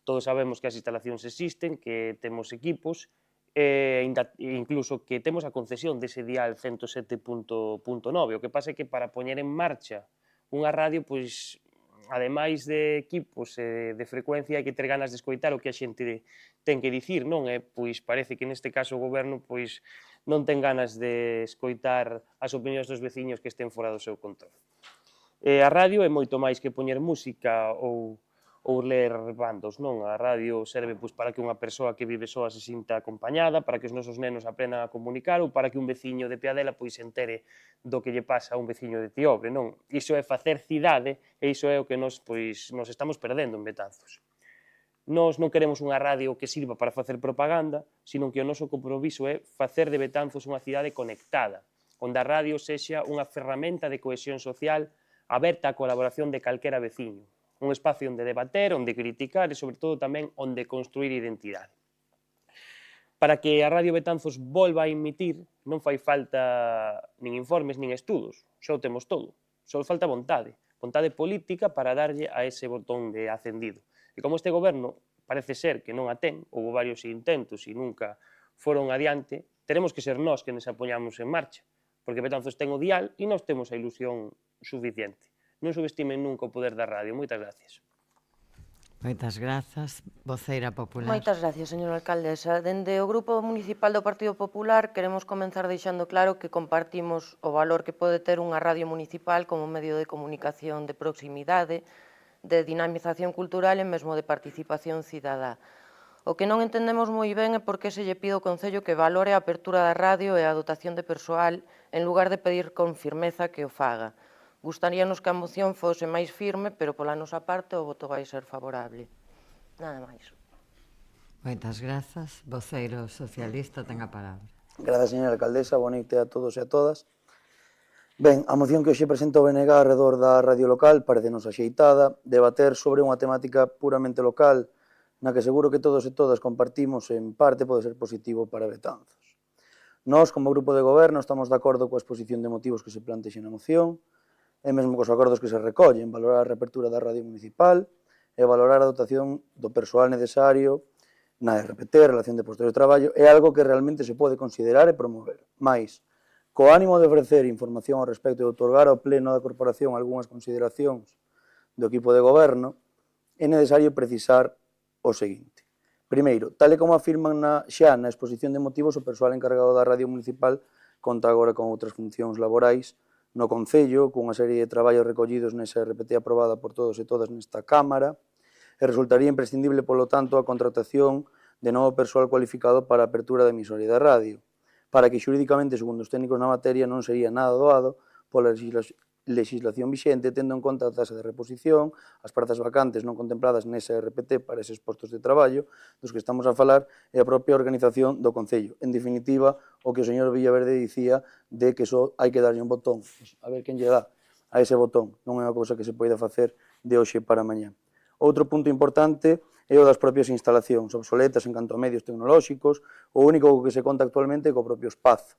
Todos sabemos que as instalacións existen, que temos equipos, incluso que temos a concesión dese dial 107.9. O que pasa é que para poñer en marcha unha radio, ademais de equipos de frecuencia, hai que ter ganas de escoitar o que a xente ten que dicir, non? Parece que neste caso o goberno non ten ganas de escoitar as opinións dos veciños que estén fora do seu control. A radio é moito máis que poñer música ou ler bandos, non? A radio serve para que unha persoa que vive soa se sinta acompañada, para que os nosos nenos aprendan a comunicar ou para que un veciño de Piadela se entere do que lle pasa a un veciño de Tiobre, non? Iso é facer cidade e iso é o que nos estamos perdendo en Betanzos. Nós non queremos unha radio que sirva para facer propaganda, sino que o noso compromiso é facer de Betanzos unha cidade conectada, onde a radio sexa unha ferramenta de cohesión social aberta á colaboración de calquera veciño. Un espacio onde debater, onde criticar e, sobre todo, tamén onde construir identidade. Para que a Radio Betanzos volva a emitir, non fai falta nin informes nin estudos, xa o temos todo. Só falta vontade política para darlle a ese botón de acendido. E como este goberno parece ser que non a ten, houve varios intentos e nunca foron adiante, teremos que ser nós que nos apoñamos en marcha, porque Betanzos ten o dial e nós temos a ilusión suficiente. Non subestimen nunca o poder da radio. Moitas gracias. Moitas grazas. Voceira popular. Moitas gracias, señora alcaldesa. Dende o Grupo Municipal do Partido Popular queremos comenzar deixando claro que compartimos o valor que pode ter unha radio municipal como medio de comunicación de proximidade, de dinamización cultural e mesmo de participación cidadá. O que non entendemos moi ben é por que se lle pide ao Concello que valore a apertura da radio e a dotación de persoal en lugar de pedir con firmeza que o faga. Gustaríanos que a moción fose máis firme, pero pola nosa parte o voto vai ser favorable. Nada máis. Moitas grazas. Voceiro socialista, ten a palabra. Grazas, señora alcaldesa. Boa noite a todos e a todas. Ben, a moción que hoxe presenta o BNG arredor da radio local parecenos axeitada, debater sobre unha temática puramente local, na que seguro que todos e todas compartimos, en parte pode ser positivo para Betanzos. Nós, como grupo de goberno, estamos de acordo coa exposición de motivos que se plantexe na moción, e mesmo cos acordos que se recollen, valorar a reapertura da radio municipal e valorar a dotación do persoal necesario na RPT, relación de postos de traballo, é algo que realmente se pode considerar e promover. Mais, co ánimo de ofrecer información ao respecto e outorgar ao pleno da corporación algunhas consideracións do equipo de goberno, é necesario precisar o seguinte. Primeiro, tal e como afirman xa na exposición de motivos, o persoal encargado da radio municipal conta agora con outras funcións laborais no Concello, cunha serie de traballos recollidos nesa RPT aprobada por todos e todas nesta Cámara, e resultaría imprescindible, polo tanto, a contratación de novo persoal cualificado para a apertura da emisoria da radio, para que xurídicamente, segundo os técnicos na materia, non sería nada doado pola legislación vixente, tendo en conta a tasa de reposición, as prazas vacantes non contempladas nesa RPT para eses postos de traballo, dos que estamos a falar, e a propia organización do Concello. En definitiva, o que o señor Villaverde dicía de que só hai que darlle un botón, a ver quen lle dá a ese botón, non é unha cousa que se poida facer de hoxe para mañá. Outro punto importante é o das propias instalacións, obsoletas en canto a medios tecnolóxicos, o único que se conta actualmente é co propio espazo.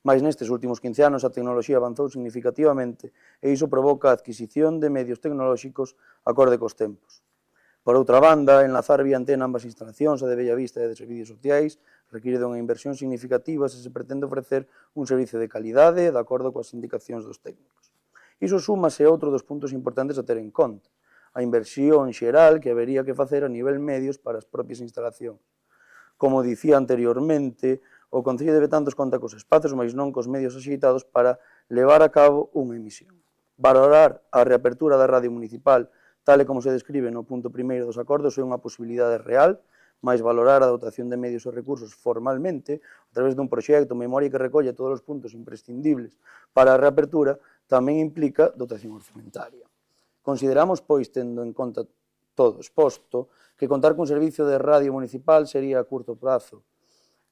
Mais nestes últimos 15 anos a tecnoloxía avanzou significativamente e iso provoca a adquisición de medios tecnolóxicos acorde cos tempos. Por outra banda, enlazar vía antena ambas instalacións, a de Bellavista e a de servicios sociais, require dunha inversión significativa se se pretende ofrecer un servicio de calidade de acordo coas indicacións dos técnicos. Iso súmase a outro dos puntos importantes a ter en conta, a inversión xeral que habería que facer a nivel medios para as propias instalacións. Como dicía anteriormente, o Concello de Betanzos conta cos espazos, mais non cos medios axeitados para levar a cabo unha emisión. Valorar a reapertura da radio municipal, tal e como se describe no punto primeiro dos acordos, é unha posibilidade real, mais valorar a dotación de medios e recursos formalmente, a través dun proxecto, memoria que recolle todos os puntos imprescindibles para a reapertura, tamén implica dotación orzamentaria. Consideramos, pois, tendo en conta todo exposto, que contar cun servicio de radio municipal sería a curto prazo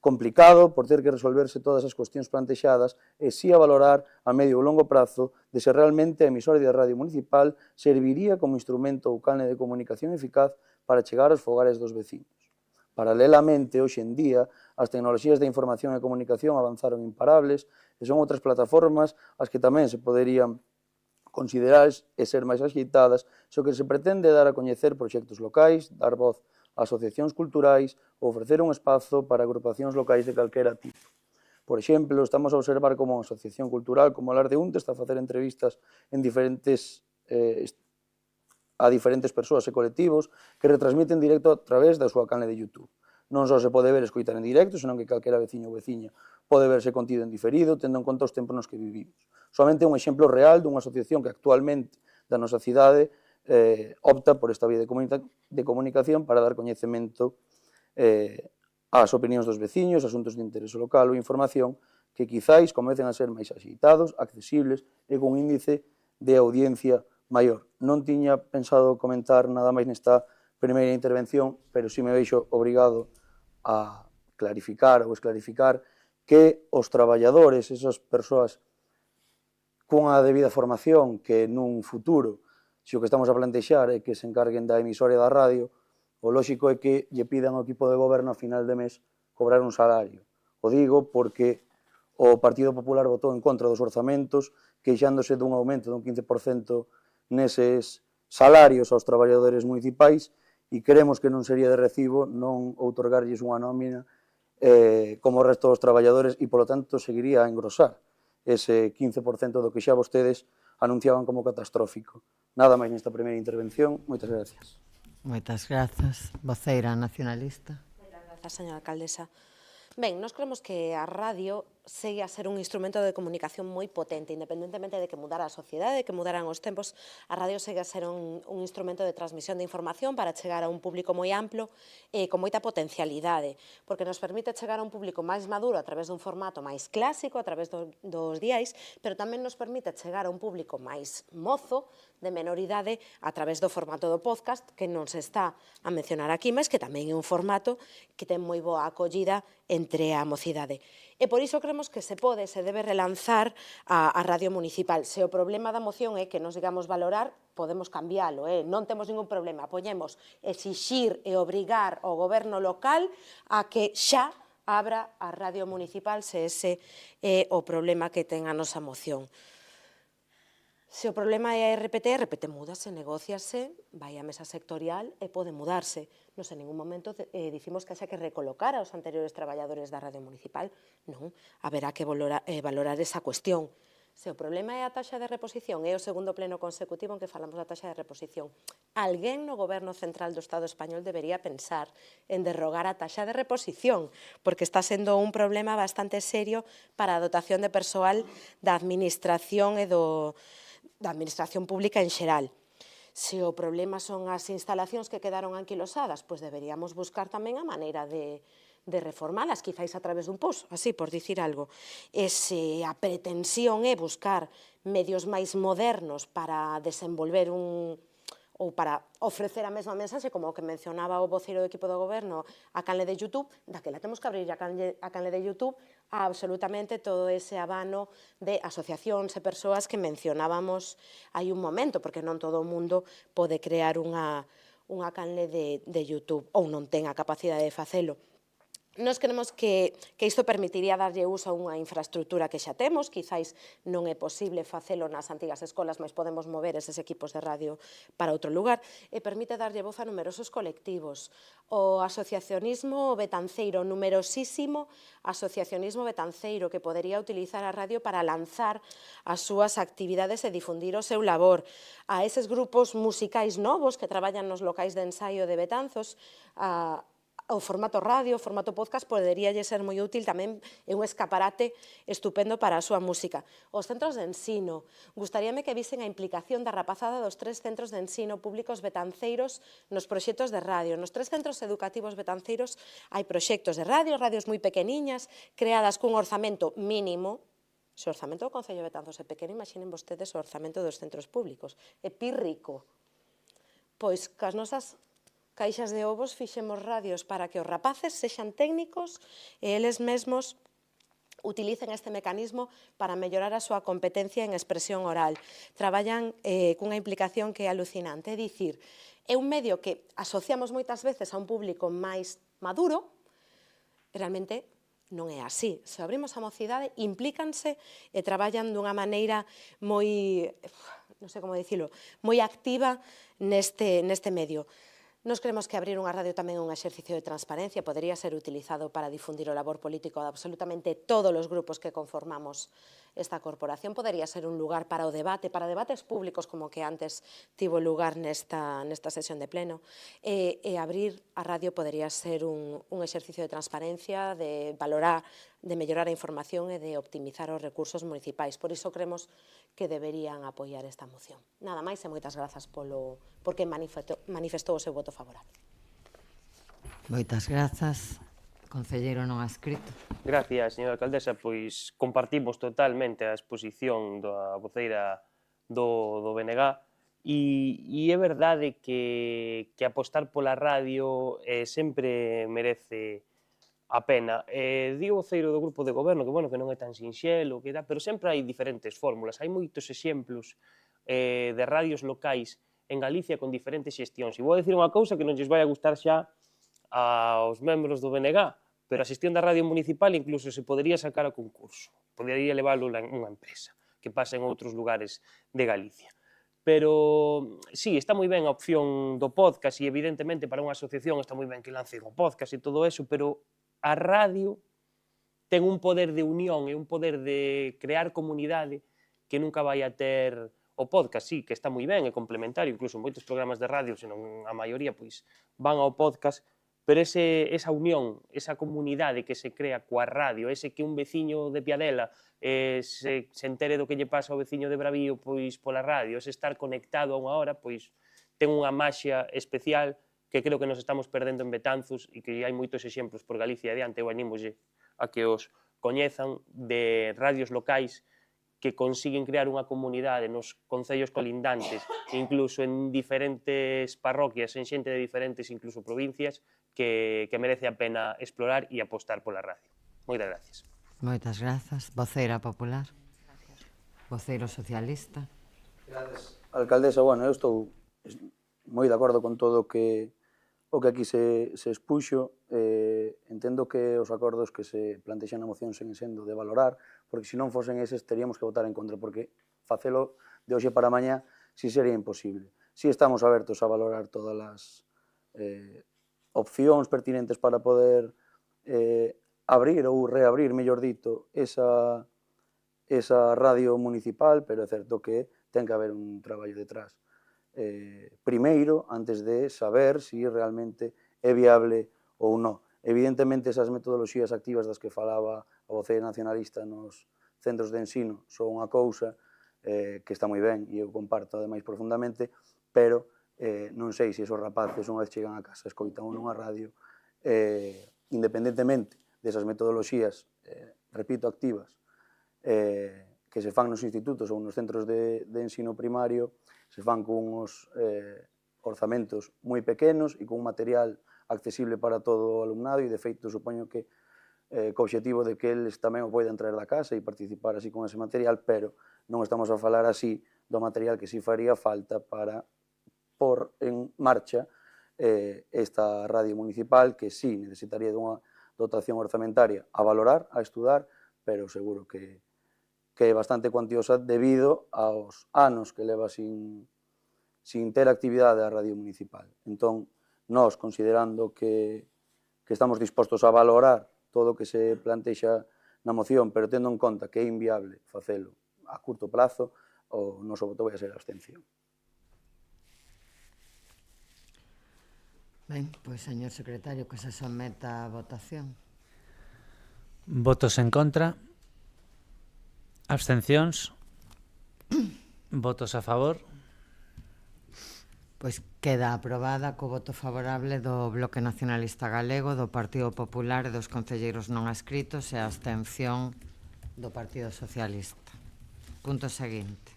complicado por ter que resolverse todas as cuestións plantexadas e si a valorar a medio ou longo prazo de se realmente a emisora de radio municipal serviría como instrumento ou canle de comunicación eficaz para chegar aos fogares dos vecinos. Paralelamente, hoxe en día, as tecnoloxías de información e comunicación avanzaron imparables e son outras plataformas as que tamén se poderían considerar e ser máis axeitadas, so que se pretende dar a coñecer proxectos locais, dar voz a asociacións culturais ou ofrecer un espazo para agrupacións locais de calquera tipo. Por exemplo, estamos a observar como unha asociación cultural como Lar de Unte está a facer entrevistas a diferentes persoas e colectivos que retransmiten directo a través da súa canle de YouTube. Non só se pode ver e escoitar en directo, senón que calquera veciño ou veciña pode verse contido en diferido, tendo en conta os tempos nos que vivimos. Somente un exemplo real dunha asociación que actualmente da nosa cidade opta por esta vía de comunicación para dar coñecemento ás opinións dos veciños, asuntos de interese local ou información que quizáis comecen a ser máis axeitados, accesibles e con un índice de audiencia maior. Non tiña pensado comentar nada máis nesta primeira intervención, pero si me veixo obrigado a clarificar ou esclarificar que os traballadores, esas persoas cunha debida formación que nun futuro, se o que estamos a plantexar é que se encarguen da emisora da radio, o lóxico é que lle pidan ao equipo de goberno a final de mes cobrar un salario. O digo porque o Partido Popular votou en contra dos orzamentos, queixándose dun aumento dun 15% neses salarios aos traballadores municipais e creemos que non sería de recibo non outorgarlles unha nómina como o resto dos traballadores e, polo tanto, seguiría a engrosar ese 15% do que xa vostedes anunciaban como catastrófico. Nada máis nesta primeira intervención. Moitas gracias. Moitas grazas. Voceira nacionalista. Moitas grazas, señora alcaldesa. Ben, nós creemos que a radio segue a ser un instrumento de comunicación moi potente, independentemente de que mudara a sociedade, de que mudaran os tempos, a radio segue a ser un instrumento de transmisión de información para chegar a un público moi amplo e con moita potencialidade, porque nos permite chegar a un público máis maduro a través dun formato máis clásico, a través dos diais, pero tamén nos permite chegar a un público máis mozo, de menor idade, a través do formato do podcast, que non se está a mencionar aquí, mas que tamén é un formato que ten moi boa acollida entre a mocidade. E por iso creemos que se debe relanzar a radio municipal. Se o problema da moción é que nos digamos valorar, podemos cambiálo, non temos ningún problema. Poñemos exixir e obrigar ao goberno local a que xa abra a radio municipal, se ese é o problema que ten a nosa moción. Se o problema é a RPT múdase, negóciase, vai á mesa sectorial e pode mudarse. Nos en ningún momento dicimos que haxa que recolocar aos anteriores traballadores da radio municipal. Non, haberá que valorar esa cuestión. Se o problema é a taxa de reposición, é o segundo pleno consecutivo en que falamos da taxa de reposición. Alguén no goberno central do Estado español debería pensar en derrogar a taxa de reposición, porque está sendo un problema bastante serio para a dotación de persoal da administración e da administración pública en xeral. Se o problema son as instalacións que quedaron anquilosadas, pois deberíamos buscar tamén a maneira de reformalas, quizáis a través dun pozo, así, por dicir algo. E se a pretensión é buscar medios máis modernos para desenvolver ou para ofrecer a mesma mensaxe, como o que mencionaba o voceiro do equipo do goberno, a canle de YouTube, daquela temos que abrir a canle de YouTube a absolutamente todo ese abano de asociacións e persoas que mencionábamos hai un momento, porque non todo o mundo pode crear unha canle de YouTube ou non ten a capacidade de facelo. Nós creemos que isto permitiría darlle uso a unha infraestructura que xa temos, quizáis non é posible facelo nas antigas escolas, mas podemos mover eses equipos de radio para outro lugar, e permite darlle voz a numerosos colectivos. O asociacionismo betanceiro, numerosísimo asociacionismo betanceiro, que podería utilizar a radio para lanzar as súas actividades e difundir o seu labor. A eses grupos musicais novos que traballan nos locais de ensaio de Betanzos, o formato radio, o formato podcast, poderíalle ser moi útil, tamén é un escaparate estupendo para a súa música. Os centros de ensino, gustaríame que visen a implicación da rapazada dos 3 centros de ensino públicos betanceiros nos proxectos de radio. Nos 3 centros educativos betanceiros hai proxectos de radio, radios moi pequeniñas, creadas cun orzamento mínimo. Se o orzamento do Concello de Betanzos é pequeno, imaginen vostedes o orzamento dos centros públicos. É pírrico. Pois, cas nosas caixas de ovos fixemos radios para que os rapaces sexan técnicos e eles mesmos utilicen este mecanismo para mellorar a súa competencia en expresión oral. Traballan cunha implicación que é alucinante, é dicir, é un medio que asociamos moitas veces a un público máis maduro, realmente non é así. Se abrimos a mocidade, implícanse e traballan dunha maneira moi, non sei como dicilo, moi activa neste medio. Nos creemos que abrir unha radio tamén é un exercicio de transparencia, podería ser utilizado para difundir o labor político de absolutamente todos os grupos que conformamos esta corporación, podería ser un lugar para o debate, para debates públicos como que antes tivo lugar nesta sesión de pleno, e abrir a radio podería ser un exercicio de transparencia, de valorar, de mellorar a información e de optimizar os recursos municipais. Por iso creemos que deberían apoiar esta moción. Nada máis e moitas grazas porque manifestou o seu voto favorable. Moitas grazas. Concelleiro non adscrito. Gracias, señora alcaldesa. Pois compartimos totalmente a exposición da voceira do BNG e é verdade que apostar pola radio sempre merece a pena. Digo o voceiro do grupo de goberno que non é tan sinxelo, pero sempre hai diferentes fórmulas. Hai moitos exemplos de radios locais en Galicia con diferentes xestións. E vou dicir unha cousa que non lles vai a gustar xa aos membros do BNG, pero a xestión da radio municipal incluso se podería sacar a concurso, podería leválo unha empresa, que pasa en outros lugares de Galicia. Pero, sí, está moi ben a opción do podcast e, evidentemente, para unha asociación está moi ben que lancen o podcast e todo eso, pero a radio ten un poder de unión e un poder de crear comunidade que nunca vai a ter o podcast, sí, que está moi ben, é complementario, incluso moitos programas de radio, senón a maioría, pois, van ao podcast, pero esa unión, esa comunidade que se crea coa radio, ese que un veciño de Piadela se entere do que lle pasa ao veciño de Bravío pois pola radio, ese estar conectado a unha hora, pois ten unha maxia especial que creo que nos estamos perdendo en Betanzos e que hai moitos exemplos por Galicia adiante, eu anímolle a que os coñezan de radios locais que consiguen crear unha comunidade nos concellos colindantes, incluso en diferentes parroquias, en xente de diferentes incluso provincias, que merece a pena explorar e apostar pola radio. Moitas gracias. Moitas grazas. Voceira popular. Voceiro socialista. Gracias. Alcaldesa, bueno, eu estou moi de acordo con todo o que aquí se expuxo. Entendo que os acordos que se plantexan na moción seguen sendo de valorar, porque se non fosen eses teríamos que votar en contra, porque facelo de hoxe para mañá si sería imposible. Si estamos abertos a valorar todas as opcións pertinentes para poder abrir ou reabrir, mellor dito, esa radio municipal, pero é certo que ten que haber un traballo detrás. Primeiro, antes de saber si realmente é viable ou non. Evidentemente, esas metodoloxías activas das que falaba a voceira nacionalista nos centros de ensino son unha cousa que está moi ben e eu comparto ademais profundamente, pero non sei se esos rapaces unha vez chegan a casa escoitan ou non a radio, independentemente desas metodoloxías, repito, activas, que se fan nos institutos ou nos centros de ensino primario, se fan con uns orzamentos moi pequenos e con un material accesible para todo o alumnado e, de feito, supoño que co obxectivo de que eles tamén o poidan traer da casa e participar así con ese material, pero non estamos a falar así do material que si faría falta para por en marcha esta radio municipal que sí necesitaría dunha dotación orzamentaria a valorar, a estudar, pero seguro que é bastante cuantiosa debido aos anos que leva sin ter actividade a radio municipal. Entón, nós, considerando que estamos dispostos a valorar todo o que se plantexa na moción, pero tendo en conta que é inviable facelo a curto plazo, o noso voto vai a ser a abstención. Ben, pois, señor secretario, que se someta a votación. Votos en contra. Abstencións. Votos a favor. Pois queda aprobada co voto favorable do Bloque Nacionalista Galego, do Partido Popular e dos concelleiros non adscritos e a abstención do Partido Socialista. Punto seguinte.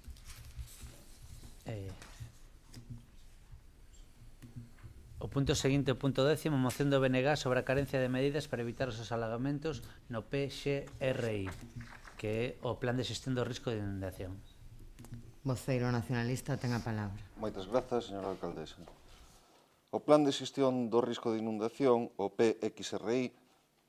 O punto seguinte, o punto 10º, moción do BNG sobre a carencia de medidas para evitar os alagamentos no PXRI, que é o Plan de Xestión do Risco de Inundación. Voceiro nacionalista ten a palabra. Moitas grazas, señora alcaldesa. O Plan de Xestión do Risco de Inundación, o PXRI,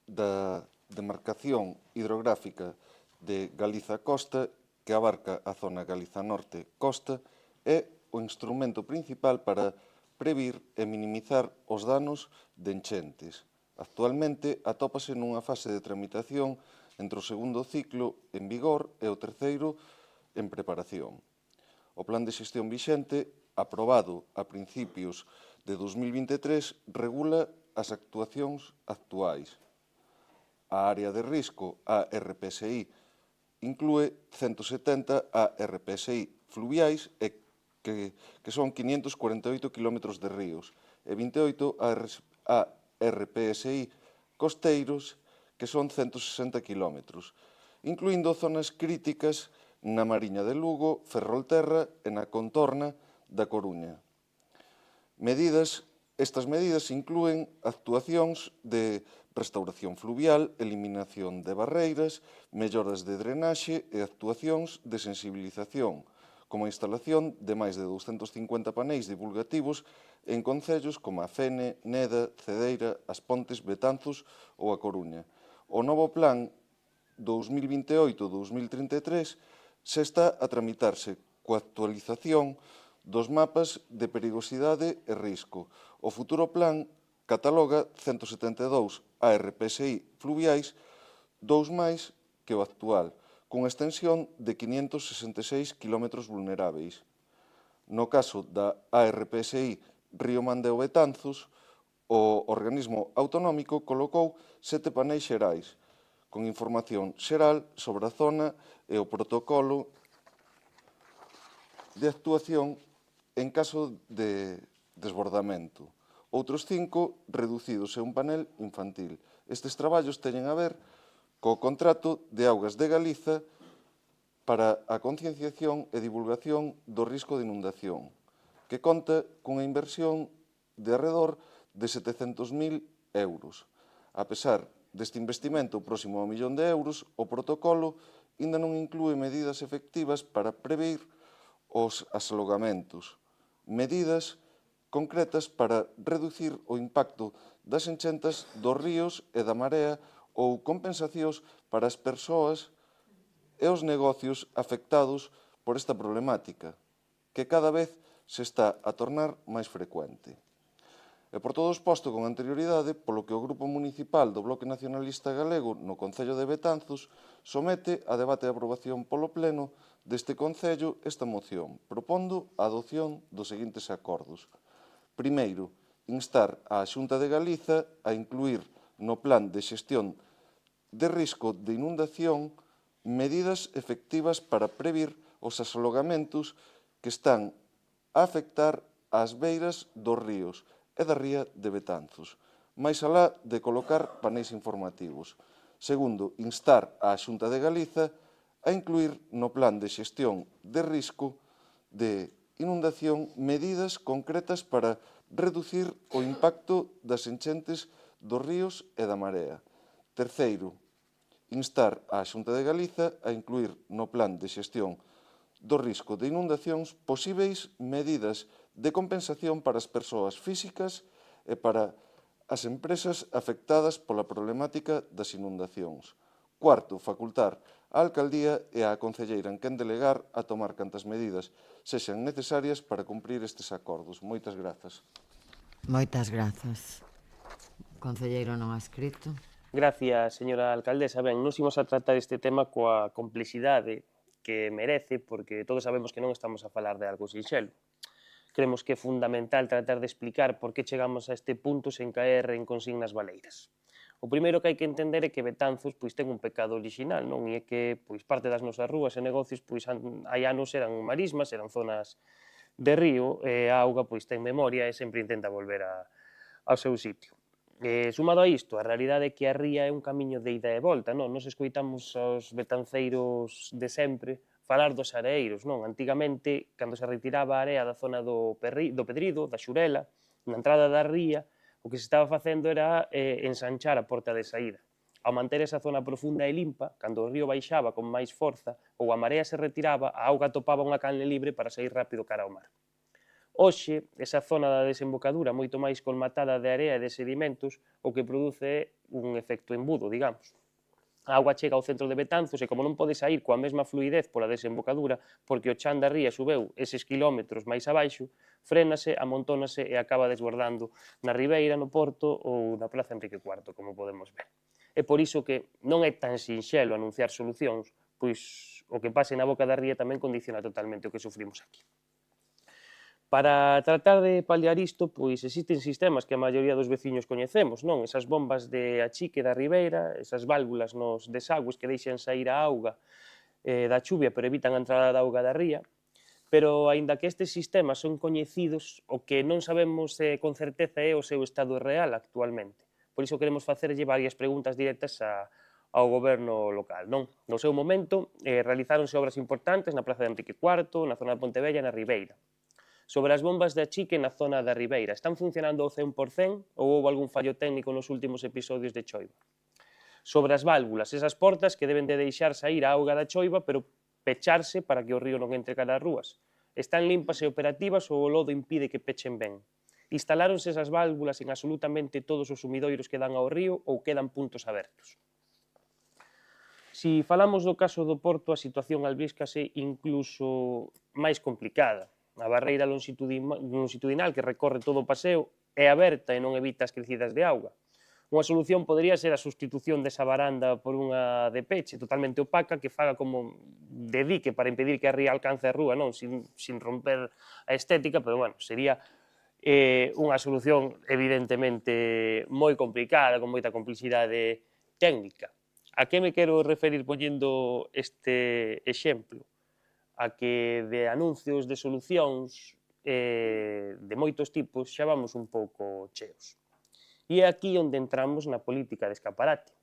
da demarcación hidrográfica de Galiza Costa, que abarca a zona Galiza Norte Costa, é o instrumento principal para previr e minimizar os danos de enchentes. Actualmente atópase nunha fase de tramitación entre o segundo ciclo en vigor e o terceiro en preparación. O plan de xestión vixente, aprobado a principios de 2023, regula as actuacións actuais. A área de risco, a RPSI, inclúe 170 ARPSI fluviais e que son 548 km de ríos e 28 ARPSI costeiros, que son 160 km, incluindo zonas críticas na Mariña de Lugo, Ferrolterra e na contorna da Coruña. Estas medidas inclúen actuacións de restauración fluvial, eliminación de barreiras, melloras de drenaxe e actuacións de sensibilización, como a instalación de máis de 250 paneis divulgativos en concellos como a Fene, Neda, Cedeira, As Pontes, Betanzos ou a Coruña. O novo plan 2028-2033 se está a tramitarse coa actualización dos mapas de perigosidade e risco. O futuro plan cataloga 172 ARPSI fluviais, 2 máis que o actual, cunha extensión de 566 km vulneráveis. No caso da ARPSI Río Mandeo Betanzos, o organismo autonómico colocou 7 paneis xerais, con información xeral sobre a zona e o protocolo de actuación en caso de desbordamento. Outros 5 reducidos e un panel infantil. Estes traballos teñen a ver co contrato de Augas de Galiza para a concienciación e divulgación do risco de inundación, que conta cunha inversión de arredor de 700.000 euros. A pesar deste investimento próximo ao 1.000.000 de euros, o protocolo ainda non inclúe medidas efectivas para prever os asalogamentos, medidas concretas para reducir o impacto das enchentes dos ríos e da marea ou compensacións para as persoas e os negocios afectados por esta problemática, que cada vez se está a tornar máis frecuente. E por todo exposto con anterioridade, polo que o Grupo Municipal do Bloque Nacionalista Galego no Concello de Betanzos somete a debate e aprobación polo Pleno deste Concello esta moción, propondo a adopción dos seguintes acordos. Primeiro, instar a Xunta de Galiza a incluir no Plan de Xestión de Risco de Inundación medidas efectivas para previr os asalogamentos que están a afectar as beiras dos ríos e da ría de Betanzos, máis alá de colocar paneis informativos. Segundo, instar a Xunta de Galiza a incluir no Plan de Xestión de Risco de Inundación medidas concretas para reducir o impacto das enchentes dos ríos e da marea. Terceiro, instar a Xunta de Galiza a incluir no Plan de Xestión do Risco de Inundacións posíveis medidas de compensación para as persoas físicas e para as empresas afectadas pola problemática das inundacións. Cuarto, facultar a Alcaldía e a Concelleira en quen delegar a tomar cantas medidas sexan necesarias para cumprir estes acordos. Moitas grazas. Moitas grazas. Concelleiro non adscrito. Gracias, señora alcaldesa. Ben, nos imos a tratar este tema coa complexidade que merece, porque todos sabemos que non estamos a falar de algo sinxelo. Creemos que é fundamental tratar de explicar por que chegamos a este punto sen caer en consignas baleiras. O primeiro que hai que entender é que Betanzos ten un pecado orixinal, non? E é que parte das nosas rúas e negocios hai anos eran marismas, eran zonas de río, e a auga ten memoria e sempre intenta volver ao seu sitio. Sumado a isto, a realidade é que a ría é un camiño de ida e volta, non? Nos escoitamos aos betanceiros de sempre falar dos areeiros, non? Antigamente, cando se retiraba a area da zona do Pedrido, da Xurela, na entrada da ría, o que se estaba facendo era ensanchar a porta de saída. Ao manter esa zona profunda e limpa, cando o río baixaba con máis forza ou a marea se retiraba, a auga topaba unha canle libre para sair rápido cara ao mar. Hoxe, esa zona da desembocadura moito máis colmatada de area e de sedimentos, o que produce un efecto embudo, digamos. A auga chega ao centro de Betanzos e como non pode sair coa mesma fluidez pola desembocadura, porque o chan da ría subeu eses quilómetros máis abaixo, frénase, amontónase e acaba desbordando na Ribeira, no Porto ou na Praza Enrique IV, como podemos ver. É por iso que non é tan sinxelo anunciar solucións, pois o que pase na boca da ría tamén condiciona totalmente o que sufrimos aquí. Para tratar de paliar isto, pois existen sistemas que a maioría dos veciños coñecemos, non? Esas bombas de achique da ribeira, esas válvulas nos desagües que deixan sair a auga da chuvia, pero evitan a entrada da auga da ría. Pero, aínda que estes sistemas son coñecidos, o que non sabemos con certeza é o seu estado real actualmente. Por iso queremos facerlle varias preguntas directas ao goberno local, non? No seu momento, realizáronse obras importantes na Praza de Enrique IV, na zona de Pontevella e na Ribeira. Sobre as bombas de achique na zona da Ribeira, están funcionando ao 100% ou houve algún fallo técnico nos últimos episodios de choiva? Sobre as válvulas, esas portas que deben de deixar sair a auga da choiva, pero pecharse para que o río non entre cara ás rúas. Están limpas e operativas ou o lodo impide que pechen ben? Instaláronse esas válvulas en absolutamente todos os sumidoiros que dan ao río ou quedan puntos abertos? Si falamos do caso do Porto, a situación albíscase incluso máis complicada. A barreira longitudinal que recorre todo o paseo é aberta e non evita as crecidas de auga. Unha solución podría ser a sustitución desa baranda por unha de peche totalmente opaca que faga como de dique para impedir que a ría alcance a rúa, non sin romper a estética, pero bueno, sería unha solución evidentemente moi complicada, con moita complexidade técnica. A que me quero referir poñendo este exemplo? A que de anuncios de solucións de moitos tipos xa vamos un pouco cheos. E é aquí onde entramos na política de escaparate.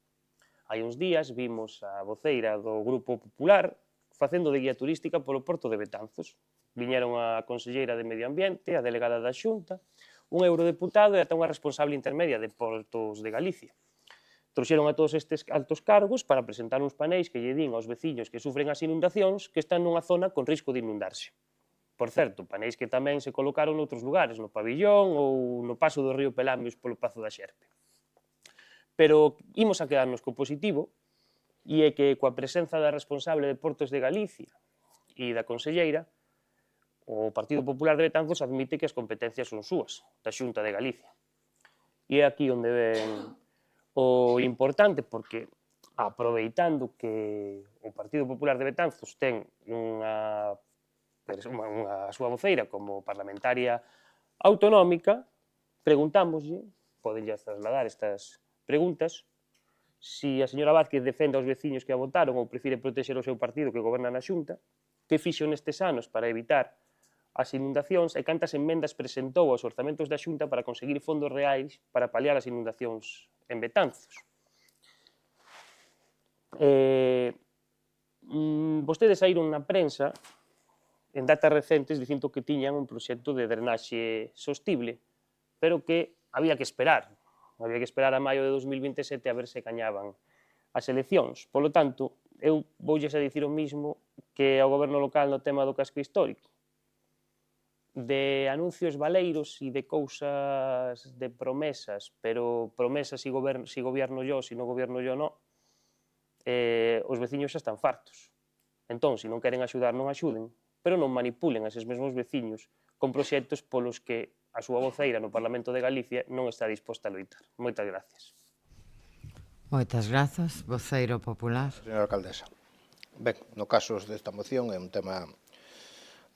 Hai uns días vimos a voceira do Grupo Popular facendo de guía turística polo Porto de Betanzos. Viñeron a conselleira de Medio Ambiente, a delegada da Xunta, un eurodeputado e ata unha responsable intermedia de Portos de Galicia. Trouxeron a todos estes altos cargos para presentar uns paneis que lle din aos veciños que sufren as inundacións que están nunha zona con risco de inundarse. Por certo, paneis que tamén se colocaron noutros lugares, no Pabillón ou no paso do río Pelamios polo Pazo da Xerpe. Pero imos a quedarnos co positivo, e é que coa presenza da responsable de Portos de Galicia e da conselleira, o Partido Popular de Betanzos admite que as competencias son súas, da Xunta de Galicia. E é aquí onde ven o importante, porque aproveitando que o Partido Popular de Betanzos ten unha súa voceira como parlamentaria autonómica, preguntámoslle, podenlle trasladar estas preguntas, si a señora Vázquez defende aos veciños que a votaron ou prefire protexer o seu partido que goberna na Xunta, que fixo nestes anos para evitar as inundacións e cantas enmendas presentou aos orzamentos da Xunta para conseguir fondos reais para paliar as inundacións en Betanzos. Vostedes saíron na prensa en datas recentes dicindo que tiñan un proxecto de drenaxe sostible, pero que había que esperar a maio de 2027 a ver se gañaban as eleccións. Polo tanto, eu voulles a dicir o mismo que ao goberno local no tema do casco histórico. De anuncios valeiros e de cousas de promesas, pero promesas si gobierno yo, si no gobierno yo no, os veciños xa están fartos. Entón, se non queren axudar, non axuden, pero non manipulen a eses mesmos veciños con proxectos polos que a súa voceira no Parlamento de Galicia non está disposta a loitar. Moitas gracias. Moitas grazas, voceiro popular. Señora alcaldesa, ben, no caso desta moción é un tema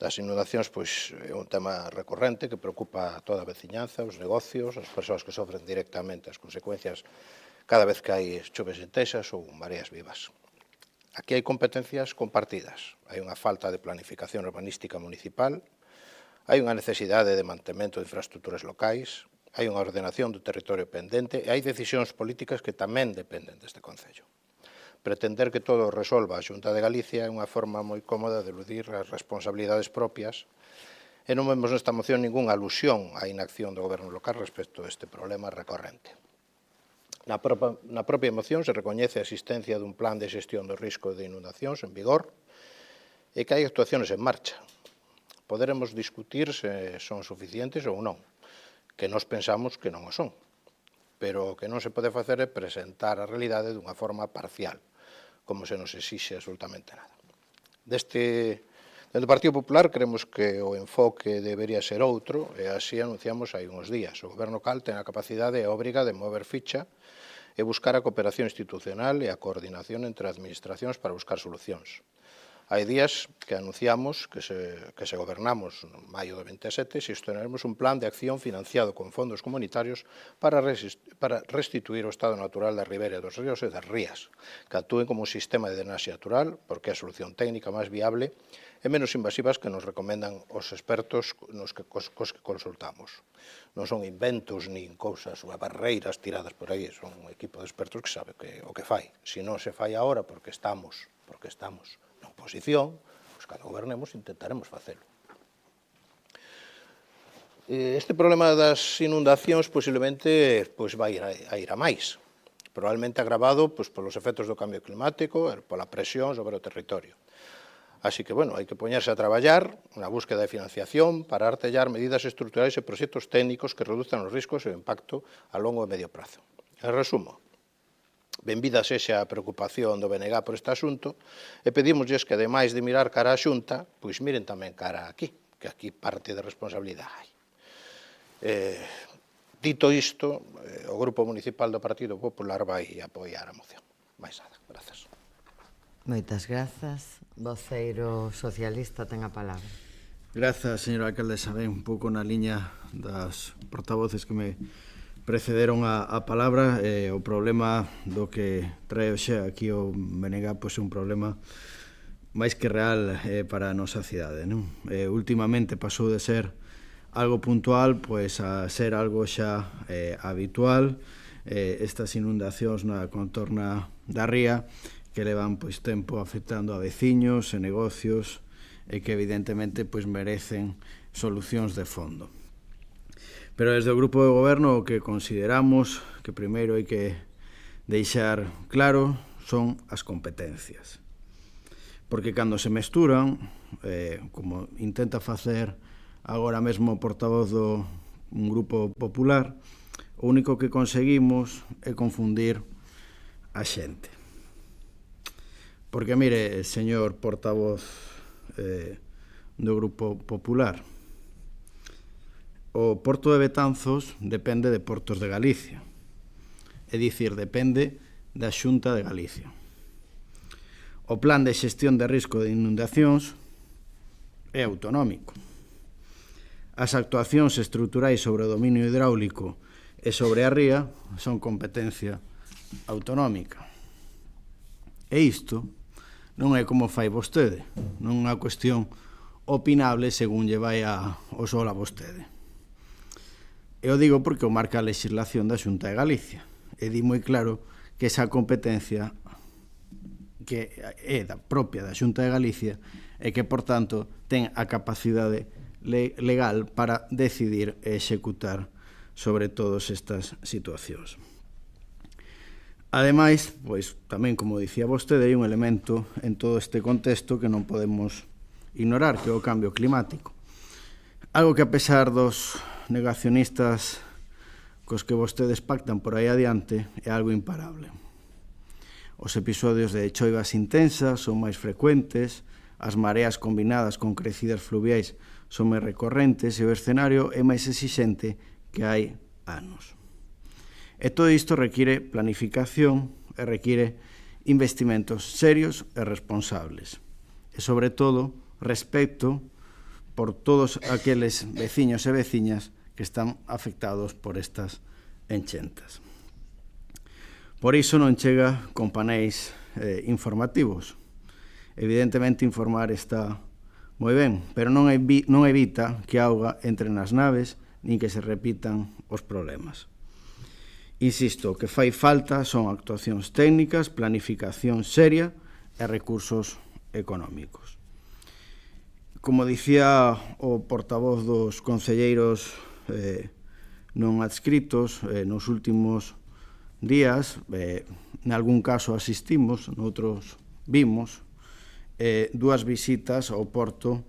das inundacións, pois é un tema recorrente que preocupa a toda a veciñanza, os negocios, as persoas que sofren directamente as consecuencias cada vez que hai choves intensas ou mareas vivas. Aquí hai competencias compartidas. Hai unha falta de planificación urbanística municipal, hai unha necesidade de mantemento de infraestructuras locais, hai unha ordenación do territorio pendente e hai decisións políticas que tamén dependen deste Concello. Pretender que todo resolva a Xunta de Galicia é unha forma moi cómoda de eludir as responsabilidades propias e non vemos nesta moción ningunha alusión á inacción do Goberno local respecto a este problema recorrente. Na propia moción se recoñece a existencia dun plan de xestión do risco de inundacións en vigor e que hai actuacións en marcha. Poderemos discutir se son suficientes ou non, que nós pensamos que non o son, pero o que non se pode facer é presentar a realidade dunha forma parcial, como se nos exixe absolutamente nada. Dende o Partido Popular creemos que o enfoque debería ser outro e así anunciamos hai uns días. O Goberno local ten a capacidade e a obriga de mover ficha e buscar a cooperación institucional e a coordinación entre administracións para buscar solucións. Hai días que anunciamos que se gobernamos no maio do 27 xestionaremos un plan de acción financiado con fondos comunitarios para restituir o estado natural da ribera dos ríos e das rías, que actúen como un sistema de drenaxe natural, porque é a solución técnica máis viable e menos invasivas que nos recomendan os expertos cos que consultamos. Non son inventos nin cousas ou barreiras tiradas por aí, son un equipo de expertos que sabe o que fai. Se non se fai agora porque estamos na oposición, pois cando gobernemos intentaremos facelo. Este problema das inundacións posiblemente vai ir a máis, probablemente agravado polos efectos do cambio climático e pola presión sobre o territorio. Así que, hai que poñerse a traballar na búsqueda de financiación para artellar medidas estruturais e proxectos técnicos que reduzcan os riscos e o impacto a longo e medio prazo. En resumo, benvida sexa a preocupación do BNG por este asunto e pedimosles que, ademais de mirar cara á Xunta, pois miren tamén cara aquí, que aquí parte de responsabilidade hai. Dito isto, o Grupo Municipal do Partido Popular vai apoiar a moción. Mais nada, grazas. Moitas grazas. Voceiro socialista ten a palabra. Grazas, señora alcaldesa. Ben, un pouco na liña das portavoces que me precederon a palabra, o problema do que trae hoxe aquí o BNG é un problema máis que real para a nosa cidade, non? Últimamente pasou de ser algo puntual a ser algo xa habitual, estas inundacións na contorna da ría que levan tempo afectando a veciños e negocios e que evidentemente merecen solucións de fondo. Pero desde o Grupo de Goberno o que consideramos que primeiro hai que deixar claro son as competencias. Porque cando se mesturan, como intenta facer agora mesmo o portavoz do Grupo Popular, o único que conseguimos é confundir a xente. Porque, mire, señor portavoz do Grupo Popular, o Porto de Betanzos depende de Portos de Galicia, é dicir, depende da Xunta de Galicia. O plan de xestión de risco de inundacións é autonómico. As actuacións estruturais sobre o dominio hidráulico e sobre a ría son competencia autonómica. E isto non é como fai vostede, non é unha cuestión opinable según lle vai o sol a vostede. Eu digo porque o marca a legislación da Xunta de Galicia e di moi claro que esa competencia que é propia da Xunta de Galicia e que, por tanto, ten a capacidade legal para decidir e executar sobre todas estas situacións. Ademais, tamén, como dicía vostede, hai un elemento en todo este contexto que non podemos ignorar, que é o cambio climático. Algo que, a pesar dos negacionistas cos que vostedes pactan por aí adiante, é algo imparable. Os episodios de choivas intensas son máis frecuentes, as mareas combinadas con crecidas fluviais son máis recorrentes e o escenario é máis exixente que hai anos. E todo isto require planificación e require investimentos serios e responsables. E, sobre todo, respeto por todos aqueles veciños e veciñas que están afectados por estas enchentas. Por iso non chega con paneis informativos. Evidentemente, informar está moi ben, pero non evita que a auga entre nas naves nin que se repitan os problemas. Insisto, o que fai falta son actuacións técnicas, planificación seria e recursos económicos. Como dicía o portavoz dos concelleiros non adscritos, nos últimos días, nalgún caso asistimos, noutros vimos, dúas visitas ao Porto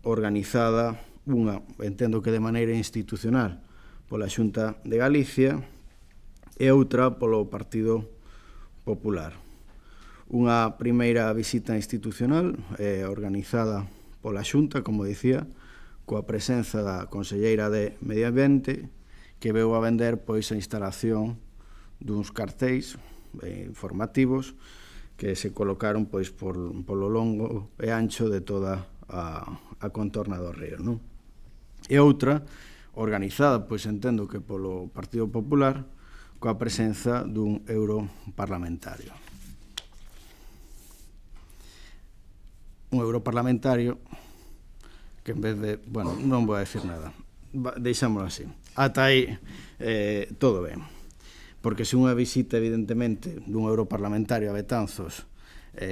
organizada, unha, entendo que de maneira institucional, pola Xunta de Galicia e outra polo Partido Popular. Unha primeira visita institucional organizada pola Xunta, como dicía, coa presenza da Conselleira de Medio Ambiente, que veu a vender pois a instalación duns cartéis informativos que se colocaron pois polo longo e ancho de toda a contorna do río, non? E outra, organizada, pois entendo que polo Partido Popular, coa presenza dun europarlamentario. Un europarlamentario que en vez de... Bueno, non vou a decir nada. Deixámoslo así. Ata aí todo ben. Porque se unha visita, evidentemente, dun europarlamentario a Betanzos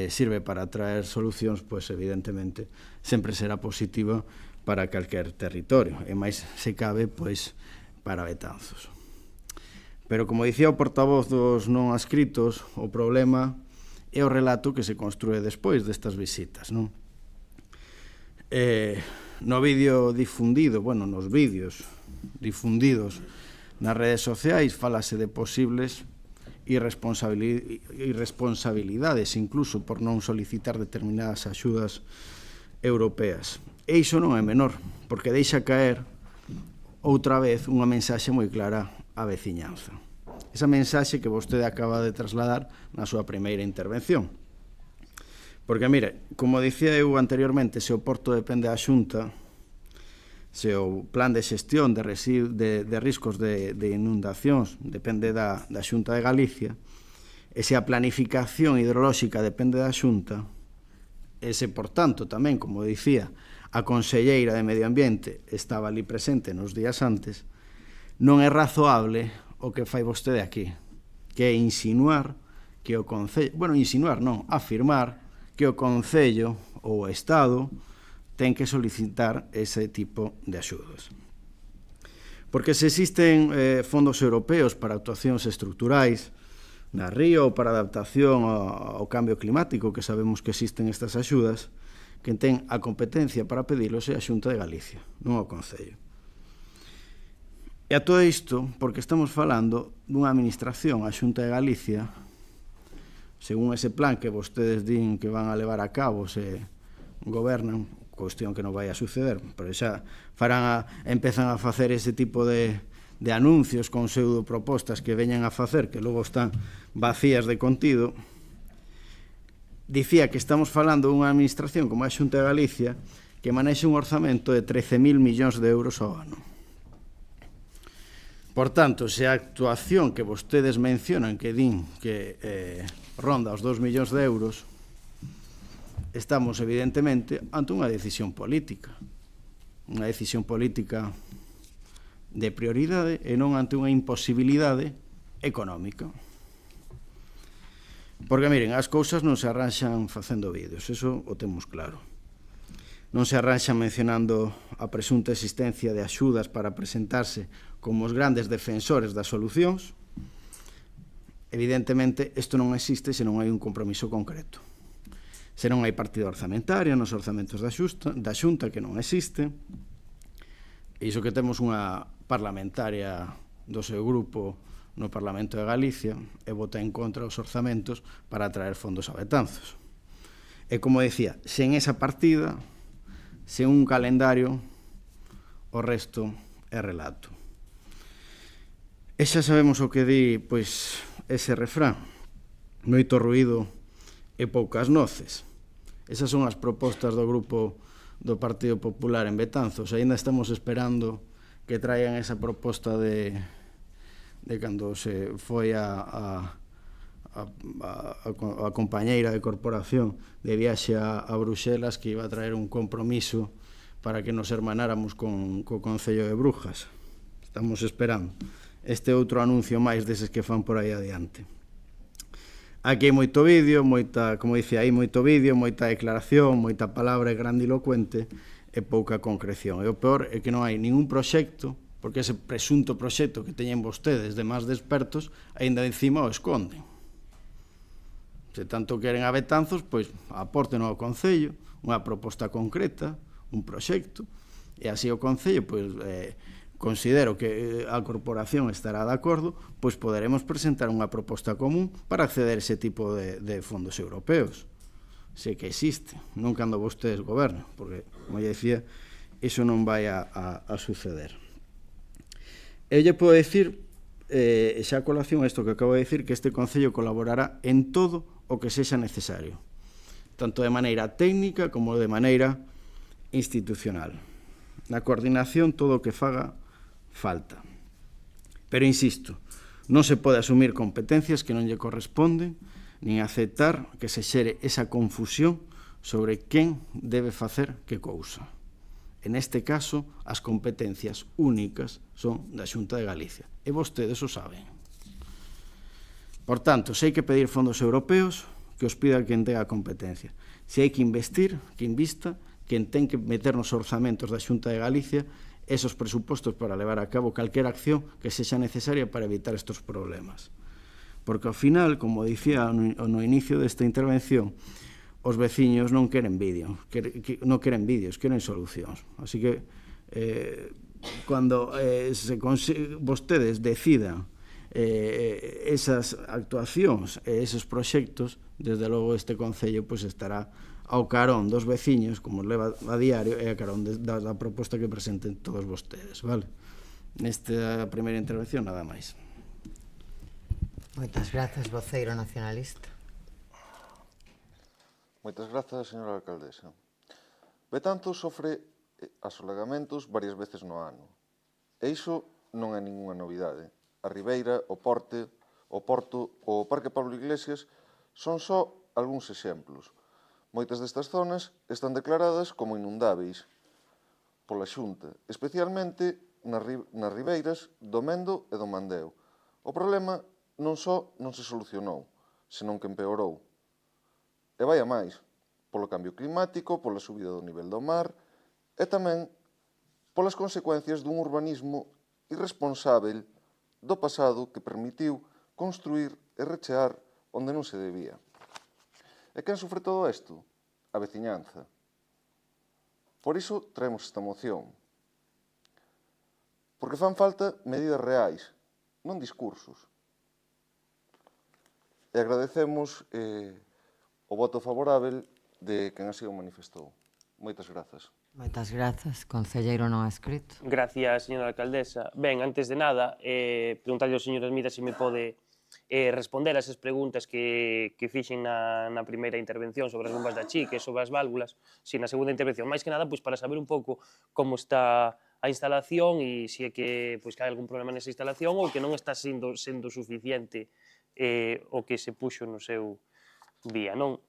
sirve para traer solucións, pois, evidentemente, sempre será positiva para calquer territorio. E máis se cabe, pois, para Betanzos. Pero, como dicía o portavoz dos non adscritos, o problema é o relato que se construe despois destas visitas, non? No vídeo difundido, bueno, nos vídeos difundidos nas redes sociais, falase de posibles irresponsabilidades, incluso por non solicitar determinadas axudas europeas. E iso non é menor, porque deixa caer outra vez unha mensaxe moi clara á veciñanza. Esa mensaxe que vostede acaba de trasladar na súa primeira intervención. Porque, mire, como dicía eu anteriormente, se o Porto depende da Xunta, se o plan de xestión de riscos de inundacións depende da Xunta de Galicia, e se a planificación hidrolóxica depende da Xunta, e se, por tanto, tamén, como dicía, a Conselleira de Medio Ambiente estaba ali presente nos días antes, non é razoable o que fai vostede aquí, que é insinuar que o Concello... Bueno, insinuar non, afirmar que o Concello ou o Estado ten que solicitar ese tipo de axudas. Porque se existen fondos europeos para actuacións estructurais na río ou para adaptación ao cambio climático, que sabemos que existen estas axudas, quen ten a competencia para pedilos é a Xunta de Galicia, non o Concello. E a todo isto, porque estamos falando dunha administración, a Xunta de Galicia, según ese plan que vostedes din que van a levar a cabo se gobernan, cuestión que non vai a suceder, pero xa empezan a facer ese tipo de anuncios con pseudopropostas que veñan a facer, que logo están vacías de contido. Dicía que estamos falando dunha administración como a Xunta de Galicia que manexa un orzamento de 13.000 millóns de euros ao ano. Por tanto, se a actuación que vostedes mencionan, que din que ronda os 2 millóns de euros, estamos evidentemente ante unha decisión política de prioridade e non ante unha imposibilidade económica. Porque, miren, as cousas non se arranxan facendo vídeos, eso o temos claro. Non se arranxan mencionando a presunta existencia de axudas para presentarse como os grandes defensores das solucións. Evidentemente, isto non existe se non hai un compromiso concreto. Se non hai partida orzamentaria nos orzamentos da Xunta, que non existe, e iso que temos unha parlamentaria do seu grupo no Parlamento de Galicia e vota en contra os orzamentos para traer fondos a Betanzos. E como decía, sen esa partida, sen un calendario, o resto é relato. E xa sabemos o que di, pois, ese refrán. Moito ruído e poucas noces. Esas son as propostas do grupo do Partido Popular en Betanzos. Ainda estamos esperando que traigan esa proposta de cando se foi a compañeira de corporación de viaxe a Bruxelas, que iba a traer un compromiso para que nos hermanáramos co Concello de Brujas. Estamos esperando este outro anuncio máis deses que fan por aí adiante. Aquí hai moito vídeo, moita, como dicía, hai moito vídeo, moita declaración, moita palabra grandilocuente e pouca concreción. E o peor é que non hai ningún proxecto, porque ese presunto proxecto que teñen vostedes de máis de expertos, aínda encima o esconden. Se tanto queren a Betanzos, pois aporten ao Concello unha proposta concreta, un proxecto, e así o Concello, pois, considero que a corporación estará de acordo, pois poderemos presentar unha proposta común para acceder a ese tipo de fondos europeos. Sei que existe, non cando vostedes gobernan, porque, como lle dicía, iso non vai a suceder. Eu lle podo dicir, xa a colación isto que acabo de dicir, que este Concello colaborará en todo o que sexa necesario, tanto de maneira técnica como de maneira institucional. Na coordinación, todo o que faga falta. Pero insisto, non se pode asumir competencias que non lle corresponden, nin aceptar que se xere esa confusión sobre quen debe facer que cousa. En este caso, as competencias únicas son da Xunta de Galicia, e vostedes o saben. Por tanto, se hai que pedir fondos europeos, que os pida quen tenga competencia. Se hai que investir, que invista, quen ten que meter nos orzamentos da Xunta de Galicia esos presupostos para levar a cabo calquera acción que sexa necesaria para evitar estes problemas. Porque ao final, como dicía no inicio desta intervención, os veciños non queren vídeos, non queren vídeos, queren solucións. Así que, cando vostedes decidan esas actuacións e esos proxectos, desde logo este Concello estará ao carón dos veciños, como leva a diario, e a carón da proposta que presenten todos vostedes, vale? Nesta primeira intervención, nada máis. Moitas grazas, voceiro nacionalista. Moitas grazas, señora alcaldesa. Betanzos sofre asolagamentos varias veces no ano. E iso non é ningunha novidade. A Ribeira, o Porto, o Parque Pablo Iglesias son só algúns exemplos. Moitas destas zonas están declaradas como inundáveis pola Xunta, especialmente nas ribeiras do Mendo e do Mandeo. O problema non só non se solucionou, senón que empeorou. E vai a máis, polo cambio climático, pola subida do nivel do mar e tamén polas consecuencias dun urbanismo irresponsável do pasado que permitiu construir e rechear onde non se debía. E quen sofre todo isto? A veciñanza. Por iso traemos esta moción. Porque fan falta medidas reais, non discursos. E agradecemos o voto favorável de quen así o manifestou. Moitas grazas. Moitas grazas. Concelleiro non adscrito. Gracias, señora alcaldesa. Ben, antes de nada, preguntarlle ao señor Hermida se me pode responder a esas preguntas que fixen na primeira intervención sobre as bombas da chique, sobre as válvulas, si na segunda intervención. Mais que nada, para saber un pouco como está a instalación e se é que hai algún problema nesa instalación ou que non está sendo suficiente o que se puxo no seu día, non?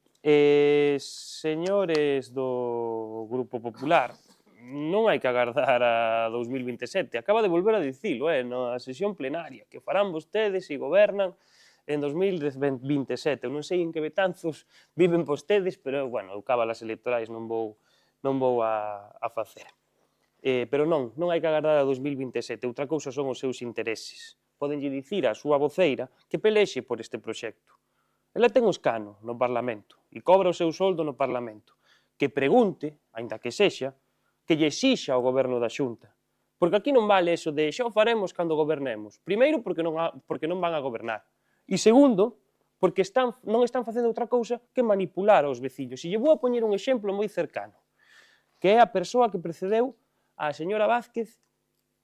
Señores do Grupo Popular, non hai que agardar a 2027, acaba de volver a dicilo, na sesión plenaria, que farán vostedes e gobernan en 2027. Eu non sei en que Betanzos viven vostedes, pero, bueno, eu cábalas electorais non vou a facer. Pero non hai que agardar a 2027, outra cousa son os seus intereses. Podenlle dicir á súa voceira que pelexe por este proxecto. Ela ten o escano no Parlamento e cobra o seu soldo no Parlamento. Que pregunte, aínda que sexa, que lle exixa ao goberno da Xunta. Porque aquí non vale eso de xa o faremos cando gobernemos. Primeiro, porque non van a gobernar. E segundo, porque non están facendo outra cousa que manipular aos veciños. E lle vou a poñer un exemplo moi cercano, que é a persoa que precedeu a señora Vázquez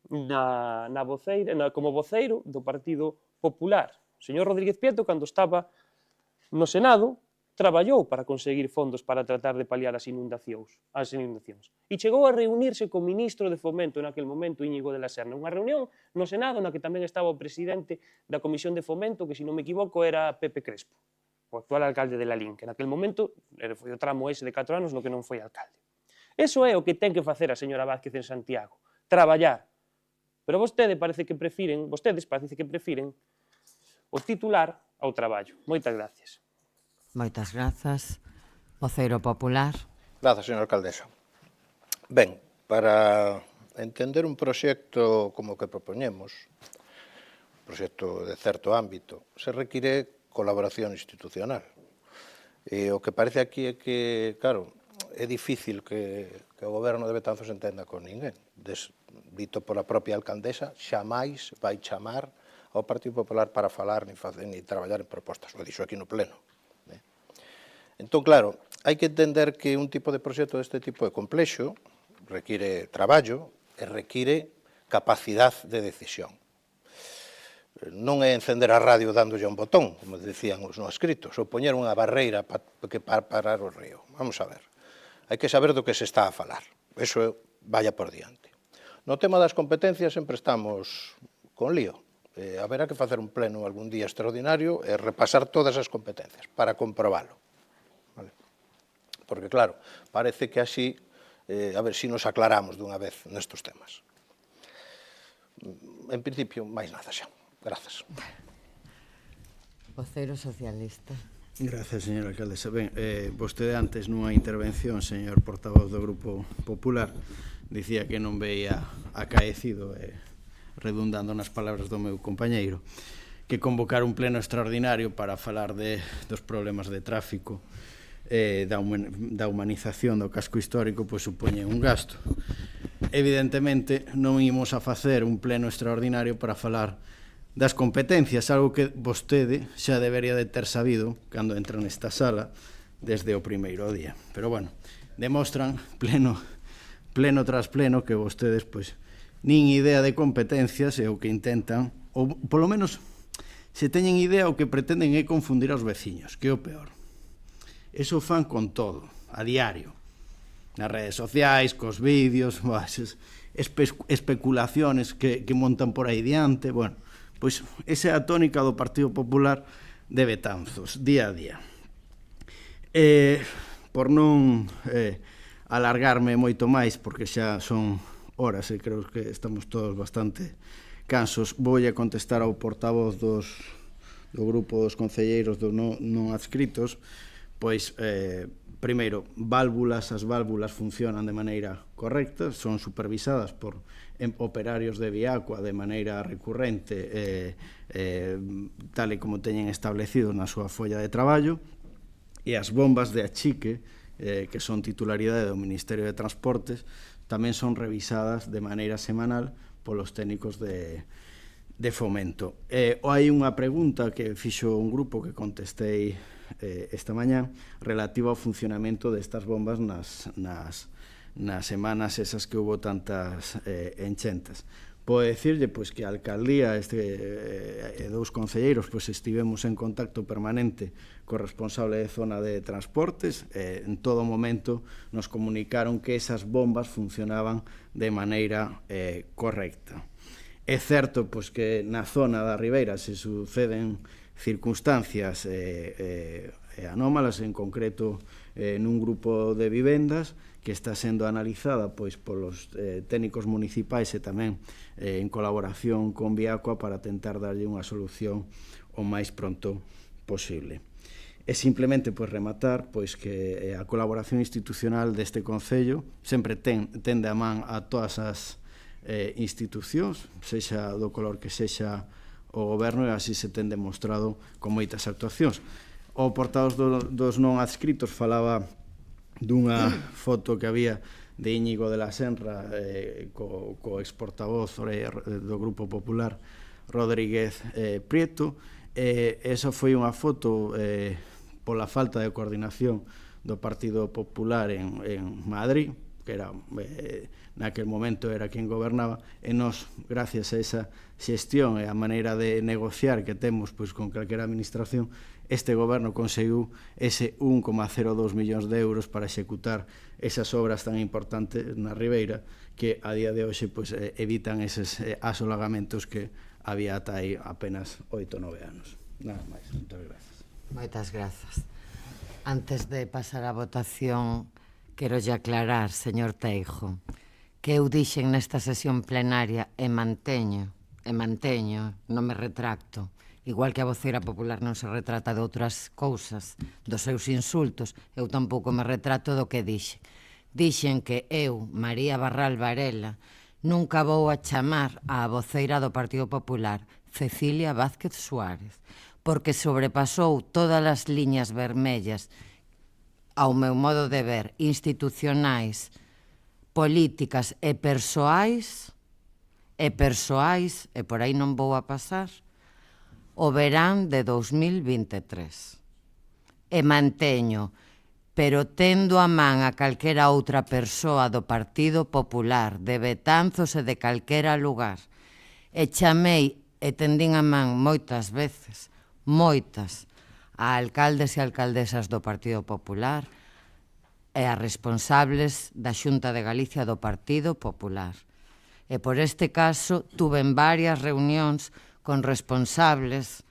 como voceiro do Partido Popular. O señor Rodríguez Prieto, cando estaba no Senado, traballou para conseguir fondos para tratar de paliar as inundacións. E chegou a reunirse co ministro de Fomento naquel momento, Íñigo de la Serna. Unha reunión no Senado na que tamén estaba o presidente da Comisión de Fomento, que, se non me equivoco, era Pepe Crespo, o actual alcalde de Lalín, que naquel momento foi o tramo ese de 4 anos no que non foi alcalde. Eso é o que ten que facer a señora Vázquez en Santiago, traballar. Pero vostedes parece que prefiren o titular ao traballo. Moitas gracias. Moitas grazas. Voceiro popular. Grazas, señora alcaldesa. Ben, para entender un proxecto como o que propoñemos, un proxecto de certo ámbito, se require colaboración institucional. E o que parece aquí é que, claro, é difícil que o goberno de Betanzos entenda con ninguén. Dito pola propia alcaldesa, xamais vai chamar ao Partido Popular para falar ni traballar en propostas. O dixo aquí no pleno. Entón, claro, hai que entender que un tipo de proxecto deste tipo é complexo, require traballo e require capacidade de decisión. Non é encender a radio dándolle un botón, como decían os non escritos, ou poñer unha barreira para parar o río. Vamos a ver. Hai que saber do que se está a falar. Eso vaya por diante. No tema das competencias sempre estamos con lío. Haberá que facer un pleno algún día extraordinario e repasar todas as competencias para comprobalo. Porque, claro, parece que así, a ver se nos aclaramos dunha vez nestes temas. En principio, máis nada xa. Grazas. Voceiro socialista. Gracias, señora alcaldesa. Ben, vostede antes nunha intervención, señor portavoz do Grupo Popular, dicía que non veía acaecido, redundando nas palabras do meu compañeiro, que convocar un pleno extraordinario para falar dos problemas de tráfico da humanización do casco histórico, pois supoñe un gasto. Evidentemente, non imos a facer un pleno extraordinario para falar das competencias, algo que vostede xa debería de ter sabido cando entra nesta sala desde o primeiro día. Pero, bueno, demostran pleno tras pleno que vostedes, pois, nin idea de competencias é o que intentan, ou, polo menos, se teñen idea, o que pretenden é confundir aos veciños, que é o peor. Eso fan con todo, a diario, nas redes sociais, cos vídeos, especulaciones que montan por aí diante. Bueno, pois esa é a tónica do Partido Popular de Betanzos, día a día. Por non alargarme moito máis, porque xa son horas e creo que estamos todos bastante cansos, vou a contestar ao portavoz do grupo dos concelleiros non adscritos. Pois, primeiro, as válvulas funcionan de maneira correcta, son supervisadas por operarios de Viacua de maneira recurrente, tal e como teñen establecido na súa folla de traballo, e as bombas de achique, que son titularidade do Ministerio de Transportes, tamén son revisadas de maneira semanal polos técnicos de Fomento. Hai unha pregunta que fixo un grupo que contestei esta mañá relativa ao funcionamento destas bombas nas semanas esas que hubo tantas enchentas. Podo dicirlle pois, que a alcaldía e dous concelleiros pois, estivemos en contacto permanente co responsable de zona de transportes. En todo momento nos comunicaron que esas bombas funcionaban de maneira correcta. É certo pois, que na zona da Ribeira se suceden circunstancias anómalas, en concreto nun grupo de vivendas que está sendo analizada pois polos técnicos municipais e tamén en colaboración con Viacua para tentar darlle unha solución o máis pronto posible. E simplemente pois rematar pois que a colaboración institucional deste concello sempre tende a man a todas as institucións, sexa do color que sexa o goberno, e así se ten demostrado con moitas actuacións. O portavoz dos non adscritos falaba dunha foto que había de Íñigo de la Senra co exportavoz do Grupo Popular Rodríguez Prieto. Esa foi unha foto pola falta de coordinación do Partido Popular en Madrid, que era naquel momento era quen gobernaba, e nós, gracias a esa xestión e a maneira de negociar que temos pois, con calquera administración, este goberno conseguiu ese 1,02 millóns de euros para executar esas obras tan importantes na Ribeira que a día de hoxe pois, evitan eses asolagamentos que había ata aí apenas 8 ou 9 anos. Nada máis, moitas grazas. Moitas grazas. Antes de pasar a votación, quero lle aclarar, señor Teijo, que eu dixen nesta sesión plenaria e manteño e manteño, non me retracto. Igual que a voceira popular non se retrata de outras cousas, dos seus insultos, eu tampouco me retrato do que dixe. Dixen que eu, María Barral Varela, nunca vou a chamar á voceira do Partido Popular, Cecilia Vázquez Suárez, porque sobrepasou todas as liñas vermellas, ao meu modo de ver, institucionais, políticas e persoais, e por aí non vou a pasar, o verán de 2023. E manteño, pero tendo a man a calquera outra persoa do Partido Popular, de Betanzos e de calquera lugar, e chamei e tendín a man moitas veces, moitas, a alcaldes e alcaldesas do Partido Popular e a responsables da Xunta de Galicia do Partido Popular. E por este caso tuve varias reunións con responsables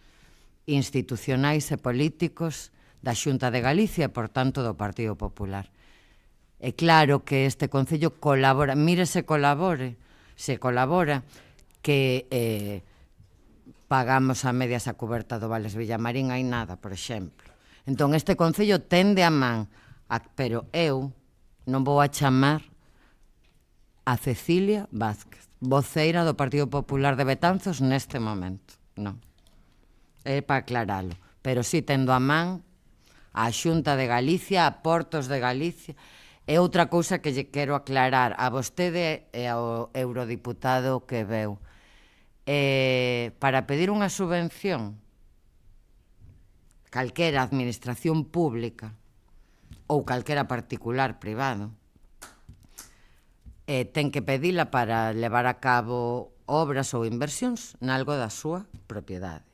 institucionais e políticos da Xunta de Galicia e, por tanto, do Partido Popular. É claro que este Concello colabora, mire se colabora, que pagamos a medias a cuberta do Vales Villamarín, hai nada, por exemplo. Entón, este Concello tende a man, pero eu non vou a chamar a Cecilia Vázquez, voceira do Partido Popular de Betanzos neste momento. Non. É para aclaralo. Pero sí tendo a man a Xunta de Galicia, a Portos de Galicia. E outra cousa que lle quero aclarar a vostede e ao eurodiputado que veu. Para pedir unha subvención, calquera administración pública ou calquera particular privado, ten que pedila para levar a cabo obras ou inversións nalgo da súa propiedade.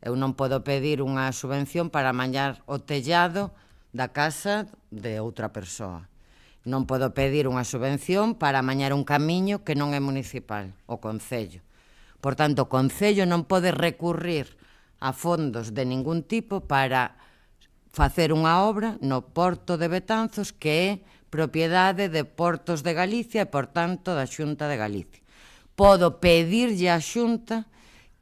Eu non podo pedir unha subvención para mañar o tellado da casa de outra persoa. Non podo pedir unha subvención para mañar un camiño que non é municipal, o Concello. Por tanto, o Concello non pode recurrir a fondos de ningún tipo para facer unha obra no Porto de Betanzos que é propiedade de Portos de Galicia e, por tanto, da Xunta de Galicia. Podo pedirlle á Xunta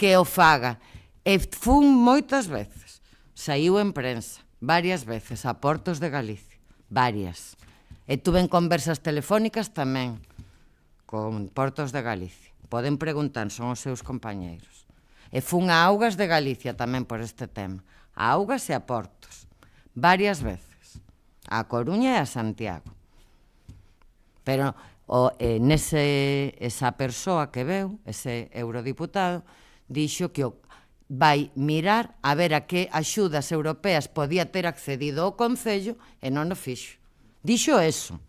que o faga. E fun moitas veces. Saiu en prensa, varias veces, a Portos de Galicia. Varias. E tuve conversas telefónicas tamén con Portos de Galicia. Poden preguntar, son os seus compañeiros. E fun a Augas de Galicia tamén por este tema. A Augas e a Portos. Varias veces. A Coruña e a Santiago. Pero esa persoa que veu, ese eurodiputado, dixo que vai mirar a ver a que axudas europeas podía ter accedido ao Concello e non o fixo. Dixo eso.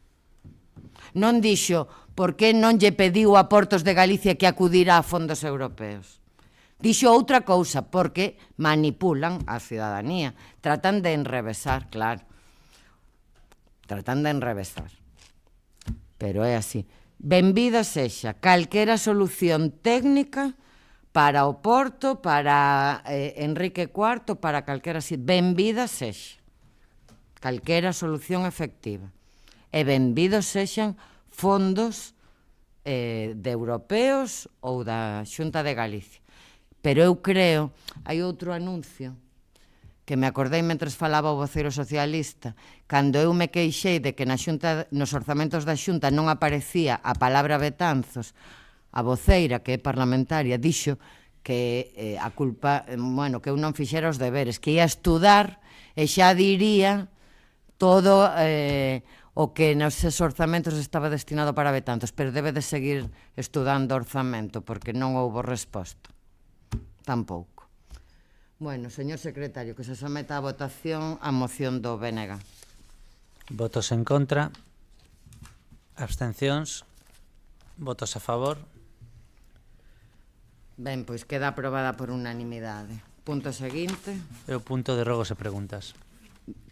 Non dixo por que non lle pediu a Portos de Galicia que acudira a fondos europeos. Dixo outra cousa, porque manipulan a cidadanía. Tratan de enrevesar, claro. Tratan de enrevesar. Pero é así. Benvida sexa calquera solución técnica para o Porto, para Enrique IV, para calquera sitio. Benvida sexa. Calquera solución efectiva. E benvidos sexan fondos de europeos ou da Xunta de Galicia. Pero eu creo, hai outro anuncio que me acordei mentres falaba o voceiro socialista, cando eu me queixei de que nos orzamentos da Xunta non aparecía a palabra Betanzos, a voceira, que é parlamentaria, dixo que a culpa, bueno, que eu non fixera os deberes, que ia estudar e xa diría todo o que nos orzamentos estaba destinado para Betanzos, pero debe de seguir estudando orzamento, porque non houbo resposta. Tampouco. Bueno, señor secretario, que se someta a votación a moción do BNG. Votos en contra. Abstencións. Votos a favor. Ben, pois queda aprobada por unanimidade. Punto seguinte. É o punto de rogos e preguntas.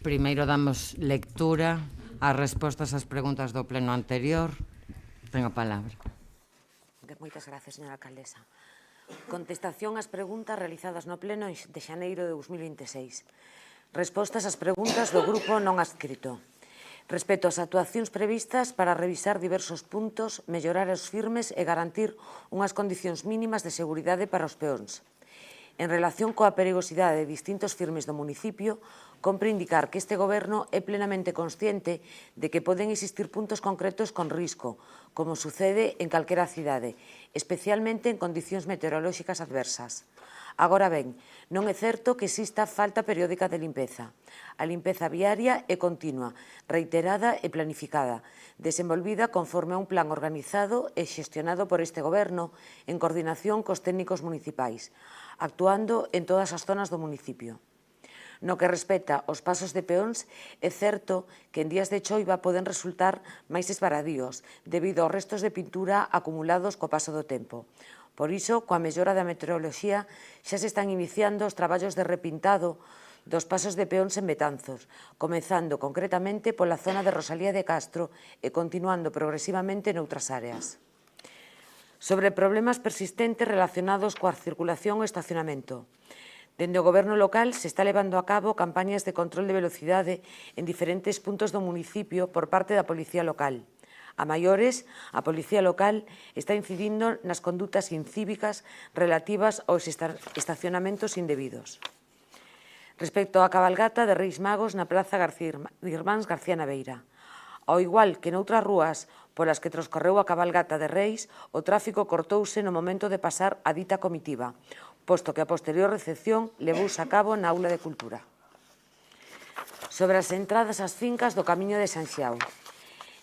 Primeiro damos lectura ás respostas ás preguntas do pleno anterior. Ten a palabra. Moitas gracias, señora alcaldesa. Contestación ás preguntas realizadas no pleno de xaneiro de 2026. Respostas ás preguntas do grupo non adscrito. respecto ás actuacións previstas para revisar diversos puntos, mellorar os firmes e garantir unhas condicións mínimas de seguridade para os peóns. En relación coa perigosidade de distintos firmes do municipio, compre indicar que este Goberno é plenamente consciente de que poden existir puntos concretos con risco, como sucede en calquera cidade, especialmente en condicións meteorolóxicas adversas. Agora ben, non é certo que exista falta periódica de limpeza. A limpeza viaria é continua, reiterada e planificada, desenvolvida conforme a un plan organizado e xestionado por este Goberno en coordinación cos técnicos municipais, actuando en todas as zonas do municipio. No que respecta aos pasos de peóns, é certo que en días de choiva poden resultar máis esvaradíos debido aos restos de pintura acumulados co paso do tempo. Por iso, coa mellora da meteoroloxía, xa se están iniciando os traballos de repintado dos pasos de peóns en Betanzos, comezando concretamente pola zona de Rosalía de Castro e continuando progresivamente noutras áreas. Sobre problemas persistentes relacionados coa circulación e estacionamento. Dende o Goberno local se está levando a cabo campañas de control de velocidade en diferentes puntos do municipio por parte da Policía Local. A maiores, a Policía Local está incidindo nas condutas incívicas relativas aos estacionamentos indebidos. Respecto á cabalgata de Reis Magos na Praza Irmáns García Naveira. Ao igual que noutras rúas polas que transcorreu a cabalgata de Reis, o tráfico cortouse no momento de pasar a dita comitiva, posto que a posterior recepción levouse a cabo na Aula de Cultura. Sobre as entradas ás fincas do Camiño de Sanxiao.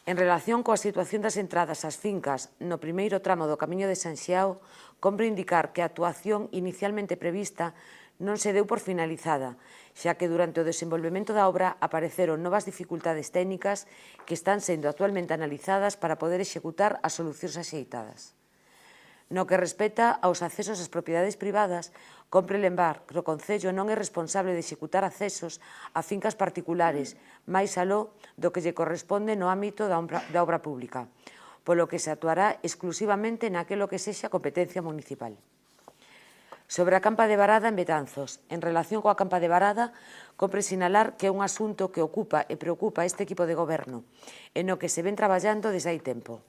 En relación coa situación das entradas ás fincas no primeiro tramo do Camiño de Sanxiao, compre indicar que a actuación inicialmente prevista non se deu por finalizada, xa que durante o desenvolvemento da obra apareceron novas dificultades técnicas que están sendo actualmente analizadas para poder executar as solucións axeitadas. No que respecta aos accesos ás propiedades privadas, compre lembrar que o Concello non é responsable de executar accesos a fincas particulares, máis aló do que lle corresponde no ámbito da obra pública, polo que se actuará exclusivamente naquilo que sexa competencia municipal. Sobre a campa de Barada en Betanzos. En relación coa campa de Barada, compre sinalar que é un asunto que ocupa e preocupa este equipo de goberno, e no que se ven traballando desde hai tempo.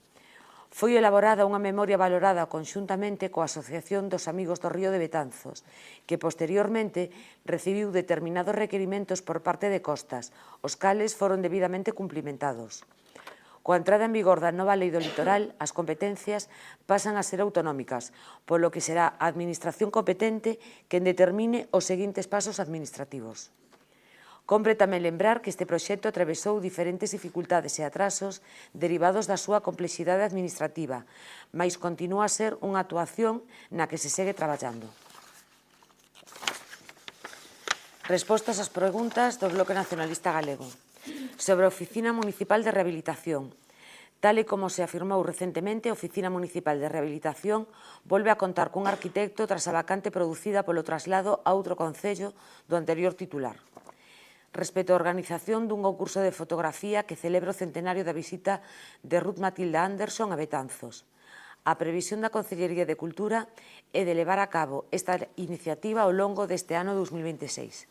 Foi elaborada unha memoria valorada conxuntamente coa Asociación dos Amigos do Río de Betanzos, que posteriormente recibiu determinados requerimentos por parte de Costas, os cales foron debidamente cumplimentados. Coa entrada en vigor da nova Lei do Litoral, as competencias pasan a ser autonómicas, polo que será a Administración competente quen determine os seguintes pasos administrativos. Compre tamén lembrar que este proxecto atravesou diferentes dificultades e atrasos derivados da súa complexidade administrativa, mais continúa a ser unha actuación na que se segue traballando. Respostas ás preguntas do Bloque Nacionalista Galego. Sobre a Oficina Municipal de Rehabilitación. Tal e como se afirmou recentemente, a Oficina Municipal de Rehabilitación volve a contar cun arquitecto tras a vacante producida polo traslado a outro concello do anterior titular. Respecto á organización dun concurso de fotografía que celebra o centenario da visita de Ruth Matilda Anderson a Betanzos. A previsión da Consellería de Cultura é de levar a cabo esta iniciativa ao longo deste ano 2026.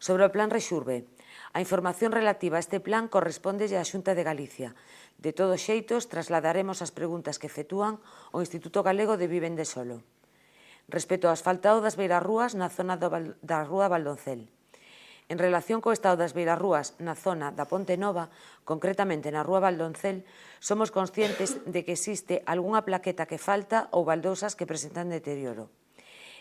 Sobre o Plan Rexurbe, a información relativa a este plan corresponde á Xunta de Galicia. De todos xeitos, trasladaremos as preguntas que efectúan ao Instituto Galego de Vivenda e Solo. Respecto ao asfaltado das beirarrúas na zona da Rúa Valdoncel. En relación co estado das beirarrúas na zona da Ponte Nova, concretamente na Rúa Valdoncel, somos conscientes de que existe algunha plaqueta que falta ou baldosas que presentan deterioro.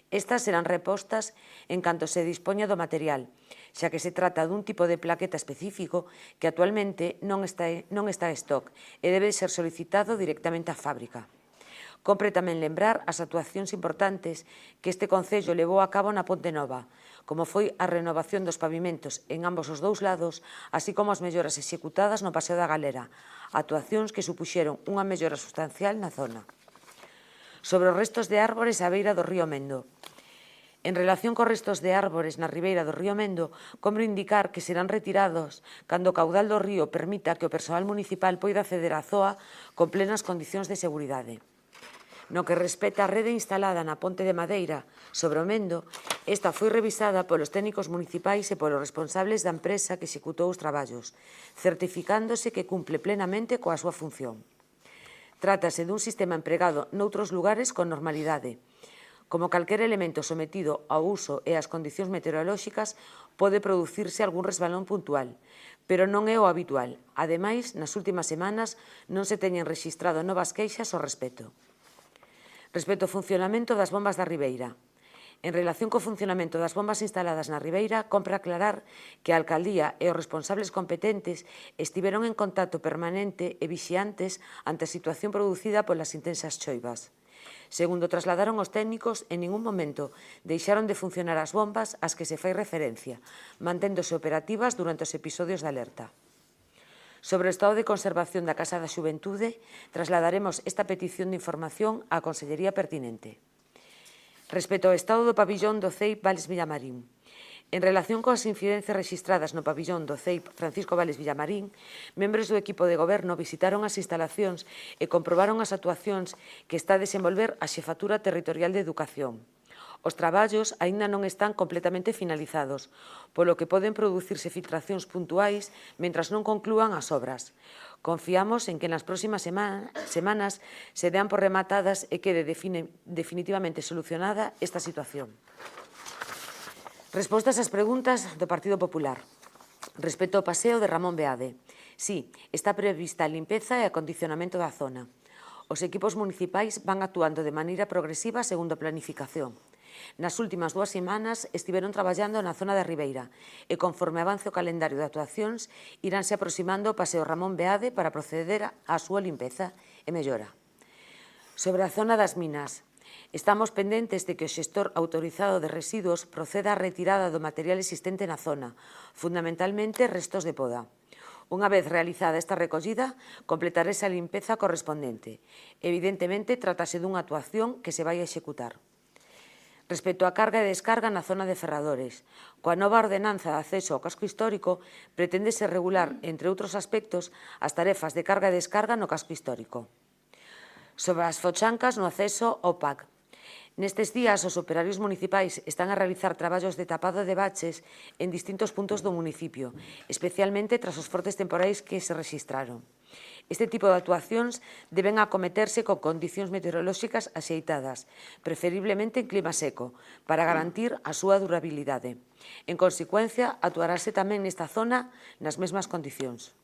Estas serán repostas en canto se dispoña do material, xa que se trata dun tipo de plaqueta específico que actualmente non está en stock e debe ser solicitado directamente á fábrica. Compre tamén lembrar as actuacións importantes que este Concello levou a cabo na Ponte Nova, como foi a renovación dos pavimentos en ambos os dous lados, así como as melloras executadas no Paseo da Galera, actuacións que supuxeron unha mellora sustancial na zona. Sobre os restos de árbores á beira do río Mendo. En relación cos restos de árbores na ribeira do río Mendo, compre indicar que serán retirados cando o caudal do río permita que o persoal municipal poida acceder á zoa con plenas condicións de seguridade. No que respecta á rede instalada na Ponte de Madeira sobre o Mendo, Esta foi revisada polos técnicos municipais e polos responsables da empresa que executou os traballos, certificándose que cumple plenamente coa súa función. Trátase dun sistema empregado noutros lugares con normalidade. Como calquer elemento sometido ao uso e ás condicións meteorolóxicas, pode producirse algún resbalón puntual, pero non é o habitual. Ademais, nas últimas semanas non se teñen rexistrado novas queixas ao respecto. Respecto ao funcionamento das bombas da Ribeira. En relación co funcionamento das bombas instaladas na Ribeira, compre aclarar que a Alcaldía e os responsables competentes estiveron en contacto permanente e vixiantes ante a situación producida polas intensas choivas. Segundo trasladaron os técnicos, en ningún momento deixaron de funcionar as bombas ás que se fai referencia, manténdose operativas durante os episodios de alerta. Sobre o estado de conservación da Casa da Xuventude, trasladaremos esta petición de información á Consellería pertinente. Respecto ao estado do pabillón do CEIP Vales Villamarín, en relación coas incidencias rexistradas no pabillón do CEIP Francisco Vales Villamarín, membros do equipo de goberno visitaron as instalacións e comprobaron as actuacións que está a desenvolver a Xefatura Territorial de Educación. Os traballos aínda non están completamente finalizados, polo que poden producirse filtracións puntuais mentras non conclúan as obras. Confiamos en que nas próximas semanas se dean por rematadas e quede definitivamente solucionada esta situación. Respostas ás preguntas do Partido Popular. Respecto ao paseo de Ramón Beade. Sí, está prevista a limpeza e acondicionamento da zona. Os equipos municipais van actuando de maneira progresiva segundo a planificación. Nas últimas 2 semanas estiveron traballando na zona da Ribeira e conforme avance o calendario de actuacións iránse aproximando ao paseo Ramón Beade para proceder á súa limpeza e mellora. Sobre a zona das minas, estamos pendentes de que o xestor autorizado de residuos proceda á retirada do material existente na zona, fundamentalmente restos de poda. Unha vez realizada esta recollida, completarese a limpeza correspondente. Evidentemente, trátase dunha actuación que se vai a executar. Respecto á carga e descarga na zona de Ferradores, coa nova ordenanza de acceso ao casco histórico, preténdese regular, entre outros aspectos, as tarefas de carga e descarga no casco histórico. Sobre as fochancas no acceso ao PAC. Nestes días, os operarios municipais están a realizar traballos de tapado de baches en distintos puntos do municipio, especialmente tras os fortes temporais que se rexistraron. Este tipo de actuacións deben acometerse con condicións meteorolóxicas axeitadas, preferiblemente en clima seco, para garantir a súa durabilidade. En consecuencia, actuarase tamén nesta zona nas mesmas condicións.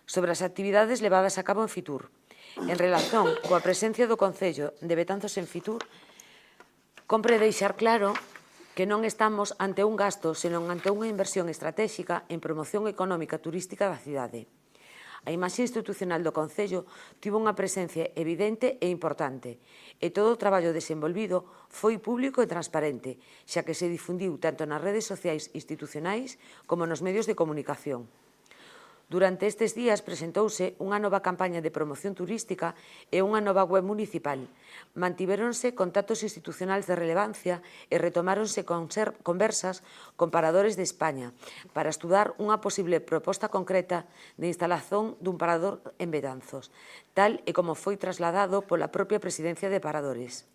Sobre as actividades levadas a cabo en Fitur. En relación coa presencia do Concello de Betanzos en Fitur, compre deixar claro que non estamos ante un gasto, senón ante unha inversión estratégica en promoción económica turística da cidade. A imaxe institucional do Concello tivo unha presencia evidente e importante, e todo o traballo desenvolvido foi público e transparente, xa que se difundiu tanto nas redes sociais institucionais como nos medios de comunicación. Durante estes días presentouse unha nova campaña de promoción turística e unha nova web municipal. Mantivéronse contactos institucionais de relevancia e retomáronse conversas con paradores de España para estudar unha posible proposta concreta de instalación dun parador en Betanzos, tal e como foi trasladado pola propia Presidencia de Paradores.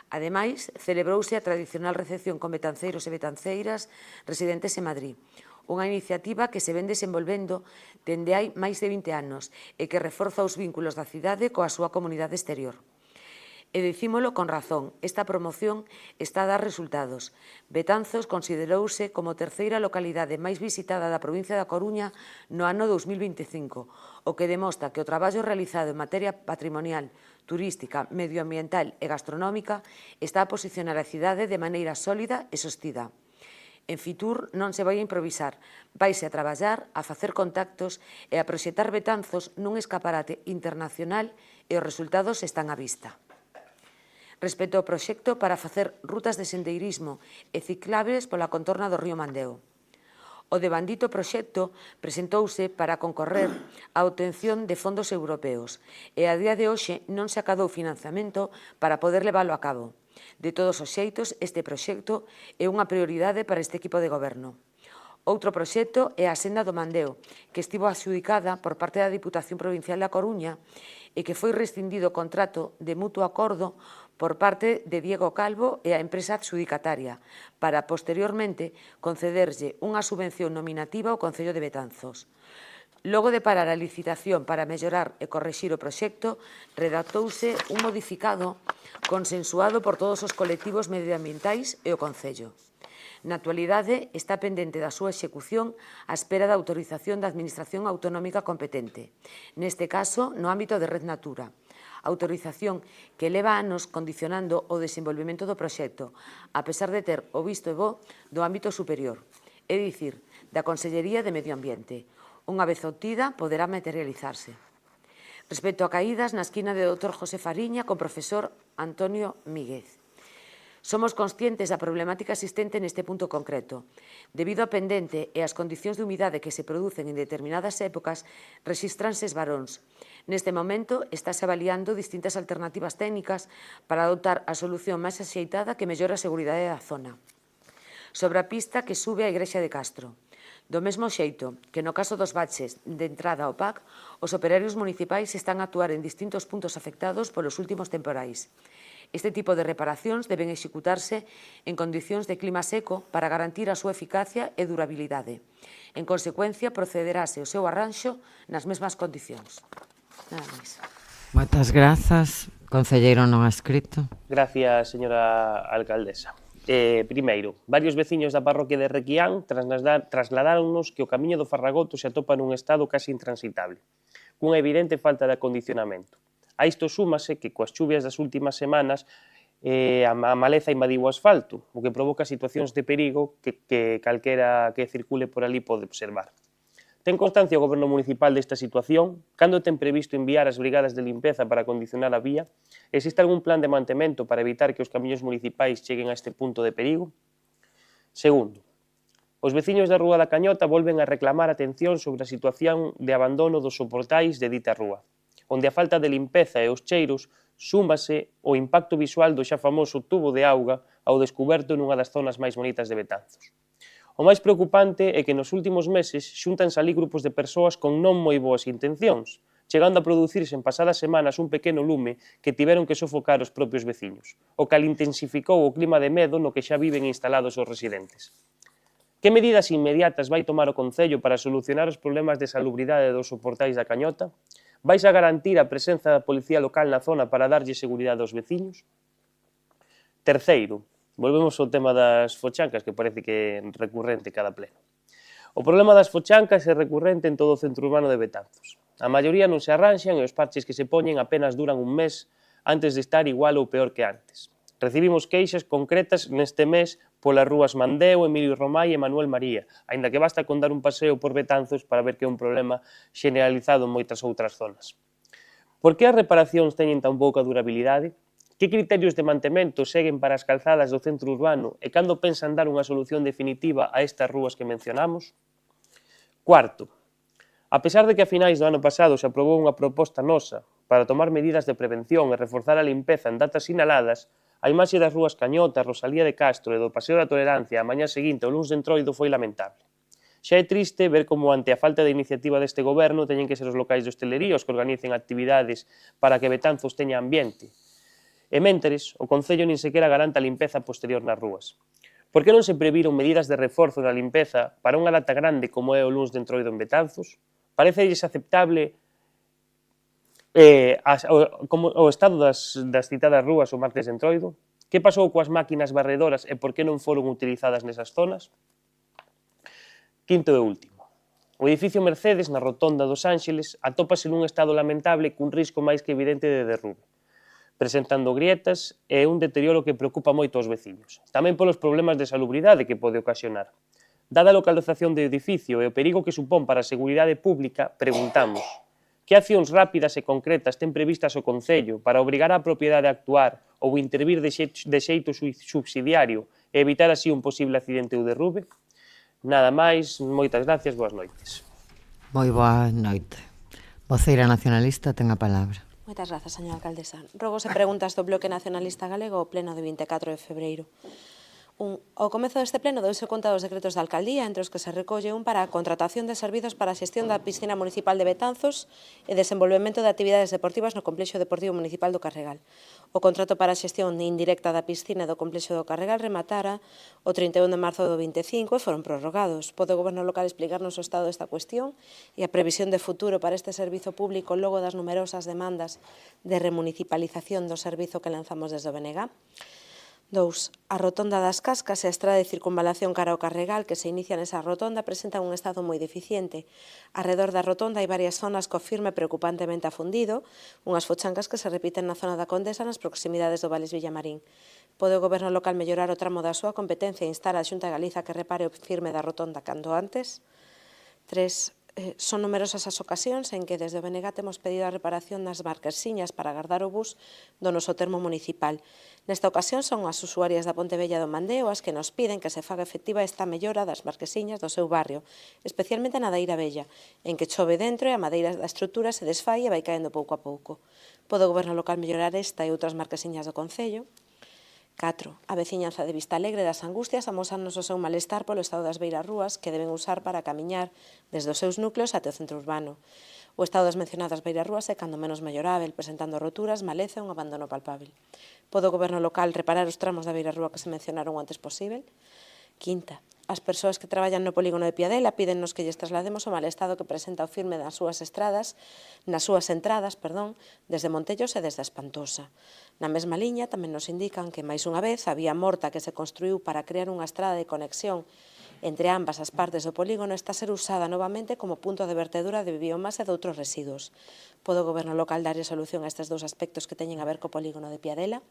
Ademais, celebrouse a tradicional recepción con betanceiros e betanceiras residentes en Madrid, unha iniciativa que se ven desenvolvendo dende hai máis de 20 anos e que reforza os vínculos da cidade coa súa comunidade exterior. E dicímolo con razón, esta promoción está a dar resultados. Betanzos considerouse como terceira localidade máis visitada da provincia da Coruña no ano 2025, o que demostra que o traballo realizado en materia patrimonial, turística, medioambiental e gastronómica está a posicionar a cidade de maneira sólida e sostida. En Fitur non se vai a improvisar, vaise a traballar, a facer contactos e a proxectar Betanzos nun escaparate internacional e os resultados están á vista. Respecto ao proxecto para facer rutas de sendeirismo e ciclables pola contorna do río Mandeo. O devandito proxecto presentouse para concorrer á obtención de fondos europeos e a día de hoxe non se acadou financiamento para poder leválo a cabo. De todos os xeitos, este proxecto é unha prioridade para este equipo de goberno. Outro proxecto é a Senda do Mandeo, que estivo adxudicada por parte da Diputación Provincial da Coruña e que foi rescindido o contrato de mutuo acordo por parte de Diego Calvo e a empresa adxudicataria, para posteriormente concederlle unha subvención nominativa ao Concello de Betanzos. Logo de parar a licitación para mellorar e correxir o proxecto, redactouse un modificado consensuado por todos os colectivos medioambientais e o Concello. Na actualidade, está pendente da súa execución á espera da autorización da Administración Autonómica competente, neste caso no ámbito de Red Natura, autorización que leva anos condicionando o desenvolvemento do proxecto, a pesar de ter o visto e bo do ámbito superior, é dicir, da Consellería de Medio Ambiente. Unha vez obtida, poderá materializarse. Respecto a caídas na esquina de Dr. José Fariña con profesor Antonio Míguez. Somos conscientes da problemática existente neste punto concreto. Debido á pendente e ás condicións de humidade que se producen en determinadas épocas, rexistranse esvaróns. Neste momento, estáse avaliando distintas alternativas técnicas para adoptar a solución máis axeitada que mellora a seguridade da zona. Sobre a pista que sube á Igrexa de Castro. Do mesmo xeito que no caso dos baches de entrada ao PAC, os operarios municipais están a actuar en distintos puntos afectados polos últimos temporais. Este tipo de reparacións deben executarse en condicións de clima seco para garantir a súa eficacia e durabilidade. En consecuencia, procederase o seu arranxo nas mesmas condicións. Nada máis. Moitas grazas. Concelleiro non adscrito. Gracias, señora alcaldesa. Primeiro, varios veciños da parroquia de Requián trasladáronnos que o camiño do Farragoto se atopa nun estado casi intransitable, cunha evidente falta de acondicionamento. A isto súmase que coas chuvias das últimas semanas a maleza invadiu o asfalto, o que provoca situacións de perigo que calquera que circule por ali pode observar. Ten constancia o Goberno Municipal desta situación? Cando ten previsto enviar as brigadas de limpeza para acondicionar a vía? Existe algún plan de mantemento para evitar que os camiños municipais cheguen a este punto de perigo? Segundo, os veciños da Rúa da Cañota volven a reclamar atención sobre a situación de abandono dos soportais de dita rúa, onde a falta de limpeza e os cheiros súmase o impacto visual do xa famoso tubo de auga ao descuberto nunha das zonas máis bonitas de Betanzos. O máis preocupante é que nos últimos meses xúntanse ali grupos de persoas con non moi boas intencións, chegando a producirse en pasadas semanas un pequeno lume que tiveron que sofocar os propios veciños, o cal intensificou o clima de medo no que xa viven instalados os residentes. Que medidas inmediatas vai tomar o Concello para solucionar os problemas de salubridade dos soportais da Cañota? Vais a garantir a presenza da Policía Local na zona para darlle seguridade aos veciños? Terceiro, volvemos ao tema das fochancas, que parece que é recurrente cada pleno. O problema das fochancas é recurrente en todo o centro urbano de Betanzos. A maioría non se arranxan e os parches que se poñen apenas duran un mes antes de estar igual ou peor que antes. Recibimos queixas concretas neste mes polas rúas Mandeo, Emilio Romai e Manuel María, aínda que basta con dar un paseo por Betanzos para ver que é un problema generalizado en moitas outras zonas. Por que as reparacións teñen tan pouca durabilidade? Que criterios de mantemento seguen para as calzadas do centro urbano e cando pensan dar unha solución definitiva a estas rúas que mencionamos? Cuarto, a pesar de que a finais do ano pasado se aprobou unha proposta nosa para tomar medidas de prevención e reforzar a limpeza en datas sinaladas, a imaxe das rúas Cañota, Rosalía de Castro e do Paseo da Tolerancia a mañá seguinte ao luns de Entroido foi lamentable. Xa é triste ver como ante a falta de iniciativa deste goberno teñen que ser os locais de hostelería os que organicen actividades para que Betanzos teña ambiente. E mentres, o Concello nin sequera garanta a limpeza posterior nas rúas. Por que non se previron medidas de reforzo da limpeza para unha data grande como é o luns de Entroido en Betanzos? Parecelles aceptable o estado das citadas rúas o martes de Entroido? Que pasou coas máquinas barredoras e por que non foron utilizadas nesas zonas? Quinto e último. O edificio Mercedes na rotonda dos Ángeles atópase nun estado lamentable cun risco máis que evidente de derrube, presentando grietas e un deterioro que preocupa moito aos veciños. Tamén polos problemas de salubridade que pode ocasionar. Dada a localización do edificio e o perigo que supón para a seguridade pública, preguntamos: que accións rápidas e concretas ten previstas o Concello para obrigar á propiedade a actuar ou intervir de xeito subsidiario e evitar así un posible accidente ou derrube? Nada máis, moitas gracias, boas noites. Moi boa noite. Voceira nacionalista ten a palabra. Moitas grazas, señora alcaldesa. Rogos e preguntas do Bloque Nacionalista Galego ao pleno de 24 de febreiro. Ao comezo deste pleno deuse conta dos decretos da alcaldía, entre os que se recolle un para a contratación de servizos para a xestión da piscina municipal de Betanzos e desenvolvemento de actividades deportivas no Complexo Deportivo Municipal do Carregal. O contrato para a xestión indirecta da piscina do Complexo do Carregal rematara o 31 de marzo do 25 e foron prorrogados. Pode o Goberno local explicarnos o estado desta cuestión e a previsión de futuro para este servizo público logo das numerosas demandas de remunicipalización do servizo que lanzamos desde o BNG? 2. A rotonda das Cascas e a estrada de circunvalación cara ao Carregal que se inicia nesa rotonda presentan un estado moi deficiente. Arredor da rotonda hai varias zonas co firme preocupantemente afundido, unhas fochancas que se repiten na zona da Condesa nas proximidades do Vales Villamarín. Pode o Goberno local mellorar o tramo da súa competencia e instar a Xunta de Galiza que repare o firme da rotonda canto antes? 3. Son numerosas as ocasións en que desde o BNG temos pedido a reparación das marquesiñas para agardar o bus do noso termo municipal. Nesta ocasión son as usuarias da Ponte Vella do Mandeo as que nos piden que se faga efectiva esta mellora das marquesiñas do seu barrio, especialmente na da Ira Bella, en que chove dentro e a madeira da estrutura se desfai e vai caendo pouco a pouco. Pode o Goberno local mellorar esta e outras marquesiñas do Concello? 4. A veciñanza de Vista Alegre das Angustias amosanos o seu malestar polo estado das beirarrúas que deben usar para camiñar desde os seus núcleos até o centro urbano. O estado das mencionadas beirarrúas é cando menos mellorável, presentando roturas, maleza e un abandono palpável. Pode o Goberno local reparar os tramos da beirarrúa que se mencionaron o antes posible? 5. As persoas que traballan no polígono de Piadela pídennos que lles traslademos o mal estado que presenta o firme nas súas entradas, desde Montellos e desde Espantosa. Na mesma liña tamén nos indican que, máis unha vez, a vía morta que se construiu para crear unha estrada de conexión entre ambas as partes do polígono está a ser usada novamente como punto de vertedura de biomasa e de outros residuos. Pode o Goberno local darlle solución a estes dous aspectos que teñen a ver co polígono de Piadela?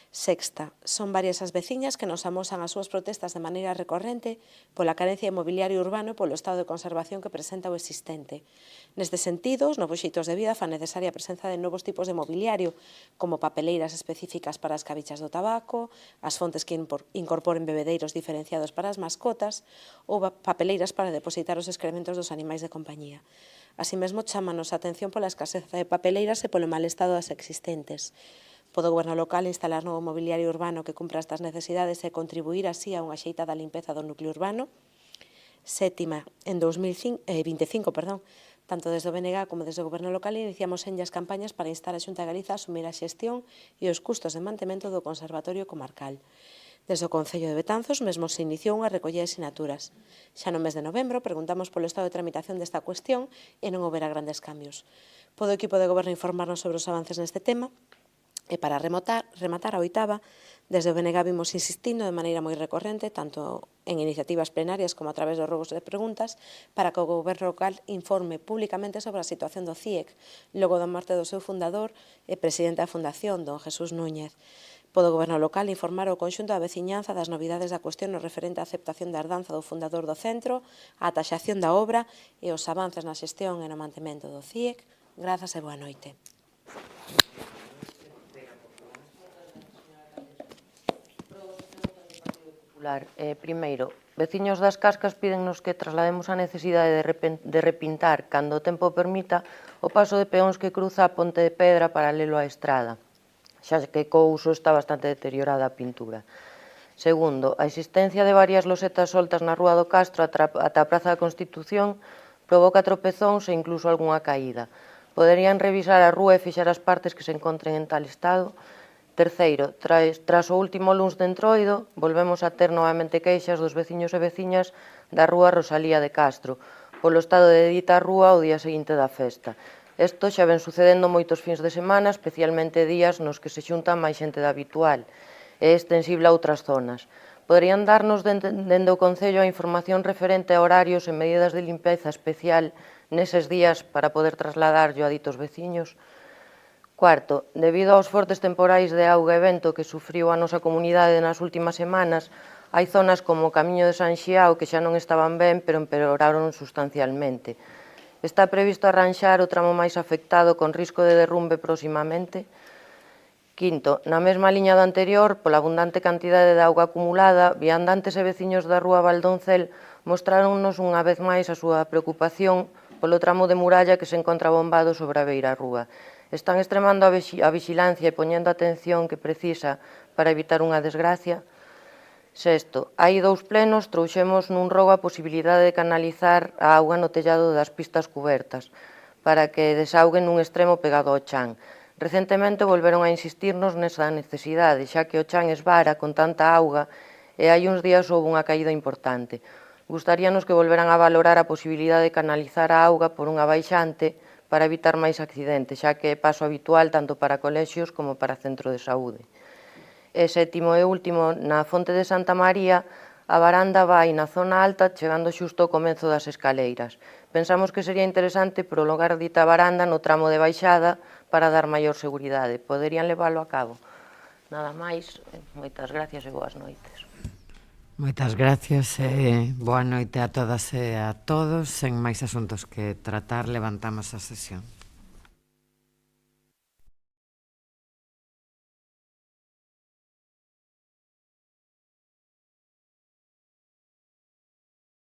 6. Son varias as veciñas que nos amosan as súas protestas de maneira recorrente pola carencia de mobiliario urbano e polo estado de conservación que presenta o existente. Neste sentido, os novos xeitos de vida fan necesaria a presenza de novos tipos de mobiliario, como papeleiras específicas para as cabichas do tabaco, as fontes que incorporen bebedeiros diferenciados para as mascotas ou papeleiras para depositar os excrementos dos animais de compañía. Así mesmo, chámanos a atención pola escaseza de papeleiras e polo mal estado das existentes. Pode o Goberno local instalar novo mobiliario urbano que cumpra estas necesidades e contribuir así a unha xeitada limpieza do núcleo urbano? 7. En 2025, tanto desde o BNG como desde o Goberno local iniciamos as campañas para instar a Xunta de Galiza a asumir a xestión e os custos de mantemento do Conservatorio Comarcal. Desde o Concello de Betanzos mesmo se iniciou unha recollida de sinaturas. Xa no mes de novembro preguntamos polo estado de tramitación desta cuestión e non houbera grandes cambios. Pode o equipo de Goberno informarnos sobre os avances neste tema? E para rematar a 8ª, desde o BNG vimos insistindo de maneira moi recorrente, tanto en iniciativas plenarias como a través dos rogos de preguntas, para que o Goberno local informe públicamente sobre a situación do CIEC, logo da morte do seu fundador e presidente da Fundación, don Jesús Núñez. Pode o Goberno local informar ao conxunto da veciñanza das novidades da cuestión no referente á aceptación da herdanza do fundador do centro, a taxación da obra e os avances na xestión e no mantemento do CIEC. Grazas e boa noite. Primeiro, veciños das Cascas pídennos que traslademos a necesidade de repintar, cando o tempo permita, o paso de peóns que cruza a Ponte de Pedra paralelo á estrada, xa que co uso está bastante deteriorada a pintura. Segundo, a existencia de varias losetas soltas na Rúa do Castro ata a Praza da Constitución provoca tropezóns e incluso algunha caída. Poderían revisar a rúa e fixar as partes que se encontren en tal estado. Terceiro, tras o último luns de entroido, volvemos a ter novamente queixas dos veciños e veciñas da Rúa Rosalía de Castro, polo estado de dita rúa o día seguinte da festa. Isto xa ven sucedendo moitos fins de semana, especialmente días nos que se xunta máis xente da habitual, e é extensible a outras zonas. Poderían darnos dende o Concello a información referente a horarios e medidas de limpeza especial neses días para poder trasladarlo a ditos veciños? Cuarto, debido aos fortes temporais de auga e vento que sufriu a nosa comunidade nas últimas semanas, hai zonas como o Camiño de San Xiao que xa non estaban ben, pero empeoraron sustancialmente. Está previsto arranxar o tramo máis afectado con risco de derrumbe próximamente? Quinto, na mesma liña do anterior, pola abundante cantidade de auga acumulada, viandantes e veciños da Rúa Valdoncel mostráronnos unha vez máis a súa preocupación polo tramo de muralla que se encontra bombado sobre a beirarrúa. Están extremando a vixilancia e poñendo a atención que precisa para evitar unha desgracia? Sexto, hai 2 plenos trouxemos nun rogo a posibilidade de canalizar a auga no tellado das pistas cubertas para que desauguen nun extremo pegado ao chan. Recentemente volveron a insistirnos nesa necesidade, xa que o chan esvara con tanta auga e hai uns días houve unha caída importante. Gustaríanos que volveran a valorar a posibilidade de canalizar a auga por unha baixante para evitar máis accidentes, xa que é paso habitual tanto para colexios como para centro de saúde. E sétimo e último, na fonte de Santa María, a varanda vai na zona alta chegando xusto ao comenzo das escaleiras. Pensamos que sería interesante prolongar dita varanda no tramo de baixada para dar maior seguridade. Poderían leválo a cabo. Nada máis, moitas gracias e boas noites. Moitas gracias e boa noite a todas e a todos. Sen máis asuntos que tratar, levantamos a sesión.